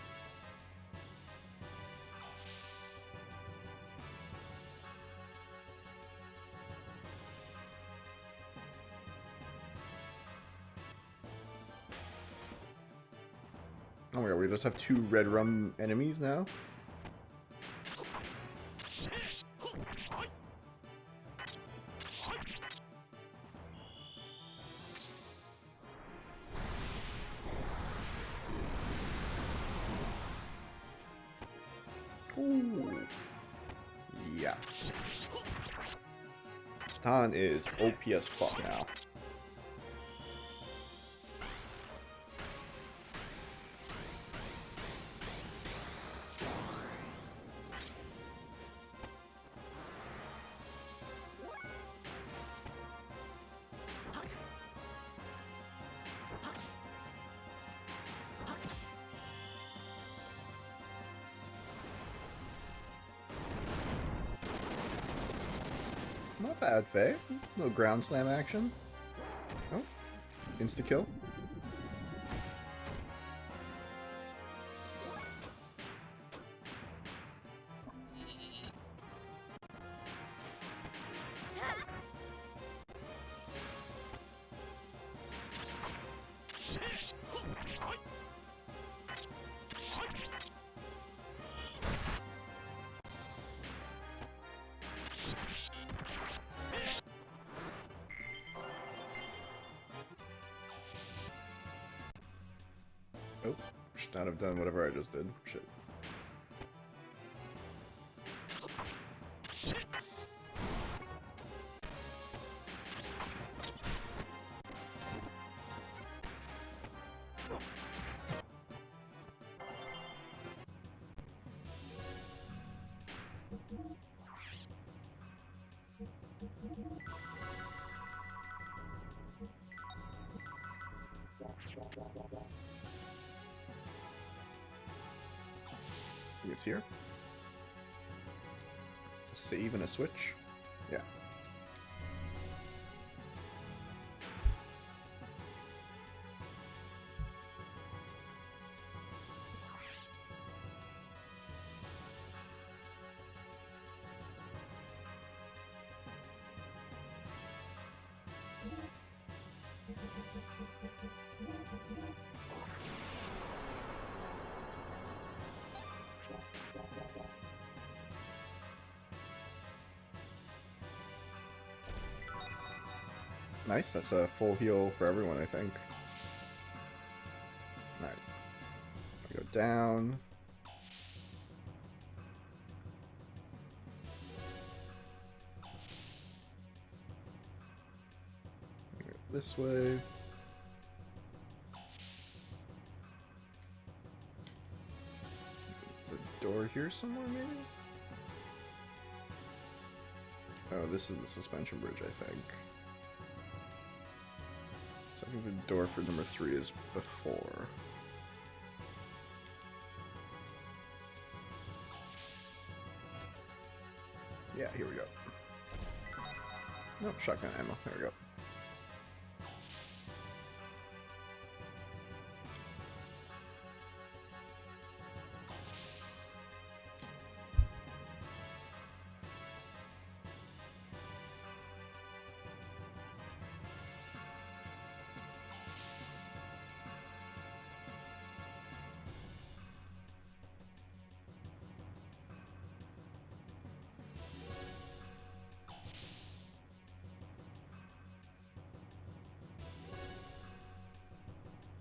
Oh my god, we just have 2 red rum enemies now? Yeah. Stan is OP as fuck now. Not bad, Faye. No ground slam action. Oh, insta kill. Oh, should not have done whatever I just did. Shit. It's here. A save and a switch. Yeah. Nice, that's a full heal for everyone, I think. Alright. Go down. Go this way. There's a door here somewhere, maybe? Oh, this is the suspension bridge, I think. So I think the door for number 3 is before. Yeah, here we go. Nope, shotgun ammo. There we go.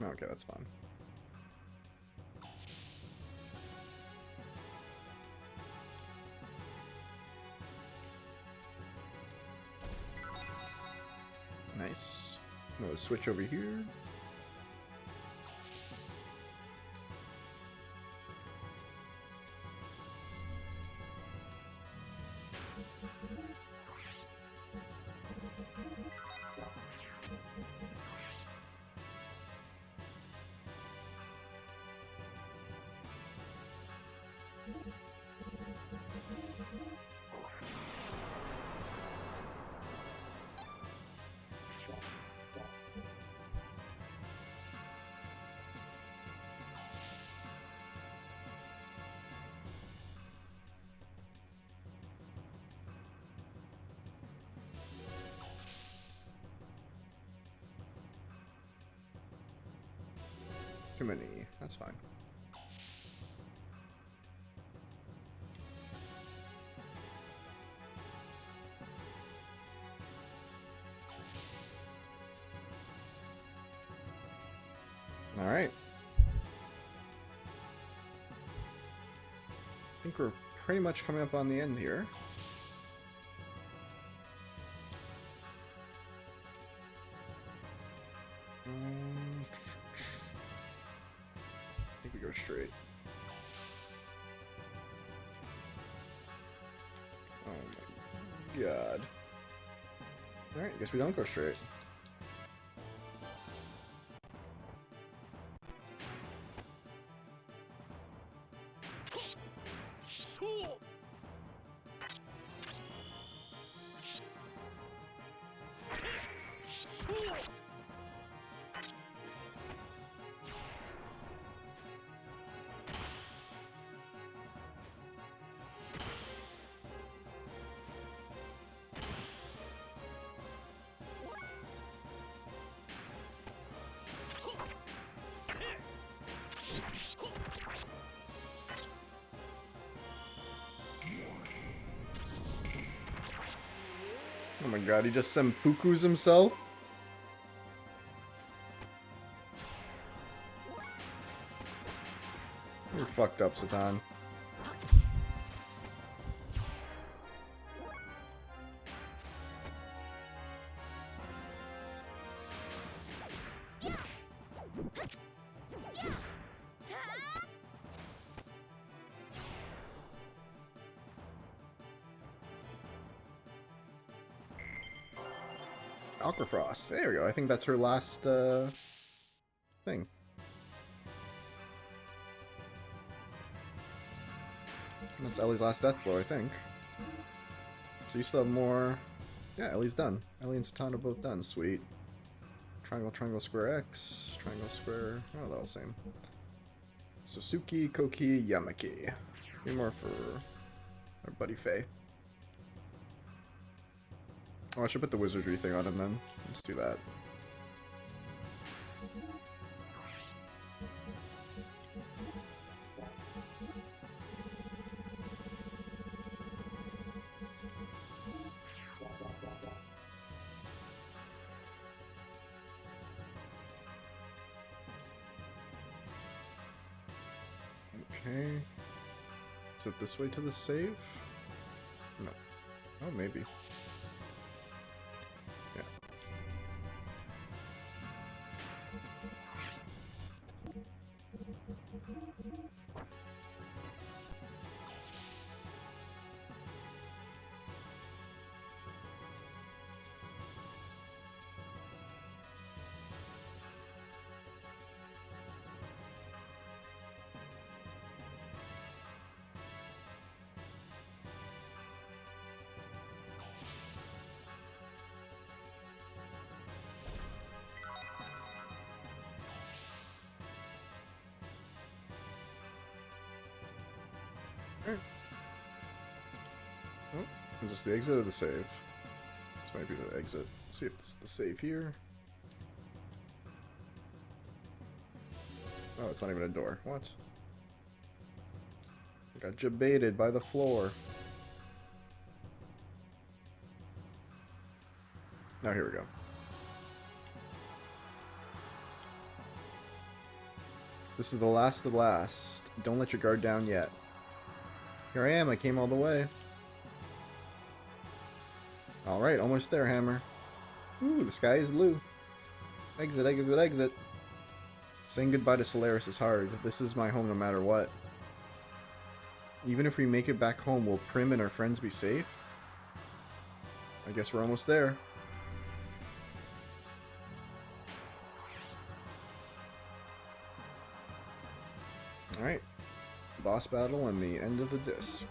Okay, that's fine. Nice. Another switch over here. Too many. That's fine. All right. I think we're pretty much coming up on the end here. go straight. Oh my god. Alright, guess we don't go straight. Oh my god, he just senpukus himself? You're fucked up, Satan. Aquafrost. There we go. I think that's her last thing. That's Ellie's last death blow, I think. So you still have more. Yeah, Ellie's done. Ellie and Satan are both done. Sweet. Triangle, triangle, square X. Triangle, square. Oh, they're all the same. Suzuki, Koki, Yamaki. 3 more for our buddy Faye. Oh, I should put the wizardry thing on him then. Let's do that. Okay. Is it this way to the save? No. Oh, maybe. Yeah. Oh, is this the exit or the save? This might be the exit. See if this is the save here. Oh, it's not even a door. What? I got jebaited by the floor. Now here we go. This is the last of the last. Don't let your guard down yet. Here I am, I came all the way. Alright, almost there, Hammer. Ooh, the sky is blue. Exit, exit, exit. Saying goodbye to Solaris is hard. This is my home no matter what. Even if we make it back home, will Prim and our friends be safe? I guess we're almost there. Alright. Boss battle and the end of the disc.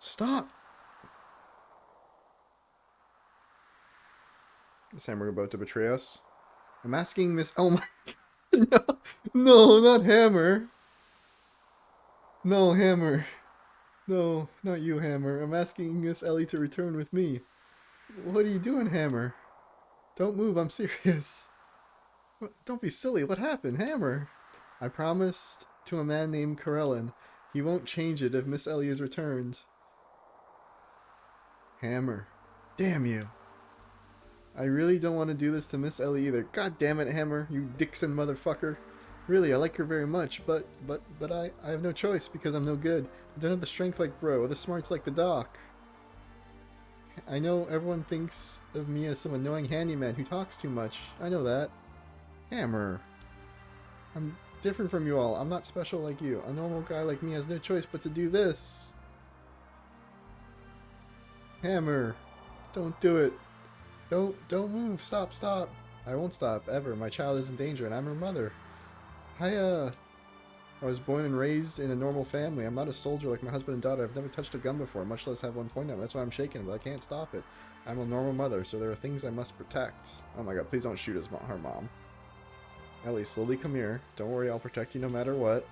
Stop! Is Hammer about to betray us? I'm asking Miss... Oh my... No, no, not Hammer. No, Hammer. No, not you, Hammer. I'm asking Miss Ellie to return with me. What are you doing, Hammer? Don't move, I'm serious. Don't be silly. What happened, Hammer? I promised to a man named Karelin. He won't change it if Miss Ellie is returned. Hammer. Damn you. I really don't want to do this to Miss Ellie either. God damn it, Hammer, you Dixon motherfucker. Really, I like her very much, but I have no choice because I'm no good. I don't have the strength like Bro, or the smarts like the Doc. I know everyone thinks of me as some annoying handyman who talks too much. I know that. Hammer. I'm different from you all. I'm not special like you. A normal guy like me has no choice but to do this. Hammer. Don't do it. Don't move. Stop. I won't stop, ever. My child is in danger and I'm her mother. I was born and raised in a normal family. I'm not a soldier like my husband and daughter. I've never touched a gun before, much less have one pointed at me. That's why I'm shaking, but I can't stop it. I'm a normal mother, so there are things I must protect. Oh my god, please don't shoot her mom. Ellie, slowly come here. Don't worry, I'll protect you no matter what.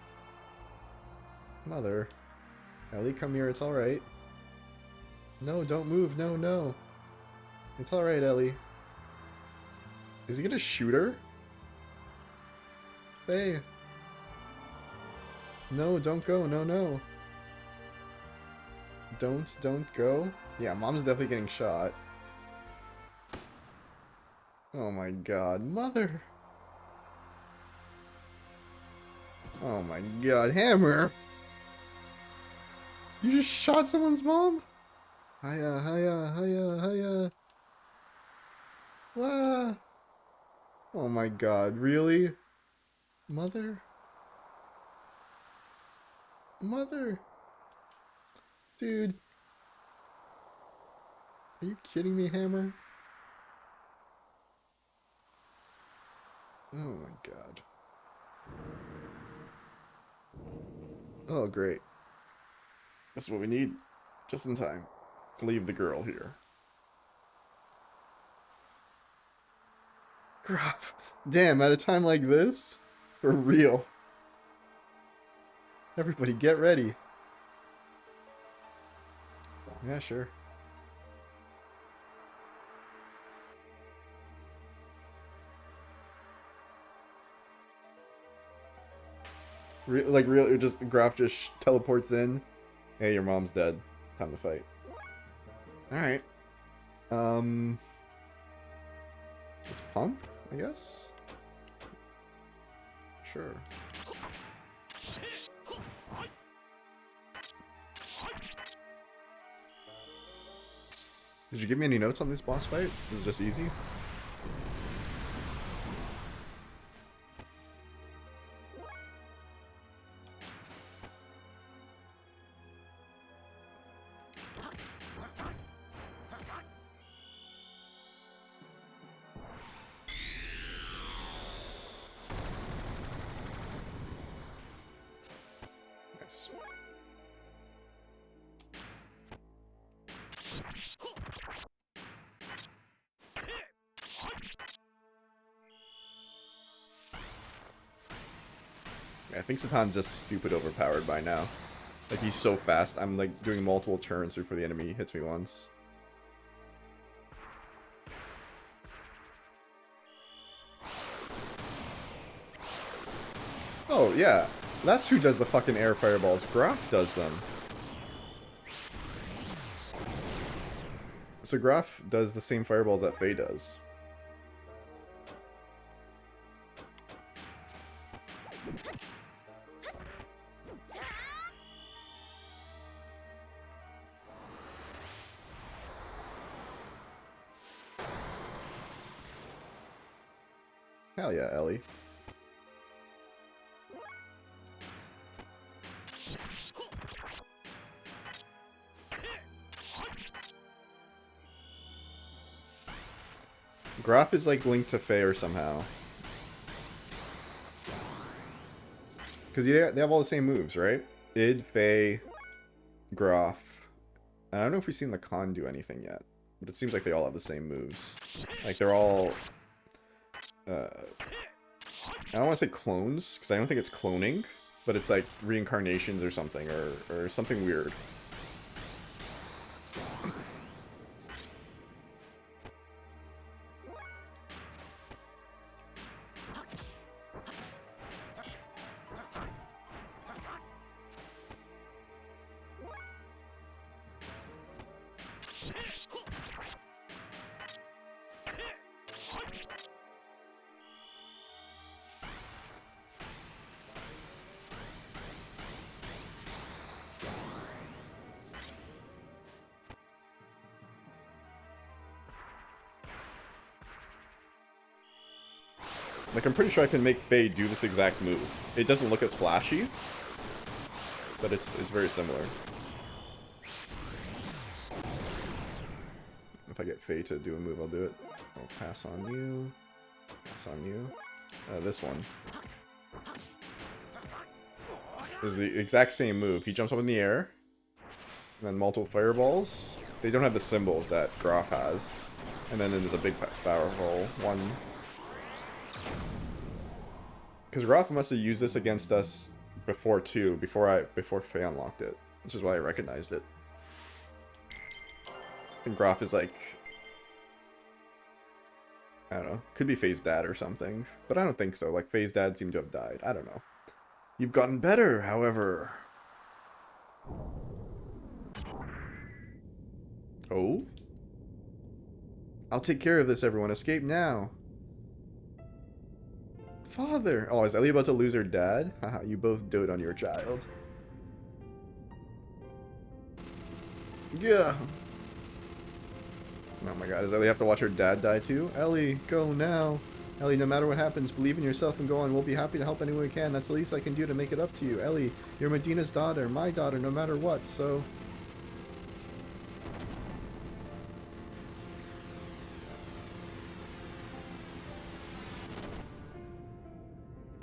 Mother. Ellie, come here, it's alright. No, don't move, no. It's alright, Ellie. Is he gonna shoot her? Hey. No, don't go. No. Don't go. Yeah, Mom's definitely getting shot. Oh my god. Mother. Oh my god. Hammer. You just shot someone's mom? Hiya. Wah. Oh my god. Really? Mother? Dude. Are you kidding me, Hammer? Oh my god. Oh, great. This is what we need. Just in time to leave the girl here. Gruff. Damn, at a time like this? For real. Everybody get ready. Yeah, sure. Real, just Graf just teleports in. Hey, your mom's dead. Time to fight. Alright. Let's pump, I guess? Sure. Did you give me any notes on this boss fight? Is it just easy? Nice. I think Satan's just stupid overpowered by now. Like, he's so fast, I'm like doing multiple turns before the enemy hits me once. Oh, yeah. That's who does the fucking air fireballs. Graf does them. So Graf does the same fireballs that Faye does. Hell yeah, Ellie. Graf is like linked to Faye somehow. Because they have all the same moves, right? Id, Faye, Graf. And I don't know if we've seen the Khan do anything yet. But it seems like they all have the same moves. Like, they're all... I don't want to say clones, because I don't think it's cloning. But it's like reincarnations or something, or something weird. Like, I'm pretty sure I can make Faye do this exact move. It doesn't look as flashy, but it's very similar. If I get Faye to do a move, I'll do it. I'll pass on you. Pass on you. This one is the exact same move. He jumps up in the air, and then multiple fireballs. They don't have the symbols that Graf has. And then there's a big powerful one. Because Graf must have used this against us before too, before Faye unlocked it. Which is why I recognized it. I think Graf is like, I don't know, could be Faye's dad or something. But I don't think so. Like, Faye's dad seemed to have died. I don't know. You've gotten better, however. Oh? I'll take care of this, everyone. Escape now. Father! Oh, is Ellie about to lose her dad? Haha, you both dote on your child. Yeah. Oh my god, does Ellie have to watch her dad die too? Ellie, go now. Ellie, no matter what happens, believe in yourself and go on. We'll be happy to help any way we can. That's the least I can do to make it up to you. Ellie, you're Medina's daughter, my daughter, no matter what, so...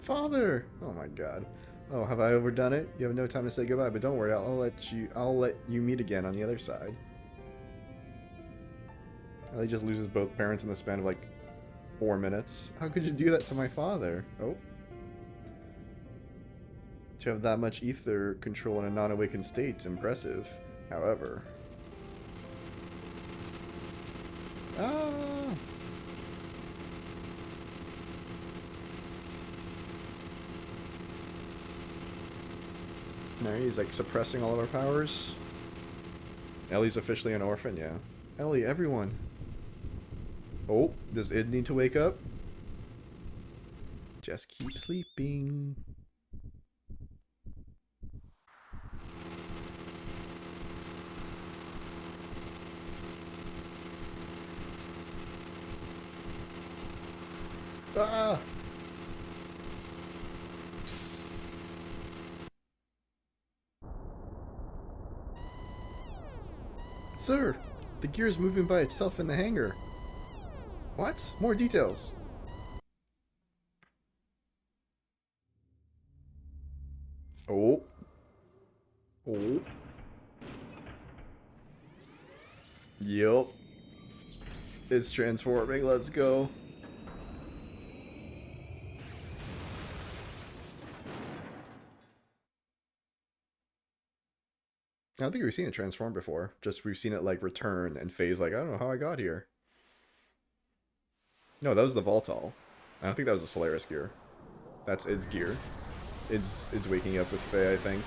Father! Oh my god. Oh, have I overdone it? You have no time to say goodbye, but don't worry, I'll let you meet again on the other side. Ellie just loses both parents in the span of like 4 minutes. How could you do that to my father? Oh. To have that much ether control in a non-awakened state, impressive. However... Ah! No, he's like suppressing all of our powers. Ellie's officially an orphan, yeah. Ellie, everyone. Oh, does Id need to wake up? Just keep sleeping. Ah! Sir, the gear is moving by itself in the hangar. What? More details. Oh. Oh. Yup. It's transforming. Let's go. I don't think we've seen it transform before. Just we've seen it like return and phase like, I don't know how I got here. No, that was the Voltol. I don't think that was the Solaris gear. That's Id's gear. Id's waking up with Faye, I think.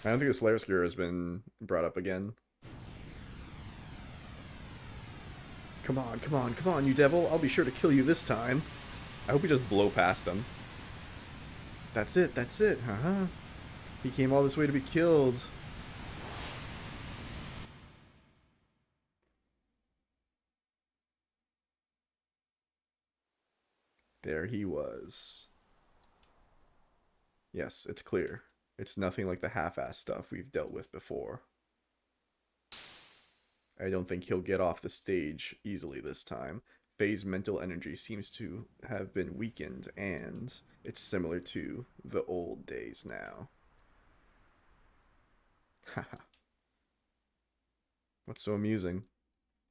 I don't think the Solaris gear has been brought up again. Come on, come on, come on, you devil. I'll be sure to kill you this time. I hope we just blow past him. That's it, haha. He came all this way to be killed. There he was. Yes, it's clear. It's nothing like the half-assed stuff we've dealt with before. I don't think he'll get off the stage easily this time. Faye's mental energy seems to have been weakened, and it's similar to the old days now. Haha. What's so amusing?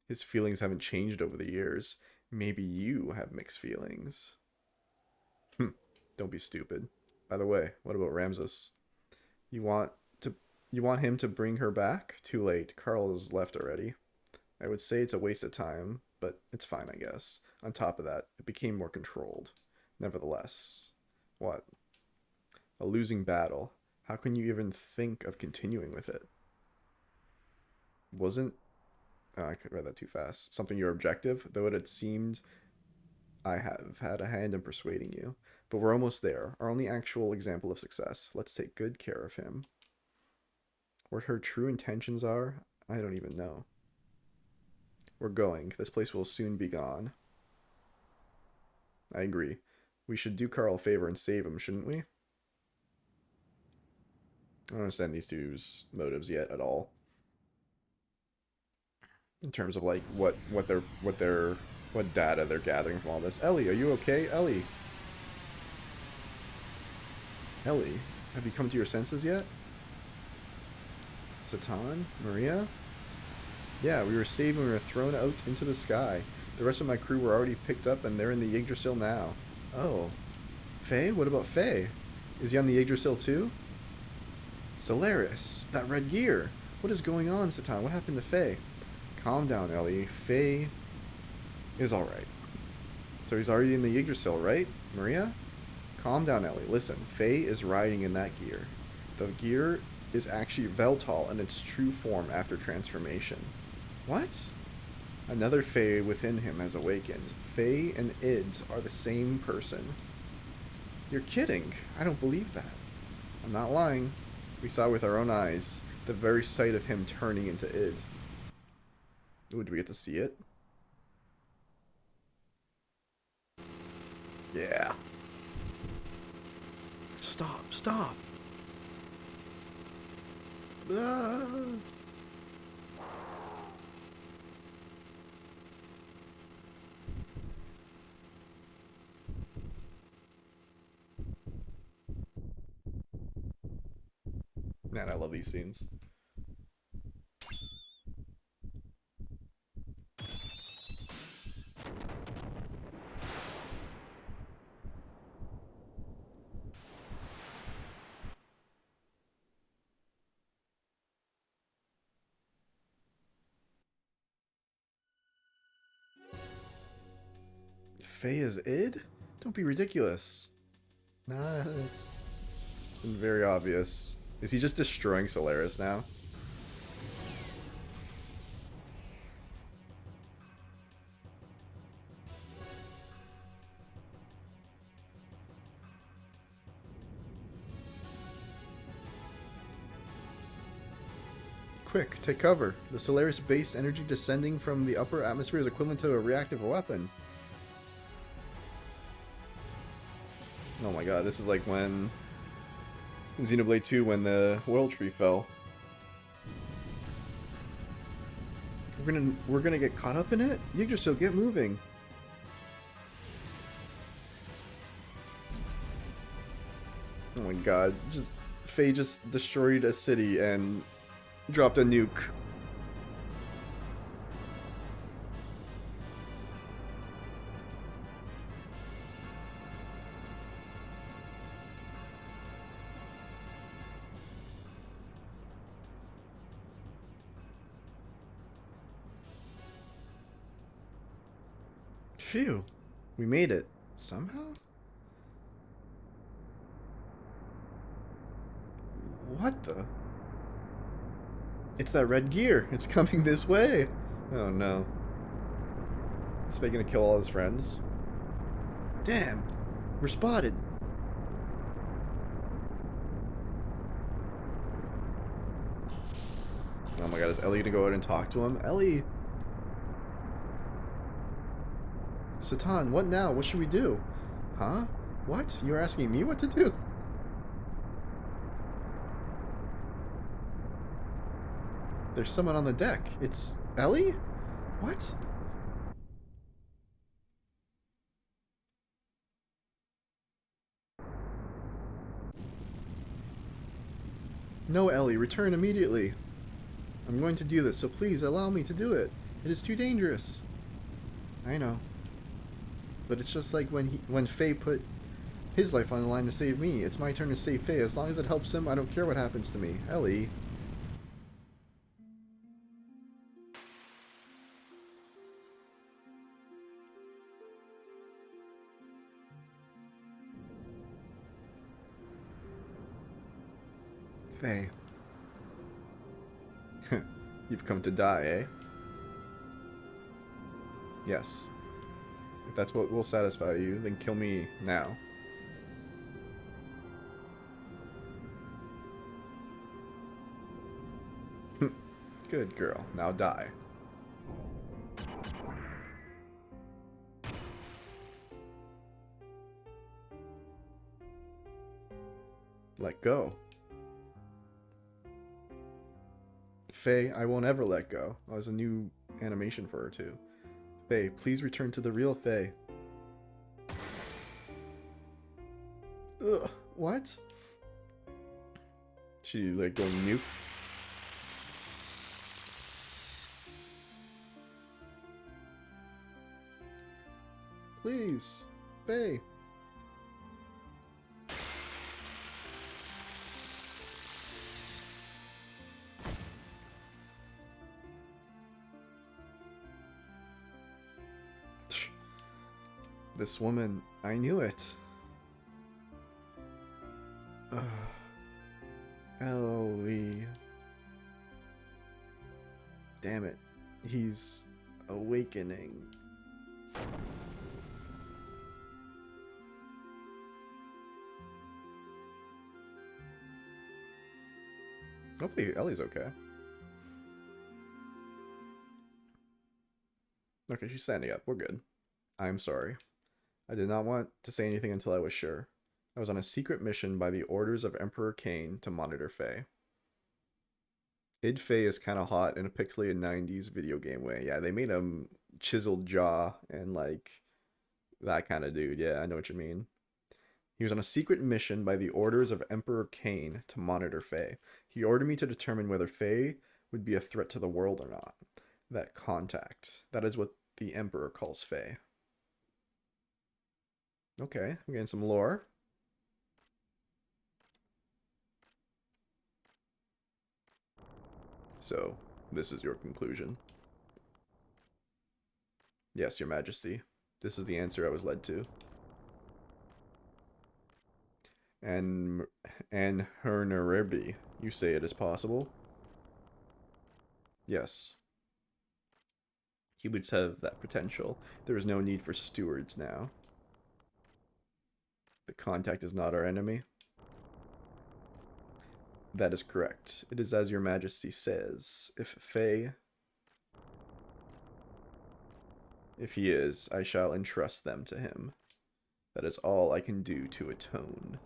His feelings haven't changed over the years. Maybe you have mixed feelings. Don't be stupid. By the way, what about Ramses? You want him to bring her back? Too late. Carl has left already. I would say it's a waste of time, but it's fine, I guess. On top of that, it became more controlled. Nevertheless. What? A losing battle. How can you even think of continuing with it? Wasn't... Oh, I could read that too fast. Something your objective, though it had seemed I have had a hand in persuading you. But we're almost there. Our only actual example of success. Let's take good care of him. What her true intentions are, I don't even know. We're going. This place will soon be gone. I agree. We should do Carl a favor and save him, shouldn't we? I don't understand these two's motives yet at all. In terms of like what data they're gathering from all this. Ellie, are you okay? Ellie, have you come to your senses yet? Satan? Maria? Yeah, we were saved when we were thrown out into the sky. The rest of my crew were already picked up and they're in the Yggdrasil now. Oh. Faye? What about Faye? Is he on the Yggdrasil too? Solaris, that red gear. What is going on, Satan? What happened to Faye? Calm down, Ellie. Faye is alright. So he's already in the Yggdrasil, right, Maria? Calm down, Ellie. Listen, Faye is riding in that gear. The gear is actually Veltal in its true form after transformation. What? Another Faye within him has awakened. Faye and Id are the same person. You're kidding. I don't believe that. I'm not lying. We saw with our own eyes the very sight of him turning into Id. Ooh, do we get to see it? Yeah. Stop. Ah. Man, I love these scenes. Faye is Id? Don't be ridiculous. Nah, it's been very obvious. Is he just destroying Solaris now? Quick, take cover. The Solaris-based energy descending from the upper atmosphere is equivalent to a reactive weapon. Oh my god, this is like when in Xenoblade 2 when the world tree fell. We're gonna get caught up in it? Yggdrasil, get moving. Oh my god, Faye just destroyed a city and dropped a nuke. Phew, we made it. Somehow? What the? It's that red gear. It's coming this way. Oh no. Is Faye gonna kill all his friends? Damn, we're spotted. Oh my god, is Ellie gonna go out and talk to him? Ellie! Satan, what now? What should we do? Huh? What? You're asking me what to do? There's someone on the deck. It's Ellie? What? No, Ellie, return immediately. I'm going to do this, so please allow me to do it. It is too dangerous. I know. But it's just like when Faye put his life on the line to save me. It's my turn to save Faye. As long as it helps him, I don't care what happens to me. Ellie. Faye. You've come to die, eh? Yes. If that's what will satisfy you, then kill me now. Good girl. Now die. Let go. Faye, I won't ever let go. Oh, there's a new animation for her too. Faye, please return to the real Faye. Ugh, what? She like going mute? Please, Faye. This woman, I knew it. Ellie. Damn it. He's awakening. Hopefully Ellie's okay. Okay, she's standing up. We're good. I'm sorry. I did not want to say anything until I was sure. I was on a secret mission by the orders of Emperor Cain to monitor Faye. Id Faye is kind of hot in a pixelated 90s video game way. Yeah, they made him chiseled jaw and like that kind of dude. Yeah, I know what you mean. He was on a secret mission by the orders of Emperor Cain to monitor Faye. He ordered me to determine whether Faye would be a threat to the world or not. That contact. That is what the Emperor calls Faye. Okay, I'm getting some lore. So, this is your conclusion. Yes, Your Majesty. This is the answer I was led to. And Herneribi, you say it is possible? Yes. Humans have that potential. There is no need for stewards now. The contact is not our enemy. That is correct. It is as Your Majesty says. If he is, I shall entrust them to him. That is all I can do to atone.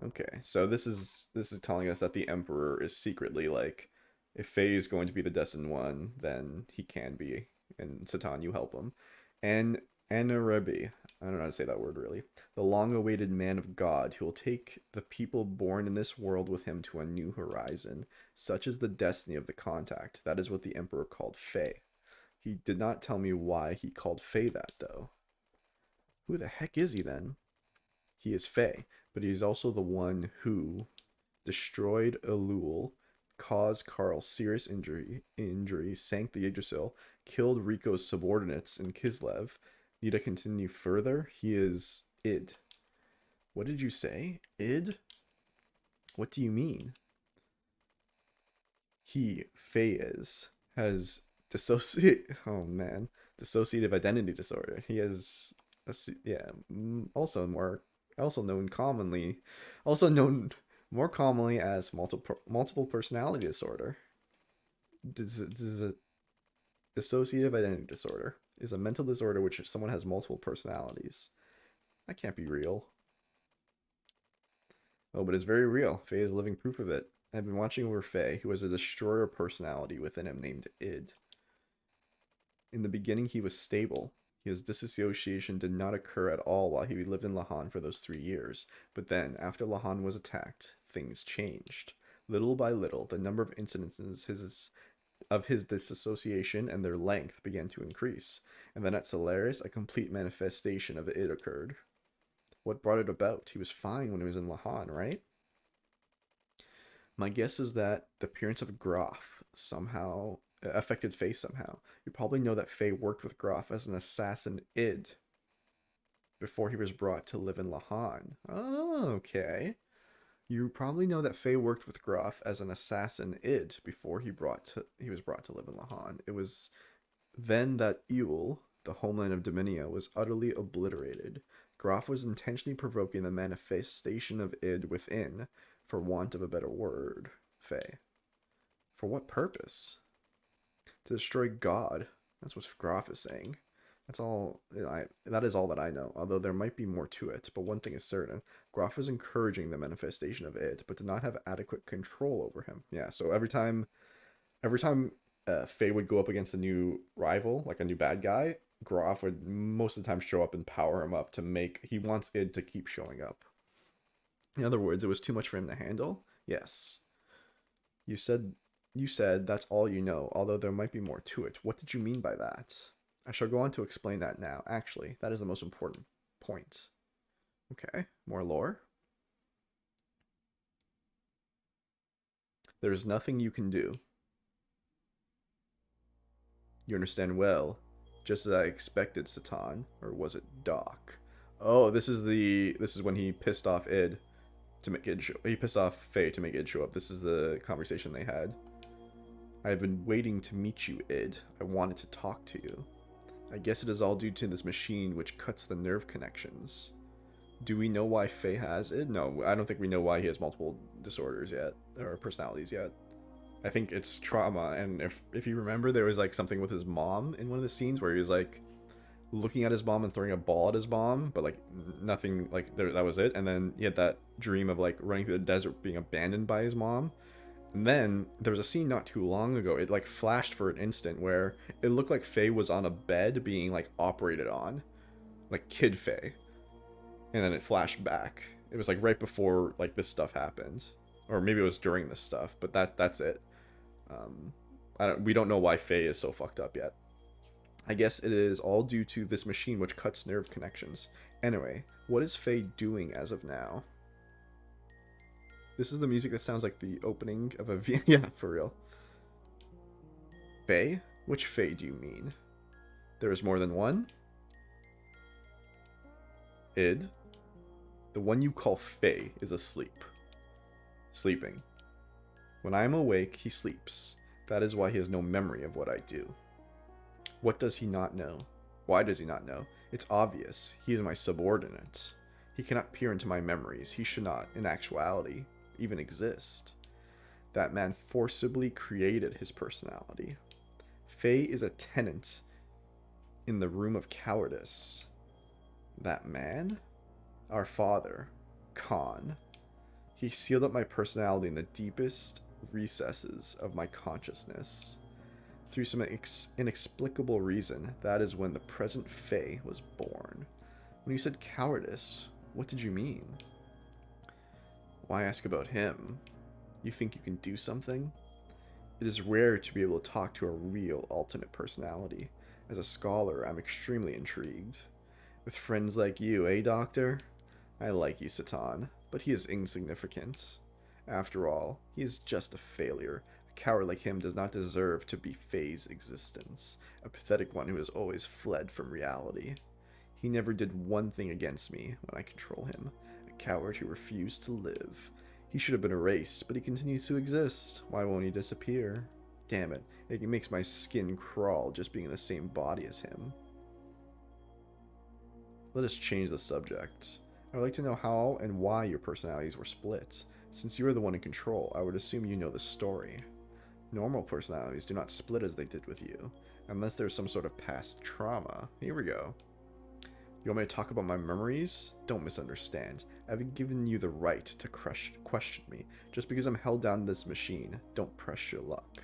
Okay, so this is telling us that the Emperor is secretly like, if Faye is going to be the destined one, then he can be. And Satan, you help him. And Anarebi, I don't know how to say that word really. The long-awaited man of God who will take the people born in this world with him to a new horizon. Such is the destiny of the contact. That is what the Emperor called Faye. He did not tell me why he called Faye that, though. Who the heck is he, then? He is Faye, but he's also the one who destroyed Elul, caused Carl serious injury, sank the Yggdrasil, killed Rico's subordinates in Kislev. Need to continue further? He is Id. What did you say? Id? What do you mean? He, Faye has dissociative identity disorder. He has, also known more commonly as multiple personality disorder. Dissociative identity disorder is a mental disorder which someone has multiple personalities. That can't be real. Oh, but it's very real. Faye is living proof of it. I've been watching over Faye, who has a destroyer personality within him named Id. In the beginning, he was stable. His dissociation did not occur at all while he lived in Lahan for those 3 years. But then, after Lahan was attacked, things changed. Little by little, the number of incidences of his disassociation and their length began to increase. And then at Solaris, a complete manifestation of it occurred. What brought it about? He was fine when he was in Lahan, right? My guess is that the appearance of Groff somehow affected Faye somehow. You probably know that Faye worked with Groff as an assassin Id before he was brought to live in Lahan. Oh, okay. You probably know that Faye worked with Groff as an assassin Id before he was brought to live in Lahan. It was then that Ewell, the homeland of Dominia, was utterly obliterated. Groff was intentionally provoking the manifestation of Id within, for want of a better word, Faye. For what purpose? To destroy God. That's what Groff is saying. That's all. That is all that I know. Although there might be more to it. But one thing is certain: Groff was encouraging the manifestation of id, but did not have adequate control over him. Yeah. So every time Faye would go up against a new rival, like a new bad guy, Groff would most of the time show up and power him up to make. He wants id to keep showing up. In other words, it was too much for him to handle. Yes. You said you said that's all you know, although there might be more to it. What did you mean by that? I shall go on to explain that now. Actually, that is the most important point. Okay, more lore. There is nothing you can do. You understand well, just as I expected, Satan, or was it Doc? Oh, this is when he pissed off id to make id show. He pissed off Faye to make id show up. This is the conversation they had. I have been waiting to meet you, id. I wanted to talk to you. I guess it is all due to this machine which cuts the nerve connections. Do we know why Faye has it? No, I don't think we know why he has multiple disorders yet, or personalities yet. I think it's trauma, and if you remember, there was like something with his mom in one of the scenes where he was like looking at his mom and throwing a ball at his mom, but like nothing, like that was it. And then he had that dream of like running through the desert being abandoned by his mom. And then there was a scene not too long ago, it like flashed for an instant where it looked like Faye was on a bed being like operated on, like kid Faye. And then it flashed back. It was like right before like this stuff happened, or maybe it was during this stuff. But that's it. We don't know why Faye is so fucked up yet. I guess it is all due to this machine which cuts nerve connections. Anyway, what is Faye doing as of now? This is the music that sounds like the opening of a yeah, for real. Faye? Which Faye do you mean? There is more than one? Id? The one you call Faye is asleep. Sleeping. When I am awake, he sleeps. That is why he has no memory of what I do. What does he not know? Why does he not know? It's obvious. He is my subordinate. He cannot peer into my memories. He should not, in actuality, even exist. That man forcibly created his personality. Faye is a tenant in the room of cowardice. That man? Our father, Khan. He sealed up my personality in the deepest recesses of my consciousness. Through some inexplicable reason, that is when the present Faye was born. When you said cowardice, what did you mean? Why ask about him? You think you can do something? It is rare to be able to talk to a real alternate personality. As a scholar, I'm extremely intrigued. With friends like you, eh, Doctor? I like you, Satan, but he is insignificant. After all, he is just a failure. A coward like him does not deserve to be Faye's existence, a pathetic one who has always fled from reality. He never did one thing against me when I control him, a coward who refused to live. He should have been erased, but he continues to exist. Why won't he disappear? Damn it, it makes my skin crawl just being in the same body as him. Let us change the subject. I would like to know how and why your personalities were split. Since you are the one in control, I would assume you know the story. Normal personalities do not split as they did with you, unless there's some sort of past trauma. Here we go. You want me to talk about my memories? Don't misunderstand. I've given you the right to question me. Just because I'm held down in this machine, don't press your luck.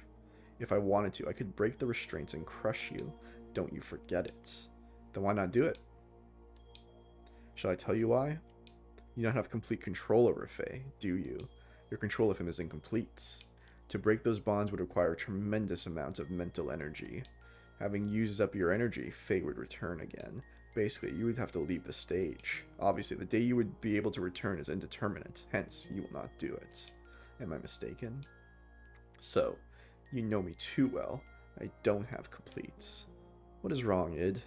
If I wanted to, I could break the restraints and crush you. Don't you forget it. Then why not do it? Shall I tell you why? You don't have complete control over Faye, do you? Your control of him is incomplete. To break those bonds would require a tremendous amount of mental energy. Having used up your energy, Faye would return again. Basically, you would have to leave the stage. Obviously, the day you would be able to return is indeterminate, hence, you will not do it. Am I mistaken? So, you know me too well. I don't have complete. What is wrong, id?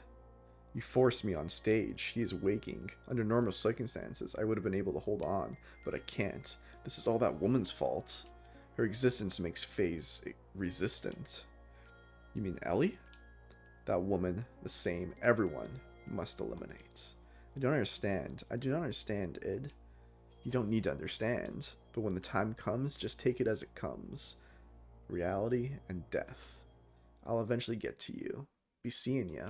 You forced me on stage. He is waking. Under normal circumstances, I would have been able to hold on, but I can't. This is all that woman's fault. Her existence makes Faye resistant. You mean Ellie? That woman, the same, everyone must eliminate. I don't understand. I do not understand, id. You don't need to understand, but when the time comes, just take it as it comes. Reality and death. I'll eventually get to you. Be seeing ya.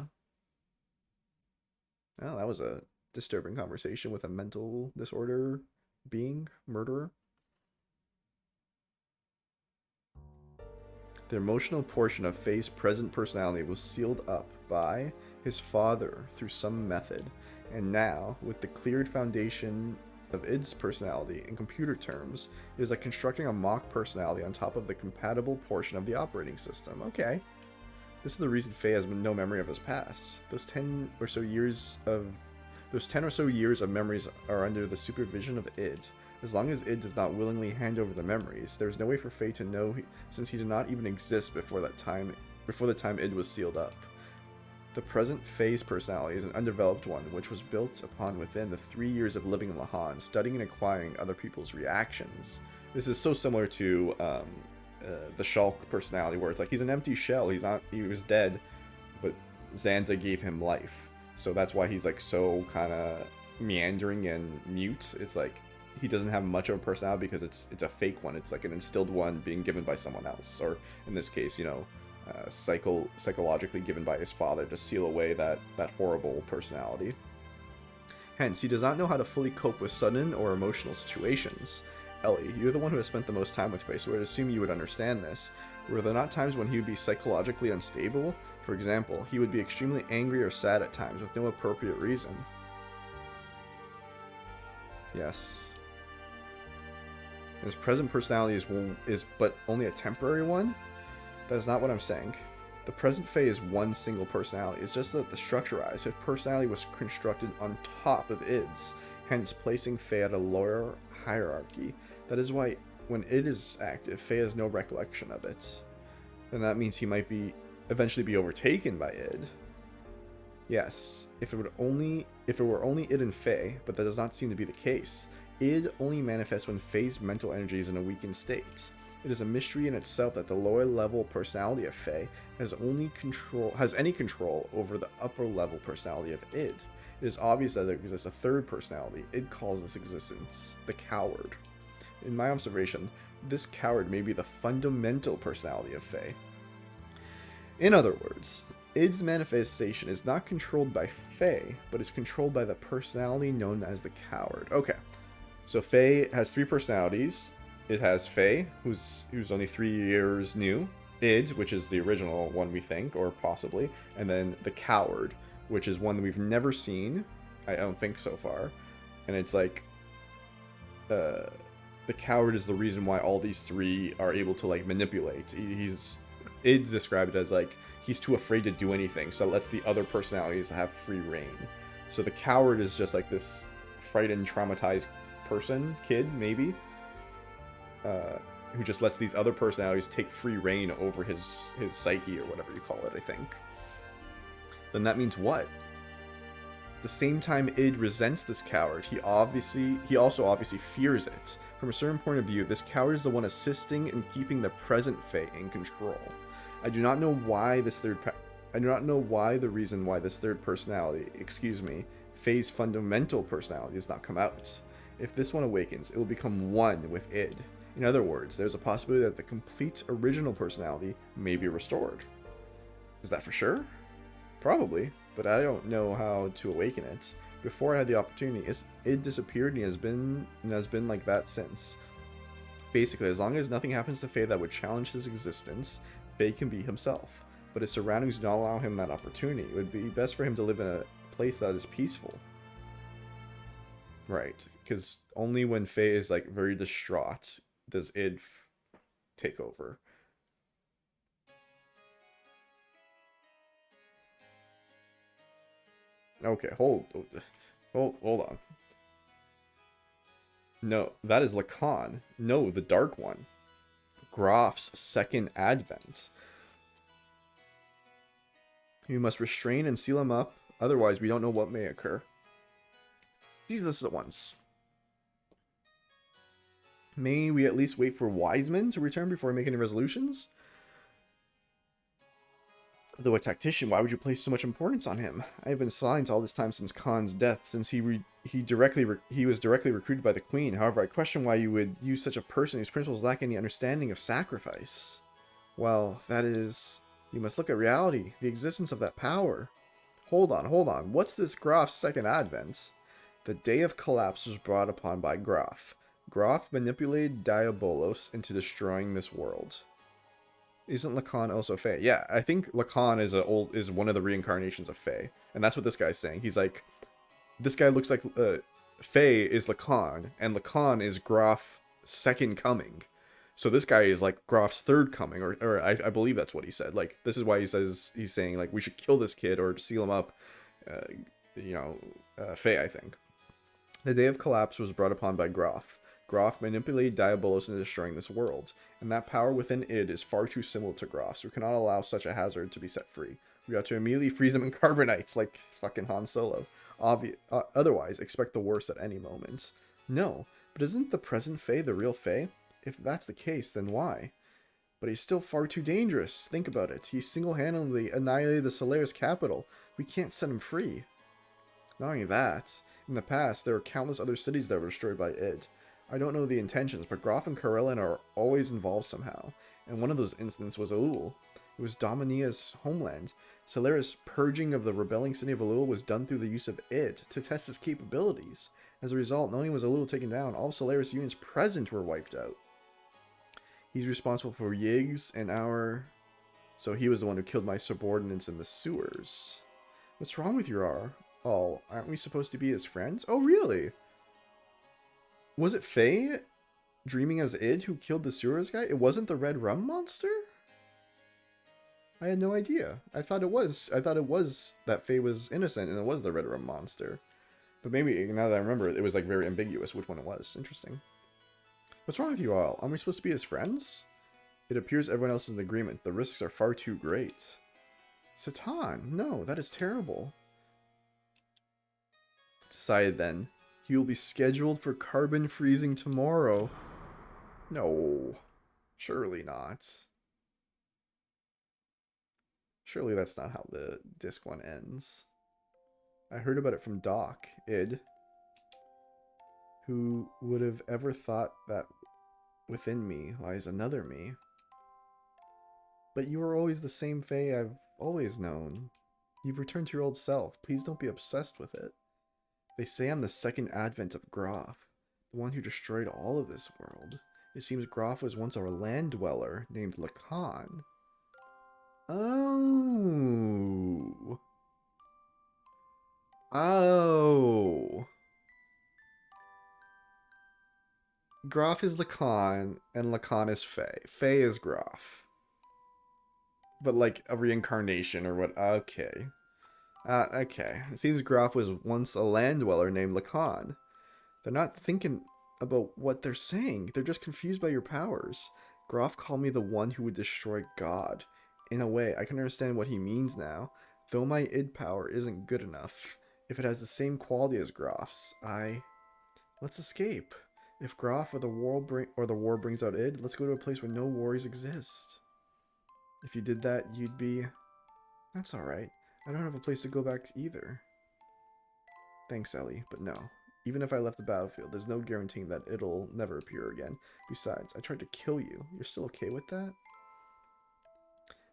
Oh, that was a disturbing conversation with a mental disorder being, murderer. The emotional portion of Faye's present personality was sealed up by his father through some method, and now, with the cleared foundation of id's personality in computer terms, it is like constructing a mock personality on top of the compatible portion of the operating system. Okay. This is the reason Faye has no memory of his past. Those 10 or so years of memories are under the supervision of id. As long as id does not willingly hand over the memories, there is no way for Faye to know, since he did not even exist before the time id was sealed up. The present Faye's personality is an undeveloped one, which was built upon within the 3 years of living in Lahan, studying and acquiring other people's reactions. This is so similar to the Shulk personality, where it's like he's an empty shell. He was dead, but Zanza gave him life. So that's why he's like so kind of meandering and mute. It's like he doesn't have much of a personality because it's a fake one. It's like an instilled one being given by someone else, or in this case, you know, psychologically given by his father to seal away that horrible personality. Hence, he does not know how to fully cope with sudden or emotional situations. Ellie, you're the one who has spent the most time with Faye, so I'd assume you would understand this. Were there not times when he would be psychologically unstable? For example, he would be extremely angry or sad at times with no appropriate reason. Yes. His present personality is but only a temporary one? That is not what I'm saying. The present Faye is one single personality. It's just that the structurized, his personality was constructed on top of id's, hence placing Faye at a lower hierarchy. That is why when id is active, Faye has no recollection of it. Then that means he might eventually be overtaken by id. Yes, if it were only id and Faye, but that does not seem to be the case. Id only manifests when Faye's mental energy is in a weakened state. It is a mystery in itself that the lower level personality of Faye has any control over the upper level personality of id. It is obvious that there exists a third personality. Id calls this existence the coward. In my observation, this coward may be the fundamental personality of Faye. In other words, id's manifestation is not controlled by Faye, but is controlled by the personality known as the coward. Okay, so Faye has three personalities. It has Faye, who's only 3 years new, id, which is the original one we think, or possibly, and then the coward, which is one that we've never seen, I don't think so far, and it's like, the coward is the reason why all these three are able to like manipulate. Id described it as like, he's too afraid to do anything, so it lets the other personalities have free reign. So the coward is just like this frightened, traumatized kid, maybe, who just lets these other personalities take free reign over his psyche, or whatever you call it, I think. Then that means what? The same time id resents this coward, he also obviously fears it. From a certain point of view, this coward is the one assisting in keeping the present Faye in control. I do not know the reason why this third personality, Faye's fundamental personality, does not come out. If this one awakens, it will become one with id. In other words, there's a possibility that the complete original personality may be restored. Is that for sure? Probably, but I don't know how to awaken it. Before I had the opportunity, id disappeared and has been like that since. Basically, as long as nothing happens to Faye that would challenge his existence, Faye can be himself. But his surroundings do not allow him that opportunity. It would be best for him to live in a place that is peaceful. Right, because only when Faye is like very distraught does id take over. Okay, hold on. No, that is Lacan. No, the Dark One. Graf's second advent. You must restrain and seal him up, otherwise we don't know what may occur. Seize this at once. May we at least wait for Wiseman to return before we make any resolutions? Though a tactician, why would you place so much importance on him? I have been silent all this time since Khan's death, since he was directly recruited by the Queen. However, I question why you would use such a person whose principles lack any understanding of sacrifice. Well, that is... You must look at reality, the existence of that power. Hold on, hold on. What's this Graf's second advent? The day of collapse was brought upon by Graf. Graf manipulated Diabolos into destroying this world. Isn't Lacan also Fae? Yeah, I think Lacan is one of the reincarnations of Fae. And that's what this guy's saying. He's like, this guy looks like Fae is Lacan, and Lacan is Graf's second coming. So this guy is like Graf's third coming, or I believe that's what he said. Like, this is why he's saying like we should kill this kid or seal him up. Fae, I think. The day of collapse was brought upon by Graf. Graf manipulated Diabolos into destroying this world, and that power within it is far too similar to Graf's. We cannot allow such a hazard to be set free. We ought to immediately freeze him in carbonite, like fucking Han Solo. Otherwise, expect the worst at any moment. No, but isn't the present Fae the real Fae? If that's the case, then why? But he's still far too dangerous. Think about it. He single-handedly annihilated the Solaris capital. We can't set him free. Not only that, in the past, there were countless other cities that were destroyed by id. I don't know the intentions, but Graf and Karelin are always involved somehow. And one of those incidents was Elul. It was Dominia's homeland. Solaris' purging of the rebelling city of Elul was done through the use of id to test its capabilities. As a result, not only was Elul taken down, all Solaris units present were wiped out. He's responsible for Yiggs and our... So he was the one who killed my subordinates in the sewers. What's wrong with you, R? Oh, aren't we supposed to be his friends? Oh, really? Was it Faye dreaming as id who killed the sewers guy? It wasn't the red rum monster? I had no idea. I thought it was that Faye was innocent and it was the red rum monster. But maybe, now that I remember, it was like very ambiguous which one it was. Interesting. What's wrong with you all? Aren't we supposed to be his friends? It appears everyone else is in agreement. The risks are far too great. Satan, no, that is terrible. Decided then. He will be scheduled for carbon freezing tomorrow. No, surely not. Surely that's not how the disc one ends. I heard about it from Doc, id. Who would have ever thought that within me lies another me? But you are always the same Faye I've always known. You've returned to your old self. Please don't be obsessed with it. They say I'm the second advent of Graf, the one who destroyed all of this world. It seems Graf was once a land dweller named Lacan. Oh. Oh. Graf is Lacan, and Lacan is Faye. Faye is Graf. But like a reincarnation or what? Okay. Okay. It seems Graf was once a land dweller named Lacan. They're not thinking about what they're saying. They're just confused by your powers. Graf called me the one who would destroy God. In a way, I can understand what he means now. Though my id power isn't good enough, if it has the same quality as Graf's, let's escape. If Graf or the war brings out id, let's go to a place where no worries exist. If you did that, you'd be... That's alright. I don't have a place to go back either. Thanks, Ellie, but no. Even if I left the battlefield, there's no guaranteeing that it'll never appear again. Besides, I tried to kill you. You're still okay with that?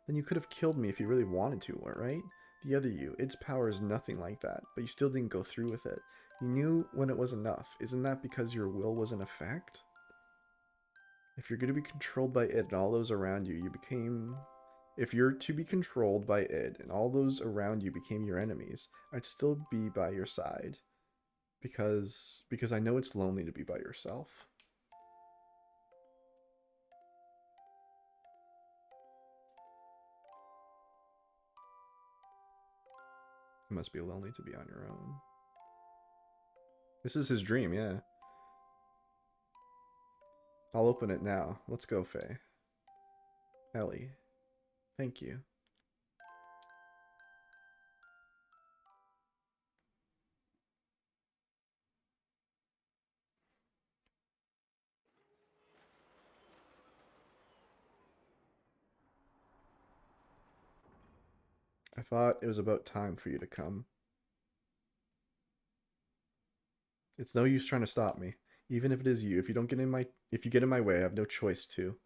Then you could have killed me if you really wanted to, right? The other you, its power is nothing like that, but you still didn't go through with it. You knew when it was enough. Isn't that because your will was in effect? If you're going to be controlled by it and all those around you, If you're to be controlled by it and all those around you became your enemies, I'd still be by your side. Because I know it's lonely to be by yourself. It must be lonely to be on your own. This is his dream, yeah. I'll open it now. Let's go, Faye. Ellie. Thank you. I thought it was about time for you to come. It's no use trying to stop me. Even if it is you. If you get in my way, I have no choice to.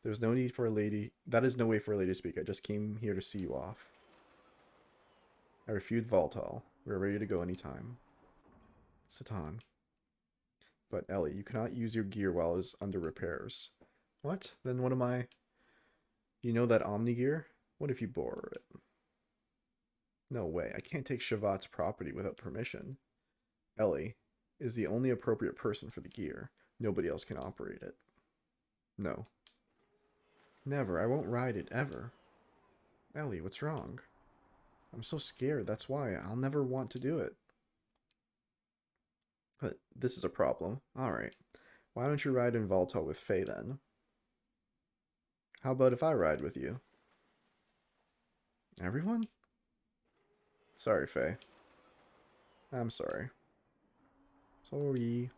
There's no need for a lady. That is no way for a lady to speak. I just came here to see you off. I reviewed Voltol. We're ready to go anytime. Satan. But Ellie, you cannot use your gear while it is under repairs. What? Then what am I? You know that Omni gear? What if you borrow it? No way. I can't take Shavat's property without permission. Ellie is the only appropriate person for the gear. Nobody else can operate it. No. Never. I won't ride it, ever. Ellie, what's wrong? I'm so scared. That's why. I'll never want to do it. But this is a problem. Alright. Why don't you ride in Volta with Faye then? How about if I ride with you? Everyone? Sorry, Faye. I'm sorry. Sorry.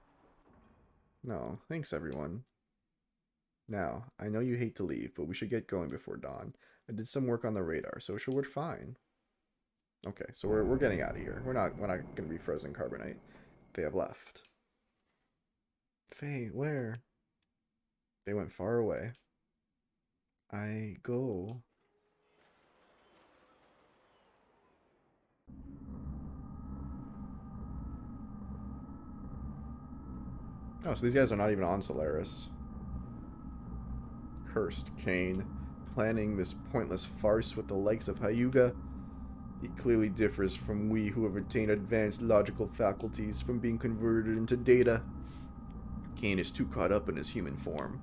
No, thanks everyone. Now, I know you hate to leave, but we should get going before dawn. I did some work on the radar, so it should work fine. Okay, so we're getting out of here. We're not gonna be frozen carbonite. They have left. Faye, where? They went far away. I go. Oh, so these guys are not even on Solaris. Cursed Cain, planning this pointless farce with the likes of Hyuga. He clearly differs from we who have attained advanced logical faculties from being converted into data. Cain is too caught up in his human form.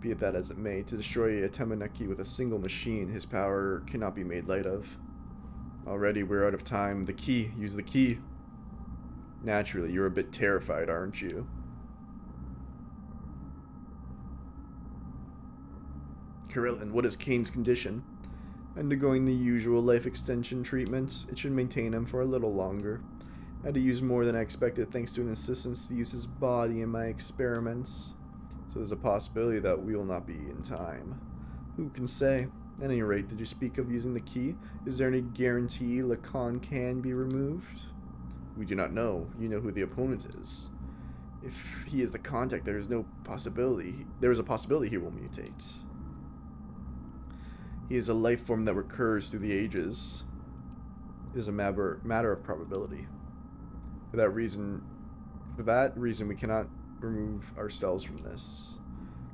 Be it that as it may, to destroy a Temeneki with a single machine, his power cannot be made light of. Already we're out of time. The key. Use the key. Naturally, you're a bit terrified, aren't you? Kirillin, what is Cain's condition? Undergoing the usual life extension treatments. It should maintain him for a little longer. I had to use more than I expected thanks to an assistance to use his body in my experiments. So there's a possibility that we will not be in time. Who can say? At any rate, did you speak of using the key? Is there any guarantee Lacan can be removed? We do not know. You know who the opponent is. If he is the contact, there is a possibility he will mutate. He is a life form that recurs through the ages. It is a matter of probability. For that reason, we cannot remove ourselves from this.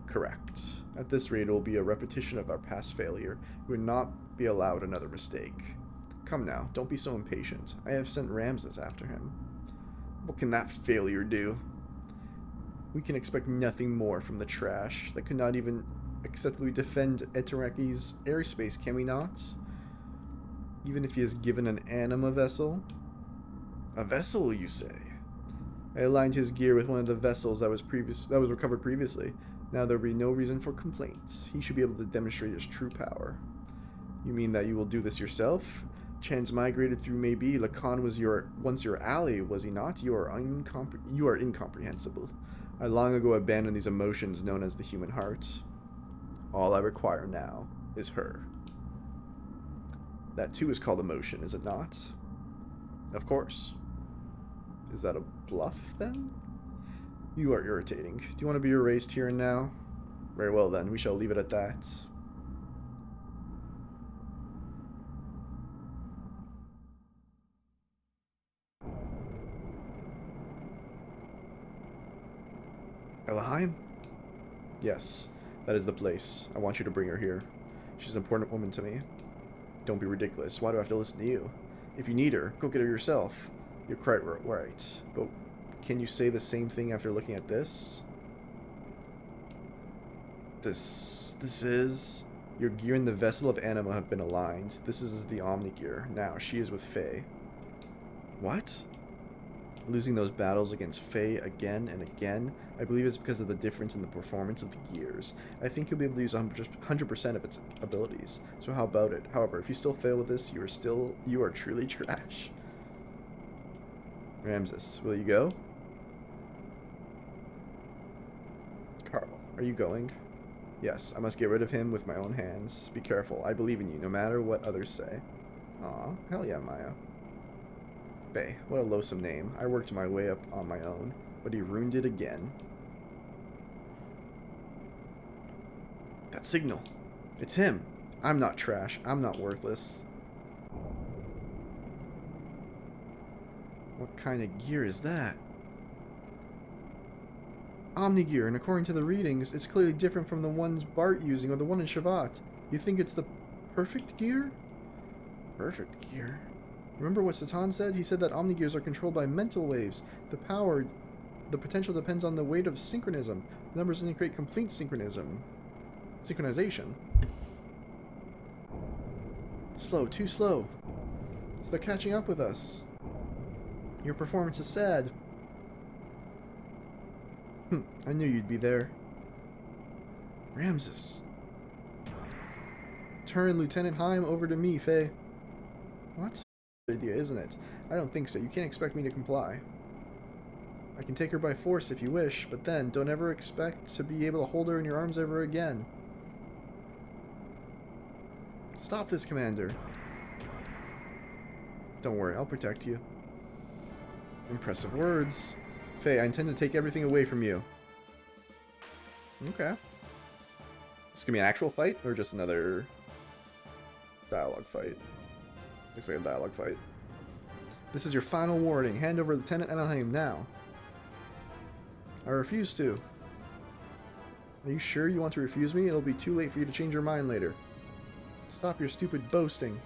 Correct. At this rate, it will be a repetition of our past failure. We would not be allowed another mistake. Come now, don't be so impatient. I have sent Ramses after him. What can that failure do? We can expect nothing more from the trash that could not even acceptably defend Etereki's airspace, can we not? Even if he is given an anima vessel? A vessel, you say? I aligned his gear with one of the vessels that was recovered previously. Now there will be no reason for complaints. He should be able to demonstrate his true power. You mean that you will do this yourself? Transmigrated through maybe. Lacan was once your ally, was he not? You are incomprehensible. I long ago abandoned these emotions known as the human heart. All I require now is her. That too is called emotion, is it not? Of course. Is that a bluff, then? You are irritating. Do you want to be erased here and now? Very well, then. We shall leave it at that. Elheim? Yes, that is the place. I want you to bring her here. She's an important woman to me. Don't be ridiculous. Why do I have to listen to you? If you need her, go get her yourself. You're quite right. But can you say the same thing after looking at this? This is... Your gear and the vessel of anima have been aligned. This is the Omni gear. Now, she is with Faye. What? Losing those battles against Faye again and again, I believe it's because of the difference in the performance of the gears. I think you'll be able to use 100% of its abilities. So how about it? However, if you still fail with this, you are truly trash. Ramses, will you go? Carl, are you going? Yes, I must get rid of him with my own hands. Be careful, I believe in you, no matter what others say. Aw, hell yeah, Maya. Bay, what a loathsome name. I worked my way up on my own, but he ruined it again. That signal. It's him. I'm not trash. I'm not worthless. kind of gear is that? Omni-gear, and according to the readings, it's clearly different from the ones Bart using or the one in Shavat. You think it's the perfect gear? Perfect gear? Remember what Satan said? He said that Omni-gears are controlled by mental waves. The potential depends on the weight of synchronism. The numbers indicate complete synchronization. Slow, too slow. So they're catching up with us. Your performance is sad. I knew you'd be there. Ramses. Turn Lieutenant Heim over to me, Faye. What? Idea, isn't it? I don't think so. You can't expect me to comply. I can take her by force if you wish, but then don't ever expect to be able to hold her in your arms ever again. Stop this, Commander. Don't worry, I'll protect you. Impressive words. Faye, I intend to take everything away from you. Okay. This gonna be an actual fight, or just another dialogue fight? Looks like a dialogue fight. This is your final warning. Hand over Lieutenant Anaheim now. I refuse to. Are you sure you want to refuse me? It'll be too late for you to change your mind later. Stop your stupid boasting.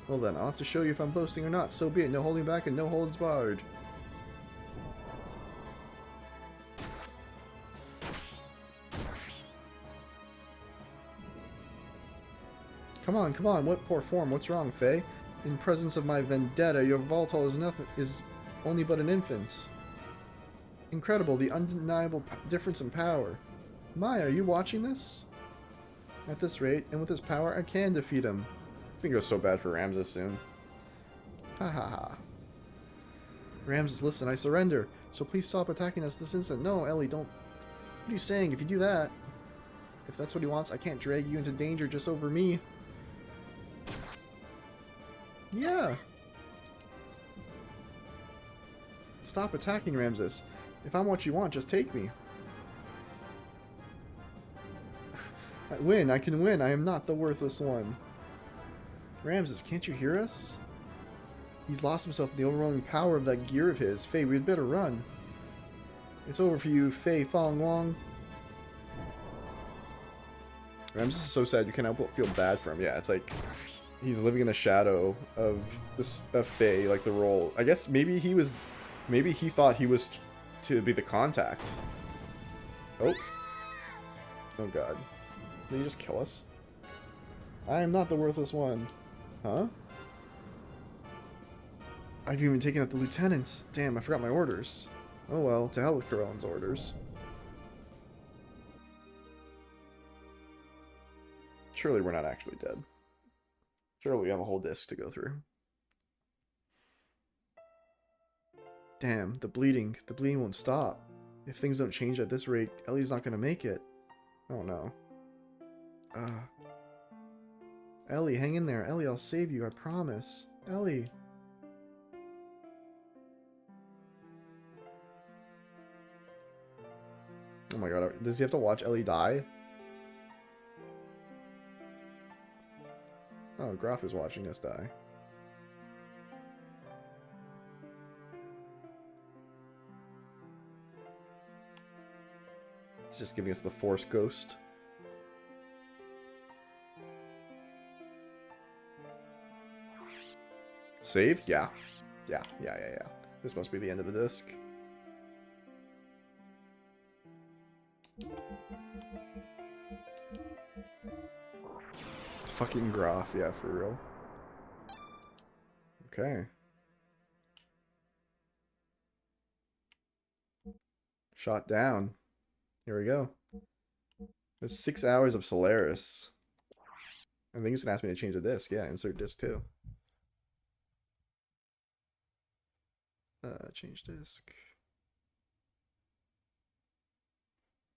Well then, I'll have to show you if I'm boasting or not. So be it. No holding back and no holds barred. Come on, come on. What poor form? What's wrong, Faye? In presence of my vendetta, your Voltol is only but an infant. Incredible, the undeniable difference in power. Maya, are you watching this? At this rate, and with his power, I can defeat him. It's gonna go so bad for Ramses soon. Ha ha ha. Ramses, listen, I surrender. So please stop attacking us this instant. No, Ellie, don't. What are you saying? If you do that, if that's what he wants, I can't drag you into danger just over me. Yeah. Stop attacking, Ramses. If I'm what you want, just take me. I win. I can win. I am not the worthless one. Ramses, can't you hear us? He's lost himself in the overwhelming power of that gear of his. Faye, we'd better run. It's over for you, Faye Fong Wong. Ramses is so sad you can't help but feel bad for him. Yeah, it's like he's living in the shadow of this Faye, like the role. I guess maybe he thought he was to be the contact. Oh. Oh god. Did he just kill us? I am not the worthless one. Huh? I've even taken out the lieutenant. Damn, I forgot my orders. Oh well, to hell with Corellan's orders. Surely we're not actually dead. Surely we have a whole disc to go through. Damn, the bleeding. The bleeding won't stop. If things don't change at this rate, Ellie's not gonna make it. Oh no. Ellie, hang in there. Ellie, I'll save you, I promise. Ellie. Oh my god, does he have to watch Ellie die? Oh, Graf is watching us die. It's just giving us the Force Ghost. Save? Yeah. Yeah. This must be the end of the disc. Fucking Graf, yeah, for real. Okay. Shot down. Here we go. There's 6 hours of Solaris. I think it's gonna ask me to change the disc. Yeah, insert disc 2. Change disc.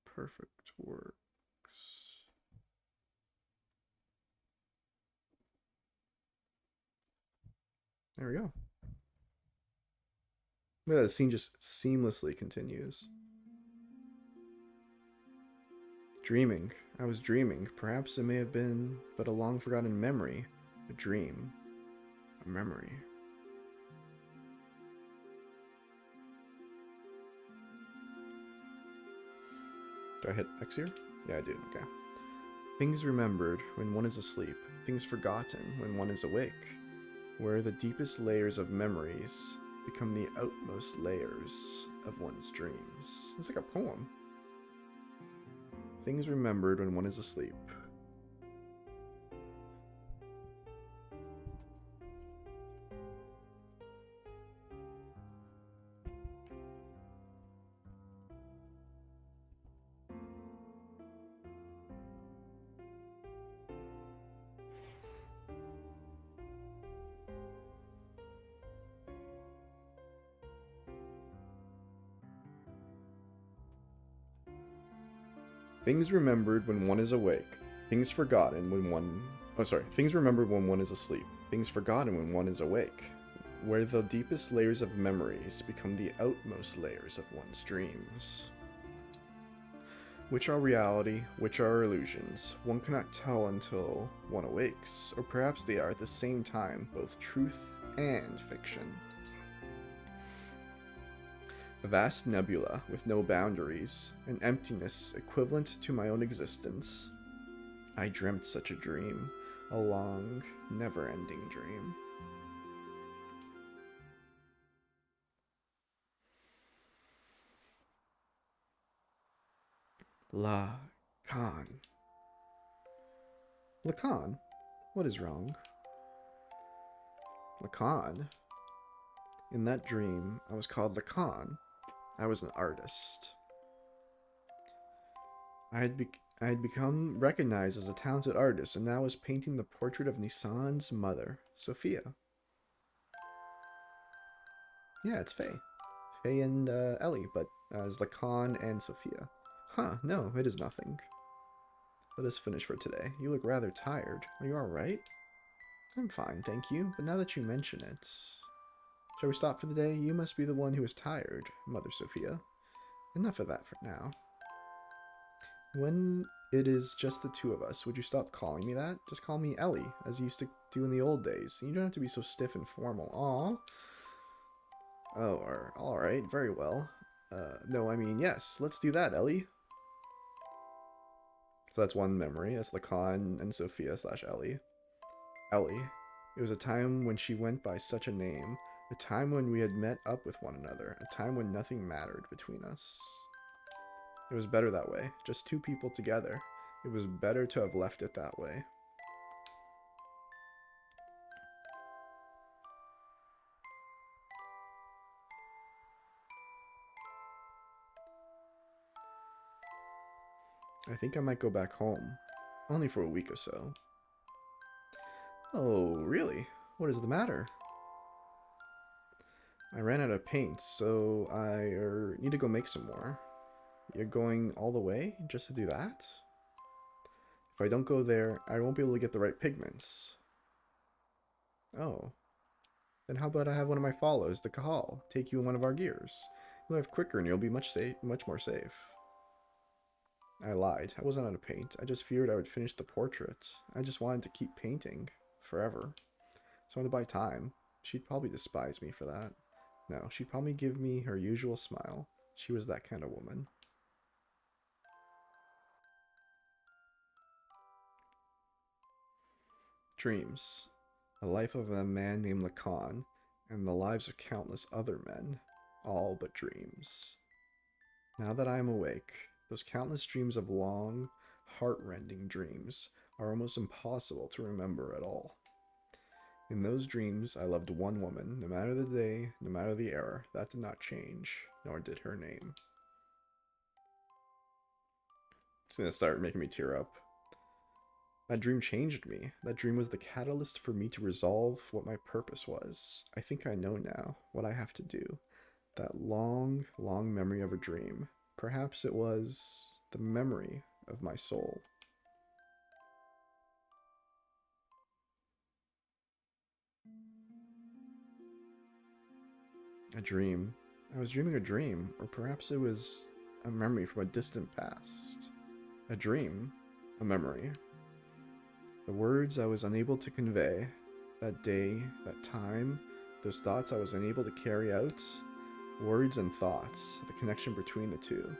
Perfect works. There we go. Look at that, the scene just seamlessly continues. Dreaming. I was dreaming. Perhaps it may have been but a long forgotten memory. A dream. A memory. Do I hit X here? Yeah, I do. Okay. Things remembered when one is asleep. Things forgotten when one is awake. Where the deepest layers of memories become the outmost layers of one's dreams. It's like a poem. Things remembered when one is asleep. Things remembered when one is awake. Things forgotten when one... Oh, sorry. Things remembered when one is asleep. Things forgotten when one is awake. Where the deepest layers of memories become the outmost layers of one's dreams. Which are reality, which are illusions, one cannot tell until one awakes, or perhaps they are at the same time both truth and fiction. A vast nebula with no boundaries, an emptiness equivalent to my own existence. I dreamt such a dream, a long, never-ending dream. Lacan. Lacan? What is wrong? Lacan? In that dream, I was called Lacan. I was an artist. I had become recognized as a talented artist, and now was painting the portrait of Nissan's mother, Sophia. Yeah, it's Faye. Faye and Ellie, but as Lacan and Sophia. Huh, no, it is nothing. Let us finish for today. You look rather tired. Are you alright? I'm fine, thank you, but now that you mention it... Shall we stop for the day? You must be the one who is tired, Mother Sophia. Enough of that for now. When it is just the two of us, would you stop calling me that? Just call me Ellie, as you used to do in the old days. You don't have to be so stiff and formal. Aw. Oh, alright, very well. No, I mean, yes, let's do that, Ellie. So that's one memory. That's Lacan and Sophia / Ellie. Ellie. It was a time when she went by such a name. A time when we had met up with one another. A time when nothing mattered between us. It was better that way. Just two people together. It was better to have left it that way. I think I might go back home. Only for a week or so. Oh, really? What is the matter? I ran out of paint, so I need to go make some more. You're going all the way just to do that? If I don't go there, I won't be able to get the right pigments. Oh. Then how about I have one of my follows, the Kahal, take you in one of our gears? You'll have quicker and you'll be much more safe. I lied. I wasn't out of paint. I just feared I would finish the portrait. I just wanted to keep painting forever. So I wanted to buy time. She'd probably despise me for that. No, she'd probably give me her usual smile. She was that kind of woman. Dreams. The life of a man named Lacan, and the lives of countless other men. All but dreams. Now that I am awake, those countless dreams of long, heart-rending dreams are almost impossible to remember at all. In those dreams, I loved one woman, no matter the day, no matter the era. That did not change, nor did her name. It's gonna start making me tear up. That dream changed me. That dream was the catalyst for me to resolve what my purpose was. I think I know now what I have to do. That long, long memory of a dream. Perhaps it was the memory of my soul. A dream. I was dreaming a dream, or perhaps it was a memory from a distant past. A dream, a memory. The words I was unable to convey, that day, that time, those thoughts I was unable to carry out, words and thoughts, the connection between the two.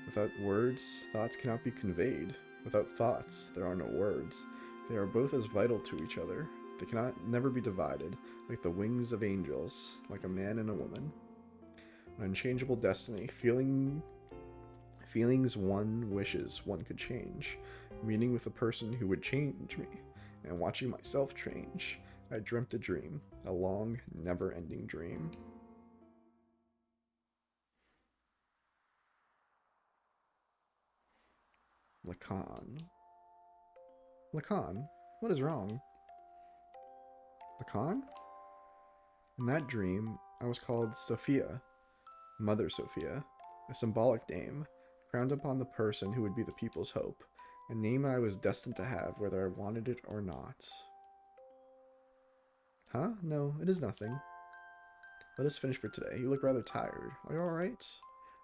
Without words, thoughts cannot be conveyed. Without thoughts, there are no words. They are both as vital to each other. They cannot never be divided, like the wings of angels, like a man and a woman. An unchangeable destiny, feelings one wishes one could change, meeting with a person who would change me, and watching myself change. I dreamt a dream, a long, never-ending dream. Lacan. Lacan? What is wrong? Lacan? In that dream, I was called Sophia, Mother Sophia, a symbolic name, crowned upon the person who would be the people's hope, a name I was destined to have whether I wanted it or not. Huh? No, it is nothing. Let us finish for today. You look rather tired. Are you alright?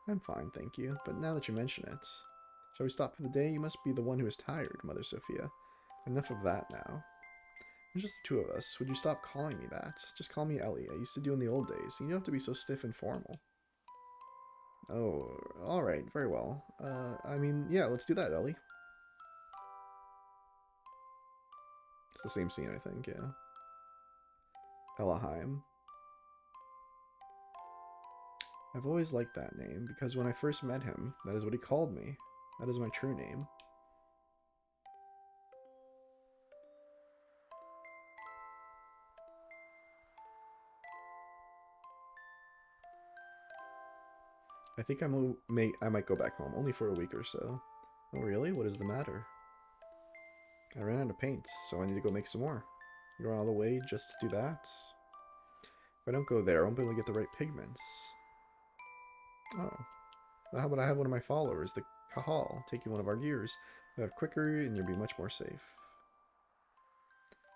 I'm fine, thank you, but now that you mention it. Shall we stop for the day? You must be the one who is tired, Mother Sophia. Enough of that now. It's just the two of us. Would you stop calling me that? Just call me Ellie. I used to do in the old days. You don't have to be so stiff and formal. Oh, alright, very well. I mean, yeah, let's do that, Ellie. It's the same scene, I think, yeah. Ellaheim. I've always liked that name, because when I first met him, that is what he called me. That is my true name. I think I might go back home, only for a week or so. Oh really? What is the matter? I ran out of paint, so I need to go make some more. You going all the way just to do that? If I don't go there, I won't be able to get the right pigments. Oh. Well, how about I have one of my followers, the Kahal, take you one of our gears. You'll have quicker and you'll be much more safe.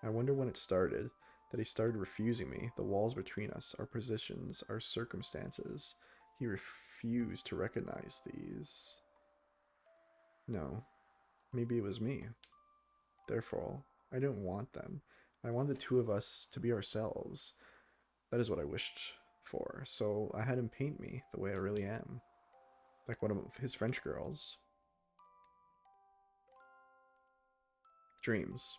I wonder when it started, that he started refusing me, the walls between us, our positions, our circumstances. He refused to recognize these. No, maybe it was me. Therefore, I didn't want them. I wanted the two of us to be ourselves. That is what I wished for, so I had him paint me the way I really am. Like one of his French girls. Dreams.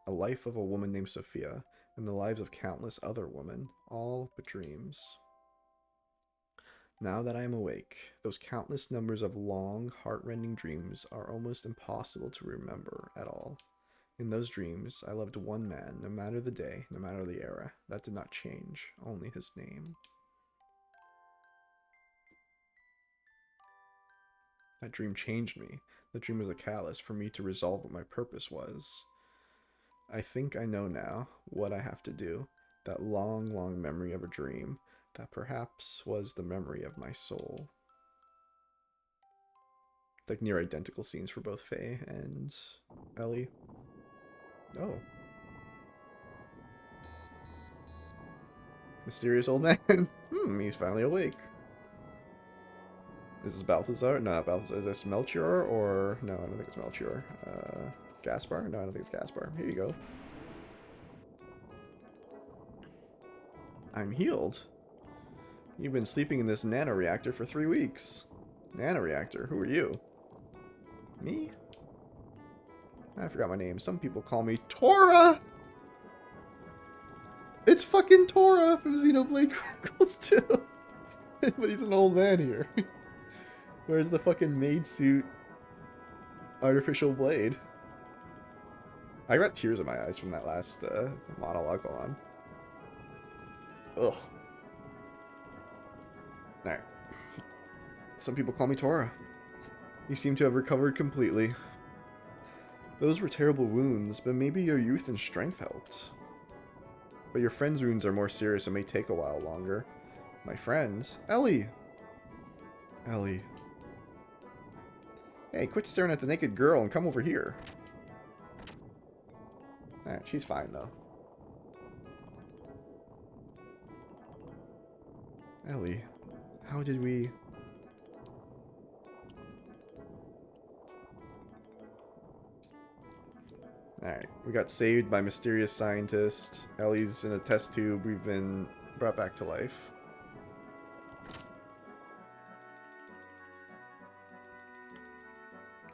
A life of a woman named Sophia, and the lives of countless other women, all but dreams. Now that I am awake, those countless numbers of long, heart-rending dreams are almost impossible to remember at all. In those dreams, I loved one man, no matter the day, no matter the era. That did not change, only his name. That dream changed me. The dream was a catalyst for me to resolve what my purpose was. I think I know now what I have to do. That long, long memory of a dream that perhaps was the memory of my soul. Like near identical scenes for both Faye and Ellie. Oh. Mysterious old man. He's finally awake. Is this Balthazar? No, Balthazar. Is this Melchior or... No, I don't think it's Melchior. Gaspar? No, I don't think it's Gaspar. Here you go. I'm healed. You've been sleeping in this nanoreactor for 3 weeks. Nanoreactor? Who are you? Me? I forgot my name. Some people call me Tora! It's fucking Tora from Xenoblade Chronicles 2. But he's an old man here. Where's the fucking maid suit artificial blade? I got tears in my eyes from that last monologue. Hold on. Ugh. Alright. Some people call me Tora. You seem to have recovered completely. Those were terrible wounds, but maybe your youth and strength helped. But your friend's wounds are more serious and may take a while longer. My friends? Ellie! Ellie. Hey, quit staring at the naked girl and come over here. Alright, she's fine though. Ellie, how did we... Alright, we got saved by mysterious scientist. Ellie's in a test tube. We've been brought back to life.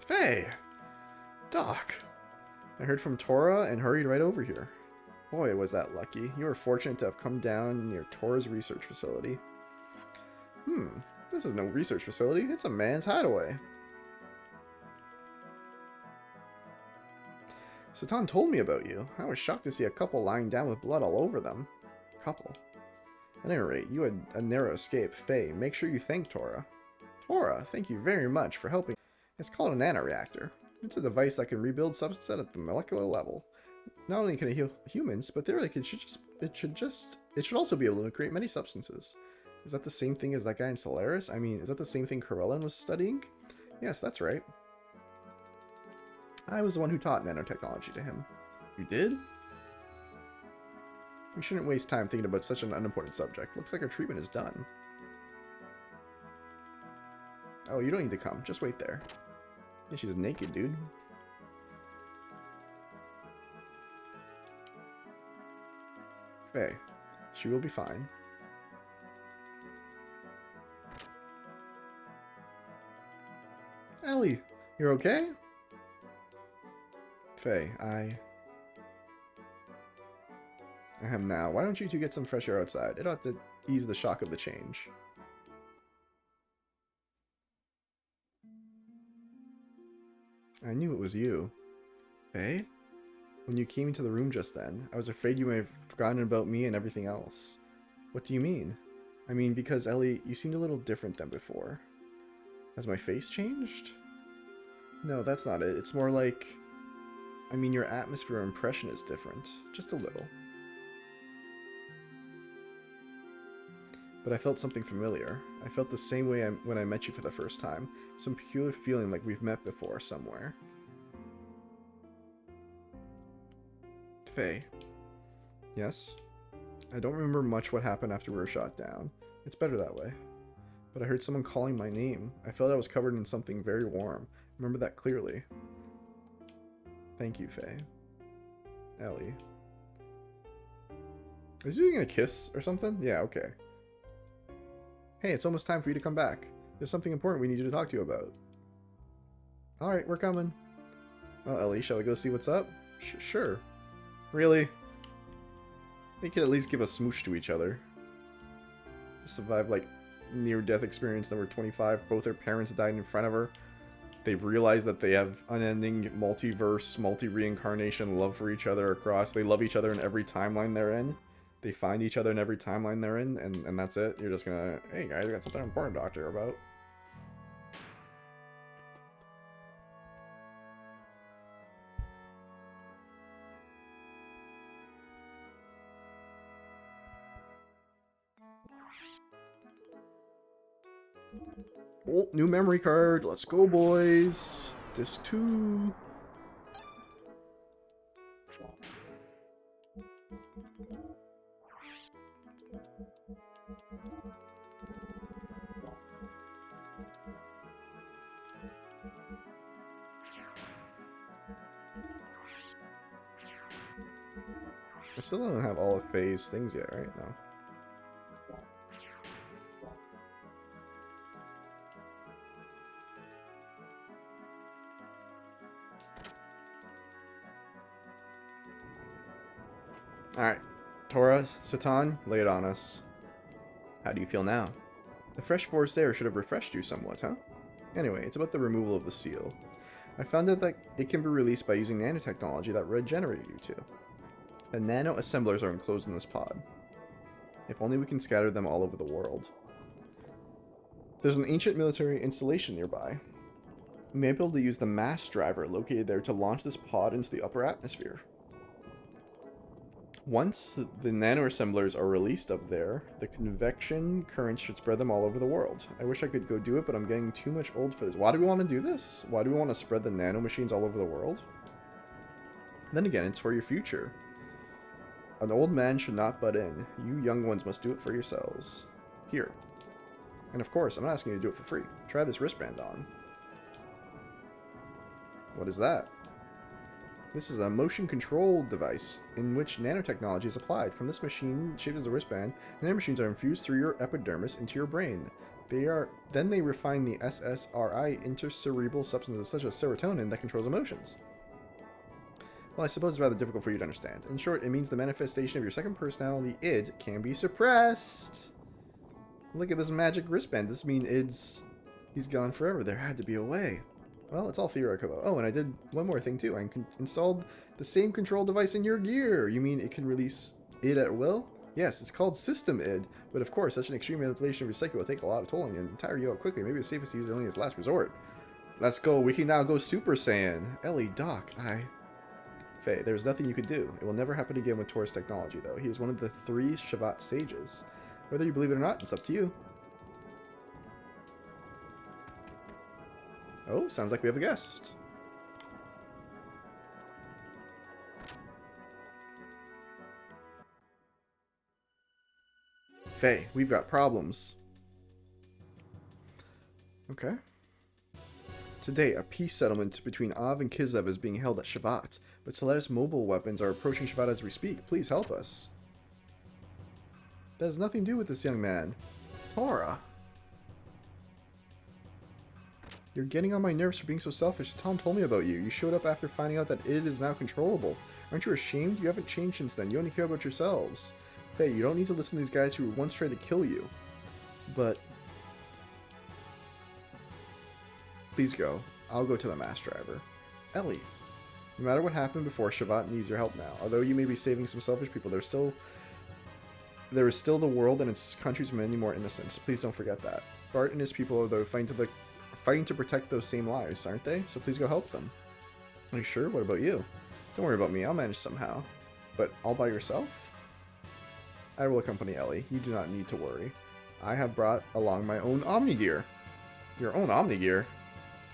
Faye! Doc! I heard from Tora and hurried right over here. Boy, was that lucky. You were fortunate to have come down near Tora's research facility. This is no research facility. It's a man's hideaway. Satan told me about you. I was shocked to see a couple lying down with blood all over them. Couple. At any rate, you had a narrow escape. Faye, make sure you thank Tora. Tora, thank you very much for helping. It's called a nanoreactor. It's a device that can rebuild substances at the molecular level. Not only can it heal humans, but theoretically it should also be able to create many substances. Is that the same thing as that guy in Solaris? I mean, is that the same thing Corellan was studying? Yes, that's right. I was the one who taught nanotechnology to him. You did? We shouldn't waste time thinking about such an unimportant subject. Looks like our treatment is done. Oh, you don't need to come. Just wait there. Yeah, she's naked, dude. Faye, she will be fine. Ellie, you're okay? Faye, I am now. Why don't you two get some fresh air outside? It'll have to ease the shock of the change. I knew it was you. Faye? When you came into the room just then, I was afraid you may have forgotten about me and everything else. What do you mean? I mean, because Ellie, you seemed a little different than before. Has my face changed? No, that's not it. It's more like... I mean, your atmosphere or impression is different. Just a little. But I felt something familiar. I felt the same way when I met you for the first time. Some peculiar feeling like we've met before somewhere. Faye. Yes? I don't remember much what happened after we were shot down. It's better that way. But I heard someone calling my name. I felt I was covered in something very warm. I remember that clearly. Thank you, Faye. Ellie. Is he gonna kiss or something? Yeah, okay. Hey, it's almost time for you to come back. There's something important we need you to talk to you about. Alright, we're coming. Well, Ellie, shall we go see what's up? Sure. Really? They could at least give a smooch to each other. Survive, like, near-death experience number 25. Both her parents died in front of her. They've realized that they have unending multiverse, multi-reincarnation love for each other across. They love each other in every timeline they're in. They find each other in every timeline they're in, and that's it. You're just gonna, hey guys, I got something important to talk to you about. Oh, new memory card. Let's go, boys. Disc 2. I still don't have all of Faye's things yet, right? No. Alright, Tora, Satan, lay it on us. How do you feel now? The fresh forest air should have refreshed you somewhat, huh? Anyway, it's about the removal of the seal. I found out that it can be released by using nanotechnology that regenerated you two. The nano assemblers are enclosed in this pod. If only we can scatter them all over the world. There's an ancient military installation nearby. We may be able to use the mass driver located there to launch this pod into the upper atmosphere. Once the nanoassemblers are released up there, the convection currents should spread them all over the world. I wish I could go do it, but I'm getting too much old for this. Why do we want to do this? Why do we want to spread the nanomachines all over the world? Then again, it's for your future. An old man should not butt in. You young ones must do it for yourselves. Here. And of course, I'm not asking you to do it for free. Try this wristband on. What is that? This is a motion control device in which nanotechnology is applied. From this machine, shaped as a wristband, nanomachines are infused through your epidermis into your brain. Then they refine the SSRI intercerebral substances such as serotonin that controls emotions. Well, I suppose it's rather difficult for you to understand. In short, it means the manifestation of your second personality, id, can be suppressed. Look at this magic wristband. This means he's gone forever. There had to be a way. Well, it's all theoretical though. Oh, and I did one more thing too. I installed the same control device in your gear. You mean it can release id at will? Yes, it's called System id. But of course, such an extreme manipulation of your psyche will take a lot of toll on you and tire you out quickly. Maybe it's safest to use it only as last resort. Let's go. We can now go Super Saiyan. Ellie, Doc, Faye, there's nothing you could do. It will never happen again with Taurus technology, though. He is one of the 3 Shavat sages. Whether you believe it or not, it's up to you. Oh, sounds like we have a guest. Faye, we've got problems. Okay. Today, a peace settlement between Av and Kislev is being held at Shavat, but Solaris mobile weapons are approaching Shavat as we speak. Please help us. That has nothing to do with this young man. Tora. You're getting on my nerves for being so selfish. Tom told me about you. You showed up after finding out that it is now controllable. Aren't you ashamed? You haven't changed since then. You only care about yourselves. Hey, you don't need to listen to these guys who once tried to kill you. But... please go. I'll go to the mass driver. Ellie. No matter what happened before, Shavat needs your help now. Although you may be saving some selfish people, there is still the world and its country's many more innocents. Please don't forget that. Bart and his people are fighting to protect those same lives, aren't they? So please go help them. Are you sure? What about you? Don't worry about me. I'll manage somehow. But all by yourself? I will accompany Ellie. You do not need to worry. I have brought along my own Omnigear. Your own Omnigear?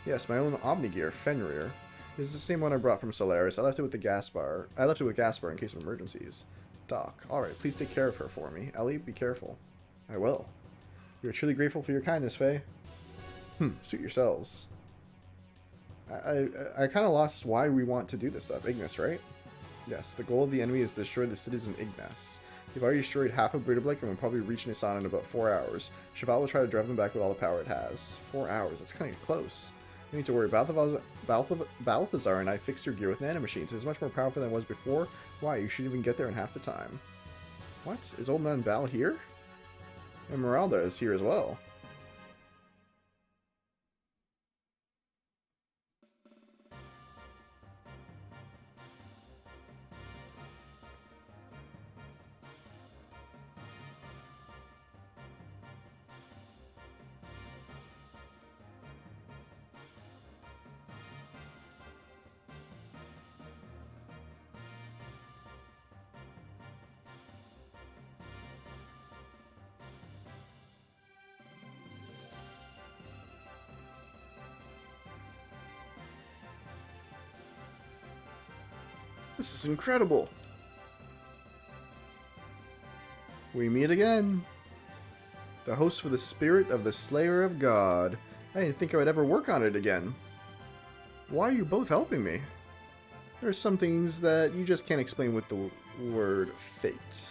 Yes, my own Omnigear, Fenrir. This is the same one I brought from Solaris. I left it with Gaspar in case of emergencies. Doc, alright, please take care of her for me. Ellie, be careful. I will. We are truly grateful for your kindness, Faye. Suit yourselves. I kind of lost why we want to do this stuff. Ignis, right? Yes, the goal of the enemy is to destroy the cities in Ignis. We've already destroyed half of Breidablik and will probably reach Nisan in about 4 hours. Shavat will try to drive them back with all the power it has. 4 hours, that's kind of close. No need to worry. Balthazar and I fixed your gear with nanomachines. It's much more powerful than it was before. Why? You should even get there in half the time. What? Is old man Bal here? And Meralda is here as well. This is incredible. We meet again. The host for the spirit of the Slayer of God. I didn't think I would ever work on it again. Why are you both helping me? There are some things that you just can't explain with the word fate.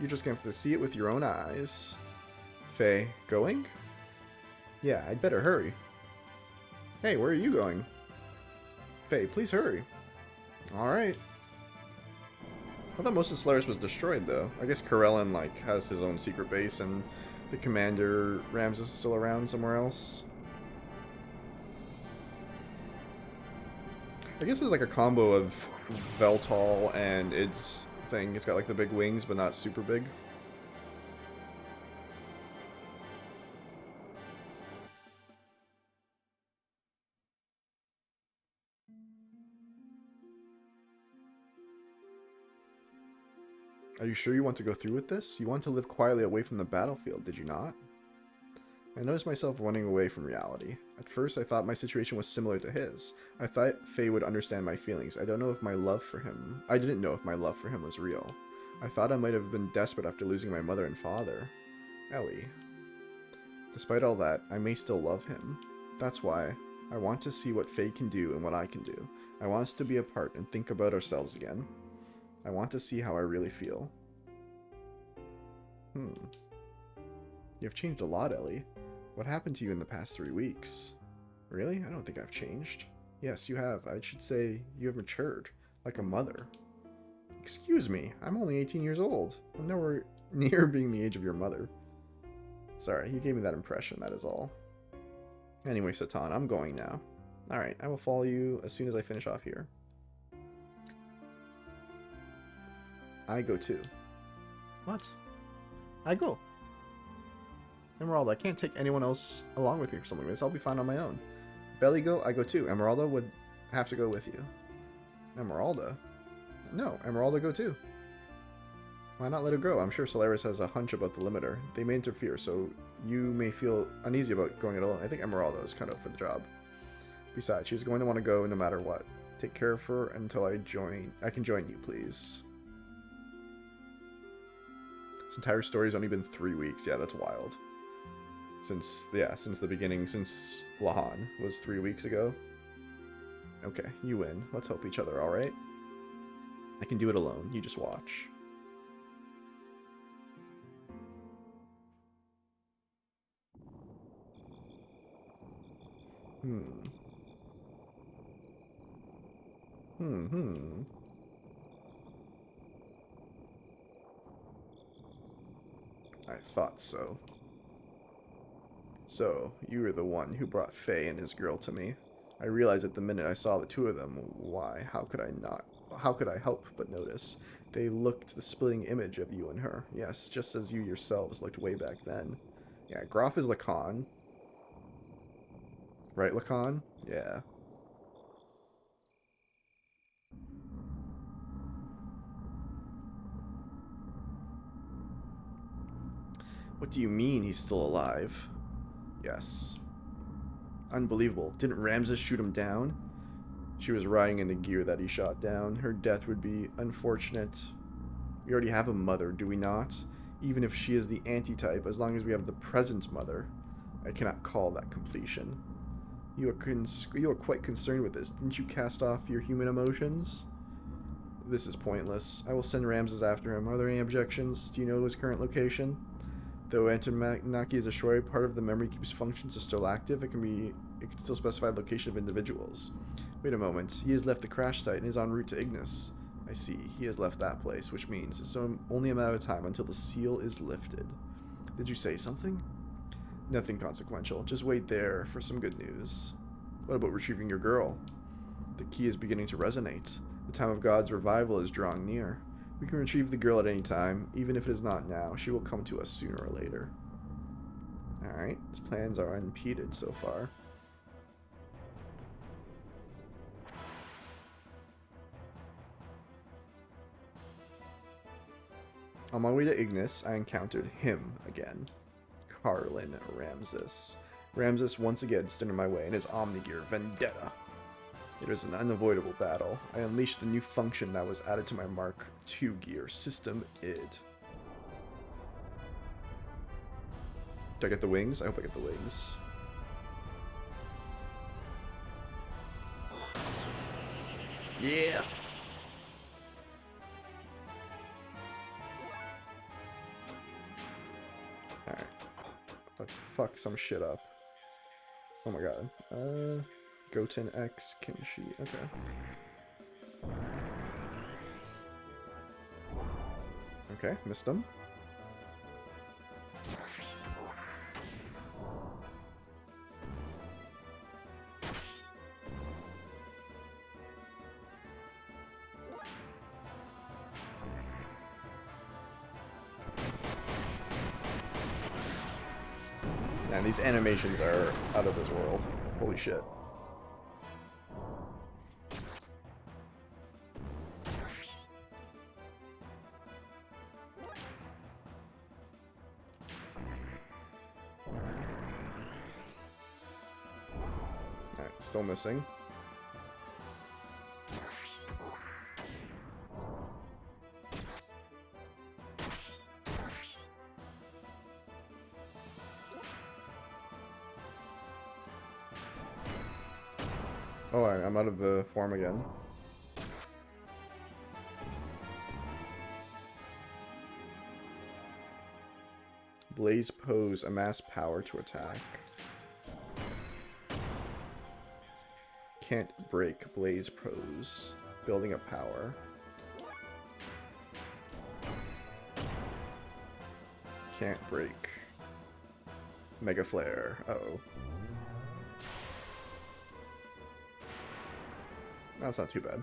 You're just gonna have to see it with your own eyes. Faye, going? Yeah, I'd better hurry. Hey, where are you going? Faye, please hurry. Alright. I thought most of Solaris was destroyed, though. I guess Corellin, like, has his own secret base, and the commander, Ramses, is still around somewhere else. I guess it's like a combo of Veltal and its thing. It's got, like, the big wings, but not super big. Are you sure you want to go through with this? You want to live quietly away from the battlefield, did you not? I noticed myself running away from reality. At first, I thought my situation was similar to his. I thought Faye would understand my feelings. I didn't know if my love for him was real. I thought I might have been desperate after losing my mother and father. Ellie. Despite all that, I may still love him. That's why I want to see what Faye can do and what I can do. I want us to be apart and think about ourselves again. I want to see how I really feel. You've changed a lot, Ellie. What happened to you in the past 3 weeks? Really? I don't think I've changed. Yes, you have. I should say you have matured, like a mother. Excuse me, I'm only 18 years old. I'm nowhere near being the age of your mother. Sorry, you gave me that impression, that is all. Anyway, Satan, I'm going now. Alright, I will follow you as soon as I finish off here. I go too. What? I go. Emeralda, I can't take anyone else along with me for something like this. I'll be fine on my own. Belly go, I go too. Emeralda would have to go with you. Emeralda? No, Emeralda go too. Why not let her go? I'm sure Solaris has a hunch about the limiter. They may interfere, so you may feel uneasy about going it alone. I think Emeralda is cut out for the job. Besides, she's going to want to go no matter what. Take care of her until I can join you, please. This entire story's only been 3 weeks. Yeah, that's wild. Since the beginning, since Lahan was 3 weeks ago. Okay, you win. Let's help each other, alright? I can do it alone. You just watch. I thought so. So, you were the one who brought Faye and his girl to me. I realized at the minute I saw the two of them, why, how could I help but notice? They looked the splitting image of you and her. Yes, just as you yourselves looked way back then. Yeah, Groff is Lacan. Right, Lacan? Yeah. What do you mean he's still alive? Yes. Unbelievable. Didn't Ramses shoot him down? She was riding in the gear that he shot down. Her death would be unfortunate. We already have a mother, do we not? Even if she is the anti-type, as long as we have the present mother. I cannot call that completion. You are quite concerned with this. Didn't you cast off your human emotions? This is pointless. I will send Ramses after him. Are there any objections? Do you know his current location? Though Antonaki is destroyed, part of the memory keeps functions are still active. It can still specify the location of individuals. Wait a moment. He has left the crash site and is en route to Ignis. I see. He has left that place, which means it's only a matter of time until the seal is lifted. Did you say something? Nothing consequential. Just wait there for some good news. What about retrieving your girl? The key is beginning to resonate. The time of God's revival is drawing near. We can retrieve the girl at any time, even if it is not now. She will come to us sooner or later. Alright, his plans are unimpeded so far. On my way to Ignis, I encountered him again. Carlin Ramses. Ramses once again stood in my way in his Omnigear vendetta. It was an unavoidable battle. I unleashed the new function that was added to my Mark II gear, System id. Do I get the wings? I hope I get the wings. Yeah! Alright. Let's fuck some shit up. Oh my god. Goten X Kinshi. Okay. Okay, missed him. Man, these animations are out of this world. Holy shit. Alright, still missing. Oh, I'm out of the form again. Blaze pose, amass power to attack. Can't break Blaze Pros. Building up power. Can't break. Mega Flare. Uh-oh. That's not too bad.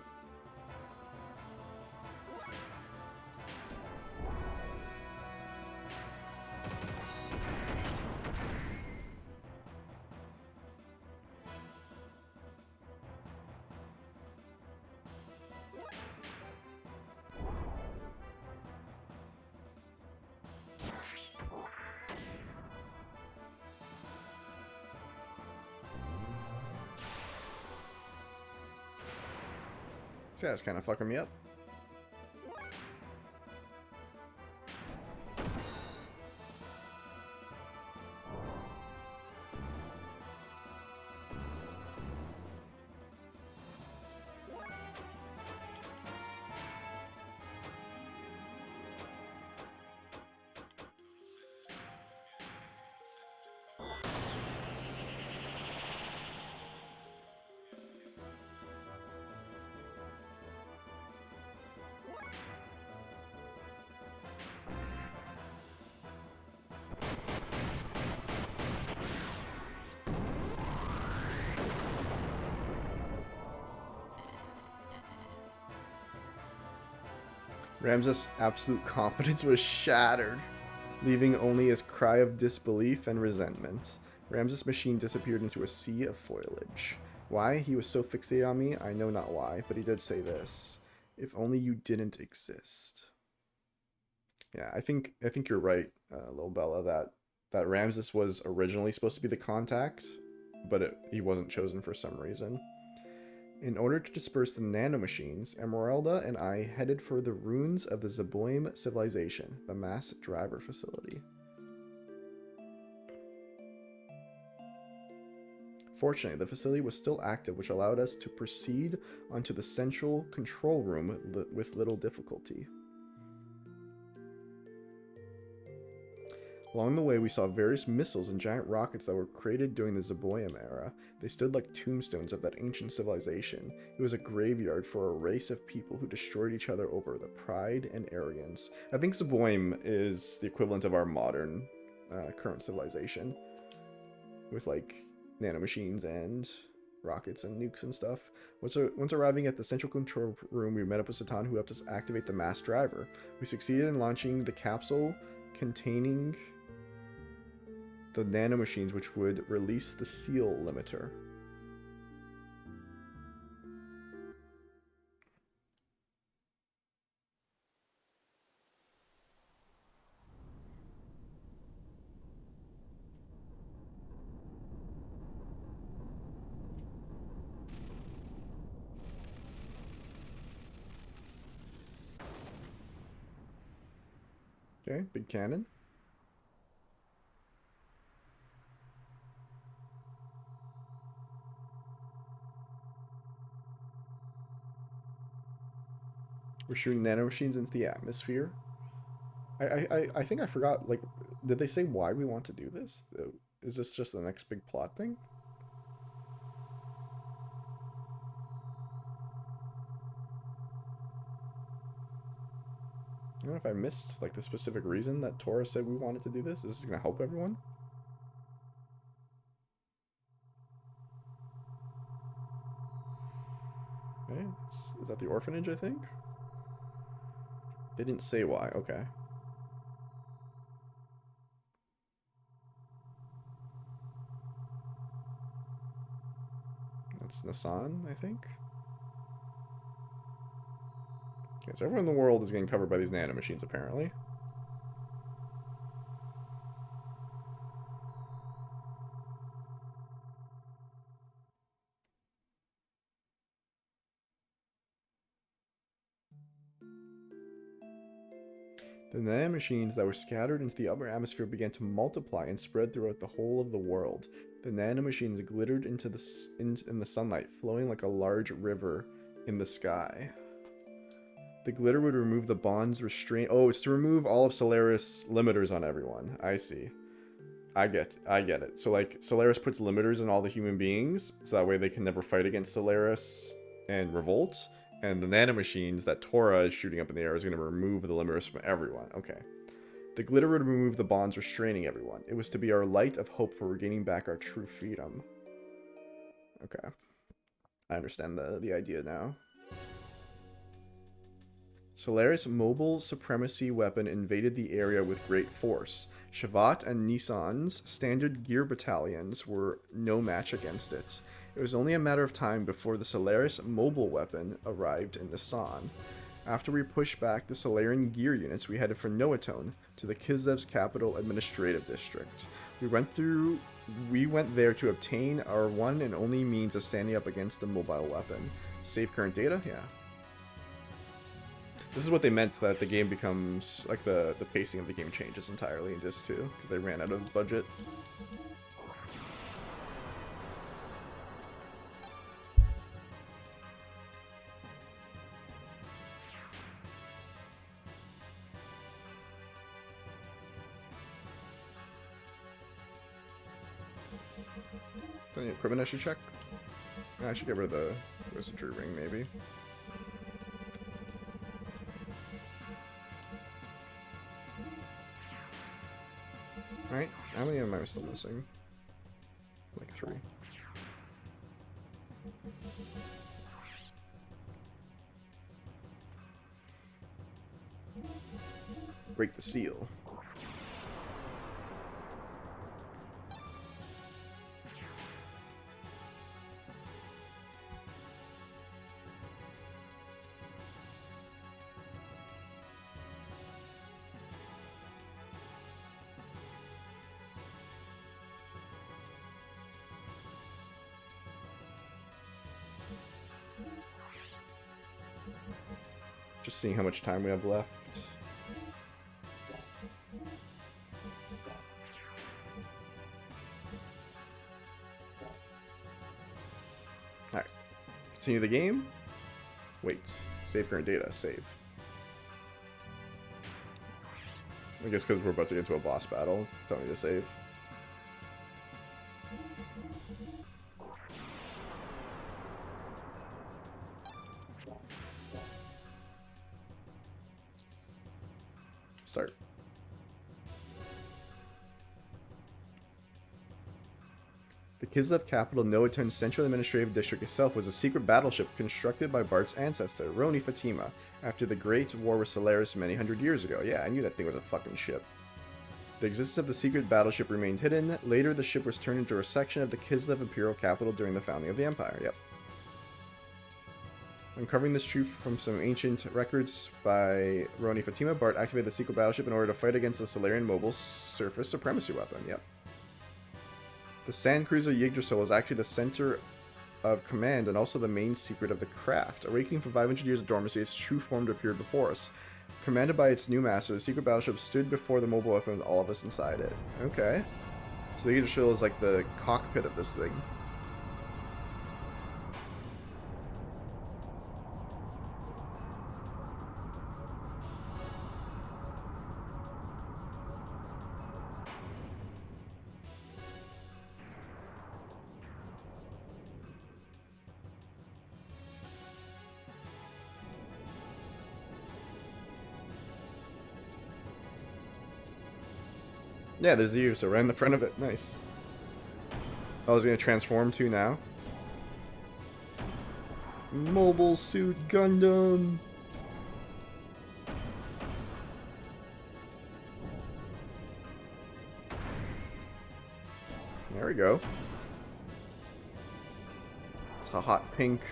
This guy's kind of fucking me up. Ramses' absolute confidence was shattered, leaving only his cry of disbelief and resentment. Ramses' machine disappeared into a sea of foliage. Why he was so fixated on me, I know not why, but he did say this. If only you didn't exist. Yeah, I think you're right, Lil Bella, that Ramses was originally supposed to be the contact, but he wasn't chosen for some reason. In order to disperse the nanomachines, Emeralda and I headed for the ruins of the Zeboim civilization, the mass driver facility. Fortunately, the facility was still active, which allowed us to proceed onto the central control room with little difficulty. Along the way, we saw various missiles and giant rockets that were created during the Zeboim era. They stood like tombstones of that ancient civilization. It was a graveyard for a race of people who destroyed each other over the pride and arrogance. I think Zeboim is the equivalent of our modern current civilization, with like nanomachines and rockets and nukes and stuff. Once arriving at the central control room, we met up with Satan, who helped us activate the mass driver. We succeeded in launching the capsule containing the nanomachines, which would release the seal limiter. Okay, big cannon. We're shooting nanomachines into the atmosphere. I think I forgot, like, did they say why we want to do this? Is this just the next big plot thing? I don't know if I missed, like, the specific reason that Tora said we wanted to do this. Is this going to help everyone? Okay, is that the orphanage, I think? They didn't say why, okay. That's Nasan, I think. Okay, so everyone in the world is getting covered by these nanomachines, apparently. The nanomachines that were scattered into the upper atmosphere began to multiply and spread throughout the whole of the world. The nanomachines glittered in the sunlight, flowing like a large river in the sky. The glitter would remove the bond's restraint. Oh, it's to remove all of Solaris limiters on everyone. I see. I get it. So like Solaris puts limiters on all the human beings, so that way they can never fight against Solaris and revolt. And the nanomachines that Tora is shooting up in the air is going to remove the limiters from everyone. Okay. The glitter would remove the bonds restraining everyone. It was to be our light of hope for regaining back our true freedom. Okay. I understand the idea now. Solaris' mobile supremacy weapon invaded the area with great force. Shavat and Nissan's standard gear battalions were no match against it. It was only a matter of time before the Solaris mobile weapon arrived in Nisan. After we pushed back the Solarian gear units, we headed for Noatone, to the Kislev's capital administrative district. We went there to obtain our one and only means of standing up against the mobile weapon. Save current data? Yeah. This is what they meant, that the game becomes, like, the pacing of the game changes entirely in Disc 2, because they ran out of budget. Any equipment I should check? I should get rid of the wizardry ring, maybe. Alright, how many am I still missing? Like 3. Break the seal. Just seeing how much time we have left. Alright. Continue the game. Wait. Save current data. Save. I guess because we're about to get into a boss battle. Tell me to save. Start. The Kislev capital, Noatone's central administrative district itself, was a secret battleship constructed by Bart's ancestor, Roni Fatima, after the Great War with Solaris many hundred years ago. Yeah, I knew that thing was a fucking ship. The existence of the secret battleship remained hidden. Later, the ship was turned into a section of the Kislev imperial capital during the founding of the empire. Yep. Uncovering this truth from some ancient records by Roni Fatima, Bart activated the secret battleship in order to fight against the Solarian mobile surface supremacy weapon. Yep. The sand cruiser Yggdrasil was actually the center of command and also the main secret of the craft. Awakening from 500 years of dormancy, its true form appeared before us. Commanded by its new master, the secret battleship stood before the mobile weapon with all of us inside it. Okay. So the Yggdrasil is like the cockpit of this thing. Yeah, there's the Yggdrasil right in the front of it. Nice. Oh, I was going to transform too now. Mobile Suit Gundam. There we go. It's a hot pink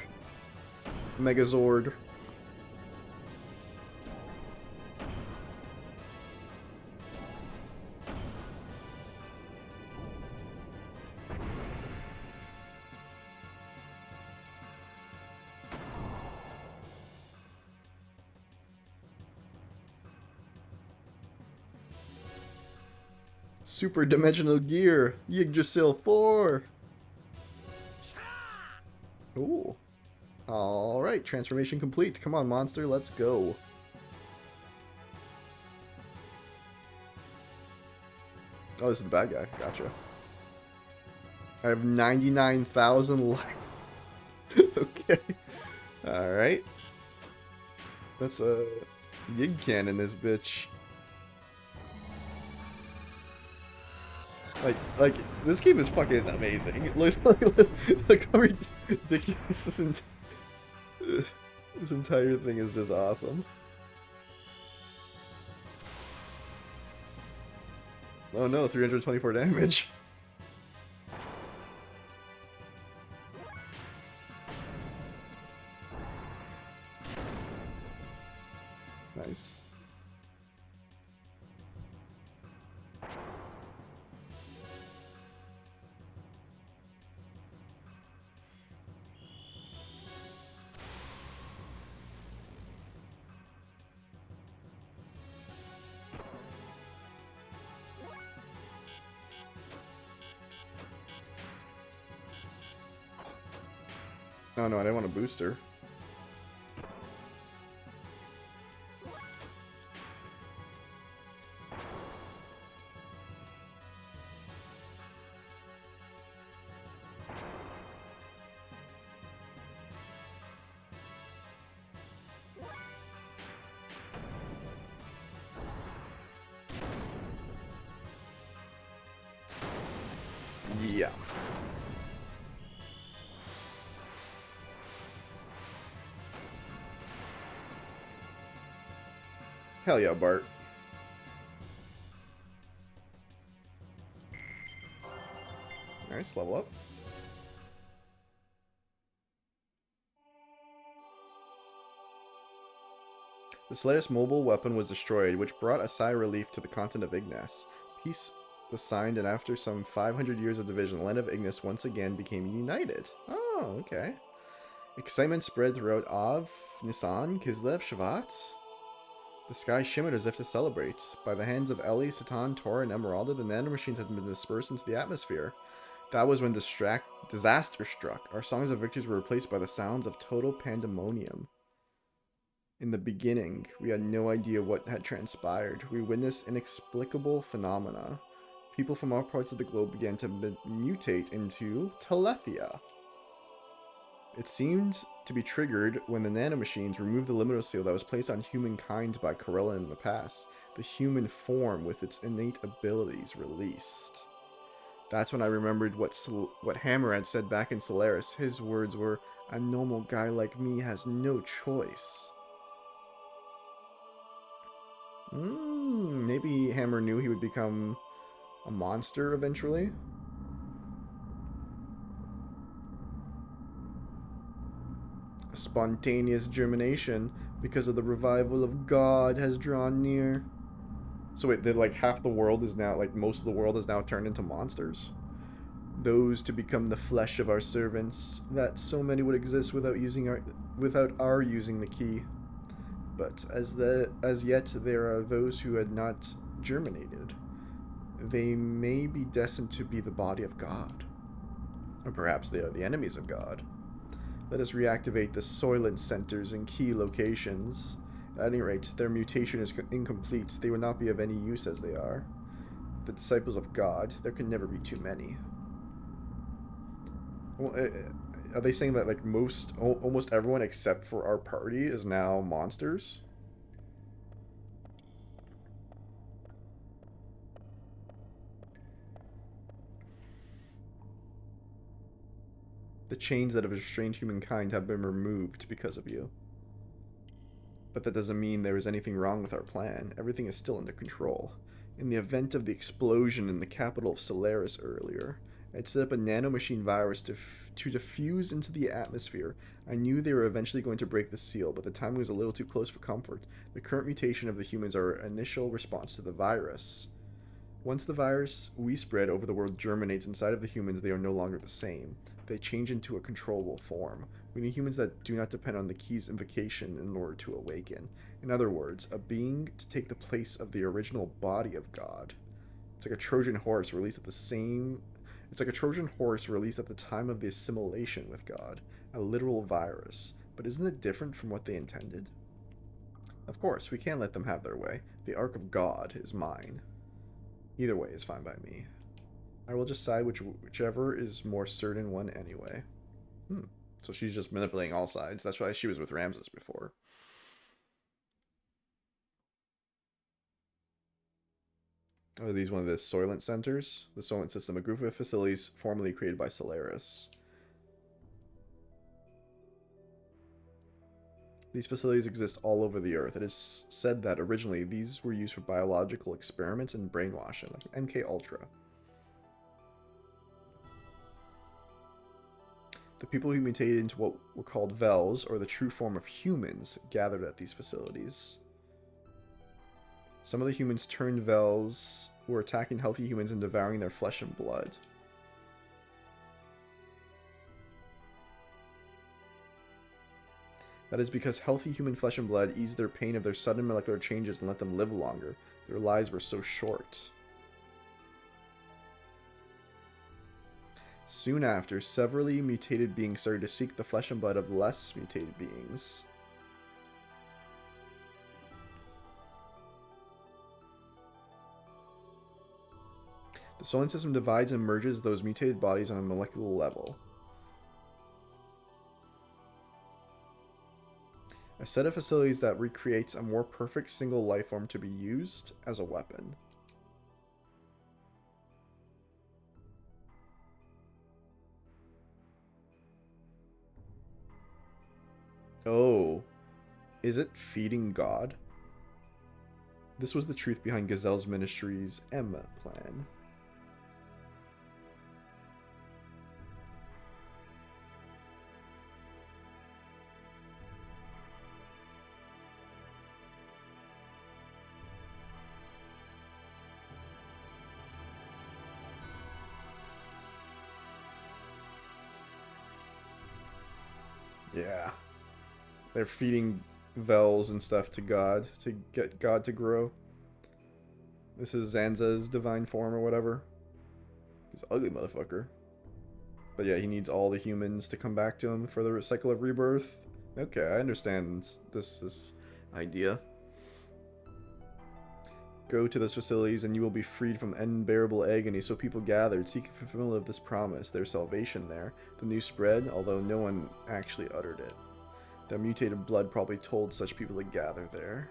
Megazord. Super Dimensional Gear, Yggdrasil 4. Ooh. Alright, transformation complete. Come on, monster, let's go. Oh, this is the bad guy. Gotcha. I have 99,000 life. Okay. Alright. That's a Yig cannon, this bitch. Like, this game is fucking amazing. Look how ridiculous this entire thing is just awesome. Oh no, 324 damage. Nice. Oh no, I didn't want a booster. Yeah. Hell yeah, Bart. Nice, level up. This latest mobile weapon was destroyed, which brought a sigh of relief to the continent of Ignis. Peace was signed, and after some 500 years of division, the land of Ignis once again became united. Oh, okay. Excitement spread throughout Av, Nisan, Kislev, Shavat. The sky shimmered as if to celebrate. By the hands of Eli, Satan, Tora, and Emeralda, the nanomachines had been dispersed into the atmosphere. That was when disaster struck. Our songs of victories were replaced by the sounds of total pandemonium. In the beginning, we had no idea what had transpired. We witnessed inexplicable phenomena. People from all parts of the globe began to mutate into Telethia. It seemed to be triggered when the nanomachines removed the liminal seal that was placed on humankind by Corella in the past. The human form with its innate abilities released. That's when I remembered what Hammer had said back in Solaris. His words were, "A normal guy like me has no choice." Maybe Hammer knew he would become a monster eventually. A spontaneous germination because of the revival of God has drawn near. So wait, did like half the world is now, like most of the world is now turned into monsters? Those to become the flesh of our servants, that so many would exist without our using the key. But as yet there are those who had not germinated. They may be destined to be the body of God. Or perhaps they are the enemies of God. Let us reactivate the Soylent centers in key locations. At any rate, their mutation is incomplete. They would not be of any use as they are. The disciples of God, there can never be too many. Well, are they saying that like almost everyone except for our party is now monsters? The chains that have restrained humankind have been removed because of you. But that doesn't mean there is anything wrong with our plan. Everything is still under control. In the event of the explosion in the capital of Solaris earlier, I'd set up a nanomachine virus to diffuse into the atmosphere. I knew they were eventually going to break the seal, but the timing was a little too close for comfort. The current mutation of the humans are our initial response to the virus. Once the virus we spread over the world germinates inside of the humans, they are no longer the same. They change into a controllable form. We need humans that do not depend on the key's invocation in order to awaken. In other words, a being to take the place of the original body of God. It's like a Trojan horse released at the same... It's like a Trojan horse released at the time of the assimilation with God. A literal virus. But isn't it different from what they intended? Of course, we can't let them have their way. The Ark of God is mine. Either way is fine by me. I will just side whichever is more certain one anyway. So she's just manipulating all sides. That's why she was with Ramses before. Are these one of the Soylent Centers? The Soylent System, a group of facilities formerly created by Solaris. These facilities exist all over the Earth. It is said that originally these were used for biological experiments and brainwashing, like MK Ultra. The people who mutated into what were called Vels, or the true form of humans, gathered at these facilities. Some of the humans turned Vels, were attacking healthy humans and devouring their flesh and blood. That is because healthy human flesh and blood eased their pain of their sudden molecular changes and let them live longer. Their lives were so short. Soon after, severally mutated beings started to seek the flesh and blood of less mutated beings. The Soylent System divides and merges those mutated bodies on a molecular level. A set of facilities that recreates a more perfect single life form to be used as a weapon. Oh, is it feeding God? This was the truth behind Gazelle's Ministry's M plan. Yeah. They're feeding Vels and stuff to God to get God to grow. This is Zanza's divine form or whatever. He's an ugly motherfucker. But yeah, he needs all the humans to come back to him for the cycle of rebirth. Okay, I understand this idea. Go to those facilities and you will be freed from unbearable agony. So people gathered, seeking fulfillment of this promise, their salvation there. The news spread, although no one actually uttered it. Their mutated blood probably told such people to gather there.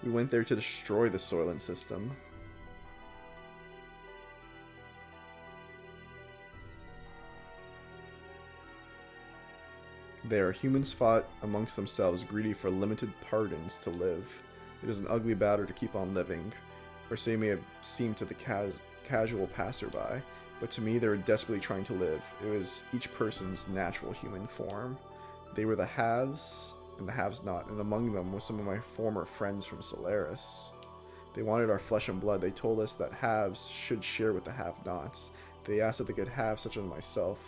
We went there to destroy the Soylent System. There, humans fought amongst themselves, greedy for limited pardons to live. It is an ugly battle to keep on living, or so may have seemed to the casual passerby, but to me they were desperately trying to live. It was each person's natural human form. They were the haves and the haves not, and among them was some of my former friends from Solaris. They wanted our flesh and blood. They told us that haves should share with the have-nots. They asked if they could have such as myself.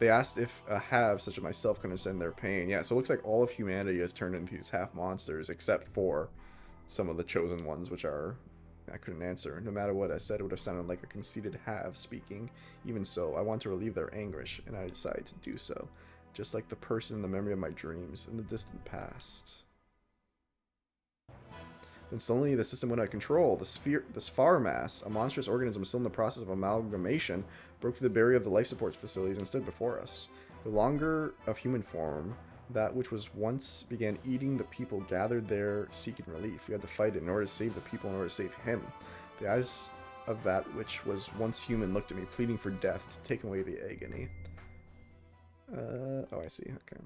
They asked if a have such as myself could understand their pain. Yeah, so it looks like all of humanity has turned into these half-monsters, except for some of the chosen ones, which are... I couldn't answer. No matter what I said, it would have sounded like a conceited have speaking. Even so, I want to relieve their anguish, and I decided to do so. Just like the person in the memory of my dreams in the distant past. Then suddenly the system went out of control. The sphere mass, a monstrous organism still in the process of amalgamation, broke through the barrier of the life support facilities and stood before us. No longer of human form, that which was once began eating the people gathered there seeking relief. We had to fight it in order to save the people, in order to save him. The eyes of that which was once human looked at me, pleading for death to take away the agony. Oh, I see. Okay.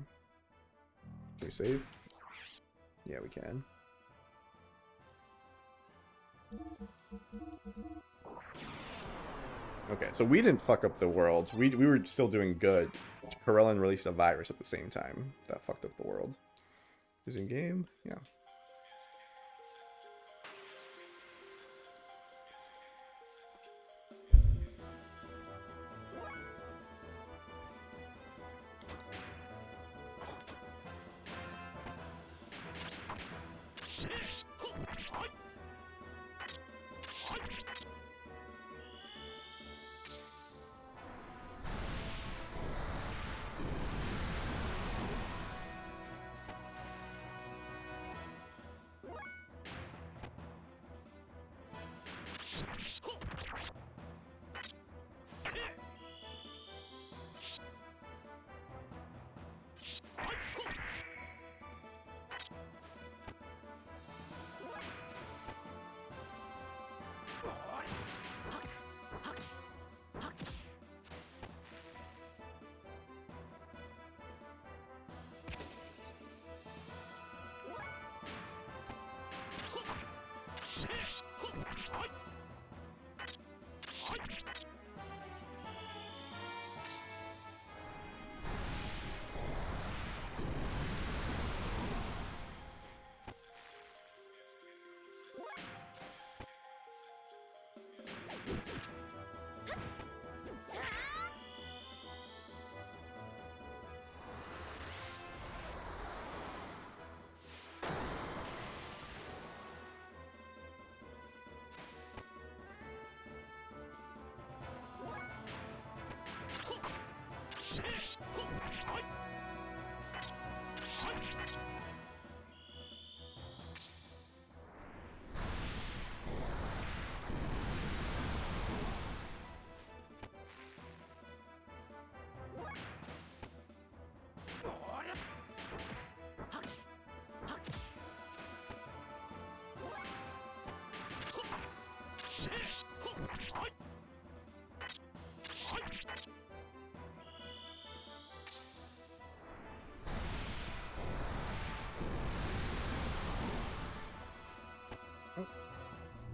Can we save? Yeah, we can. Okay, so we didn't fuck up the world. We were still doing good. Corellan released a virus at the same time that fucked up the world. Is in game? Yeah.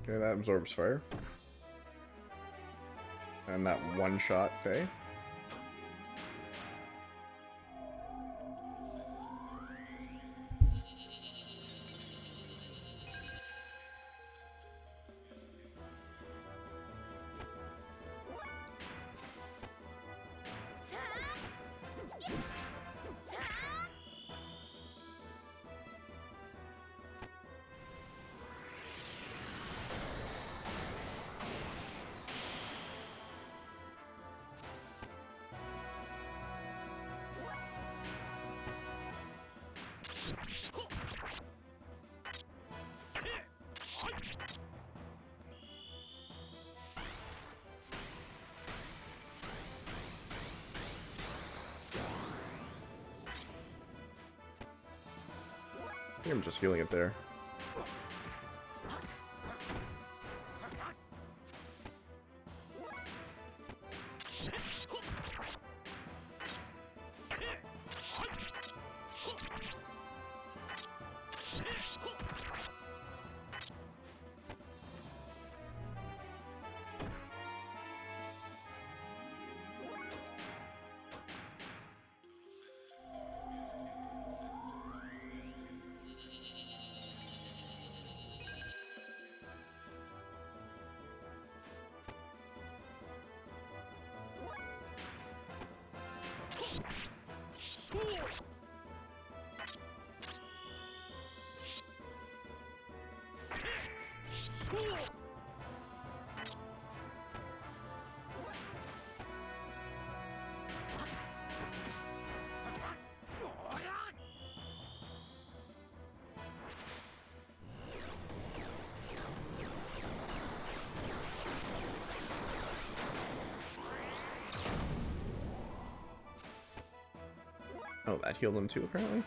Okay, that absorbs fire. And that one-shot Faye. I think I'm just healing it there. Oh, that healed him too, apparently.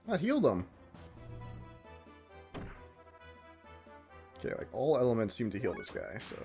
That healed him. Okay, like all elements seem to heal this guy, so.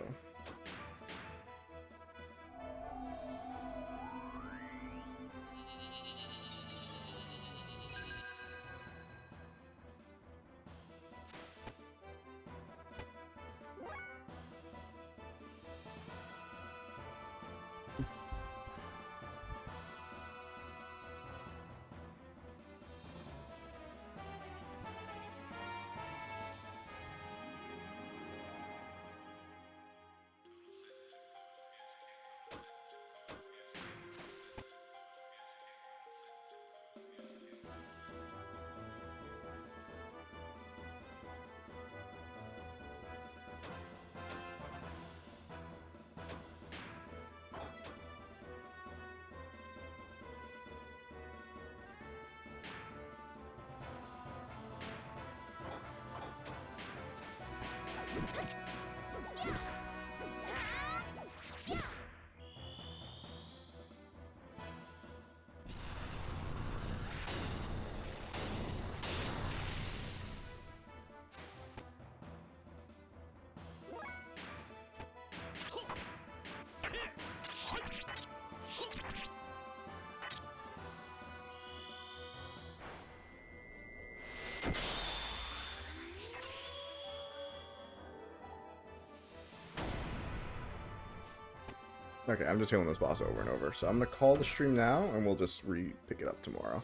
Okay, I'm just killing this boss over and over. So I'm going to call the stream now, and we'll just pick it up tomorrow.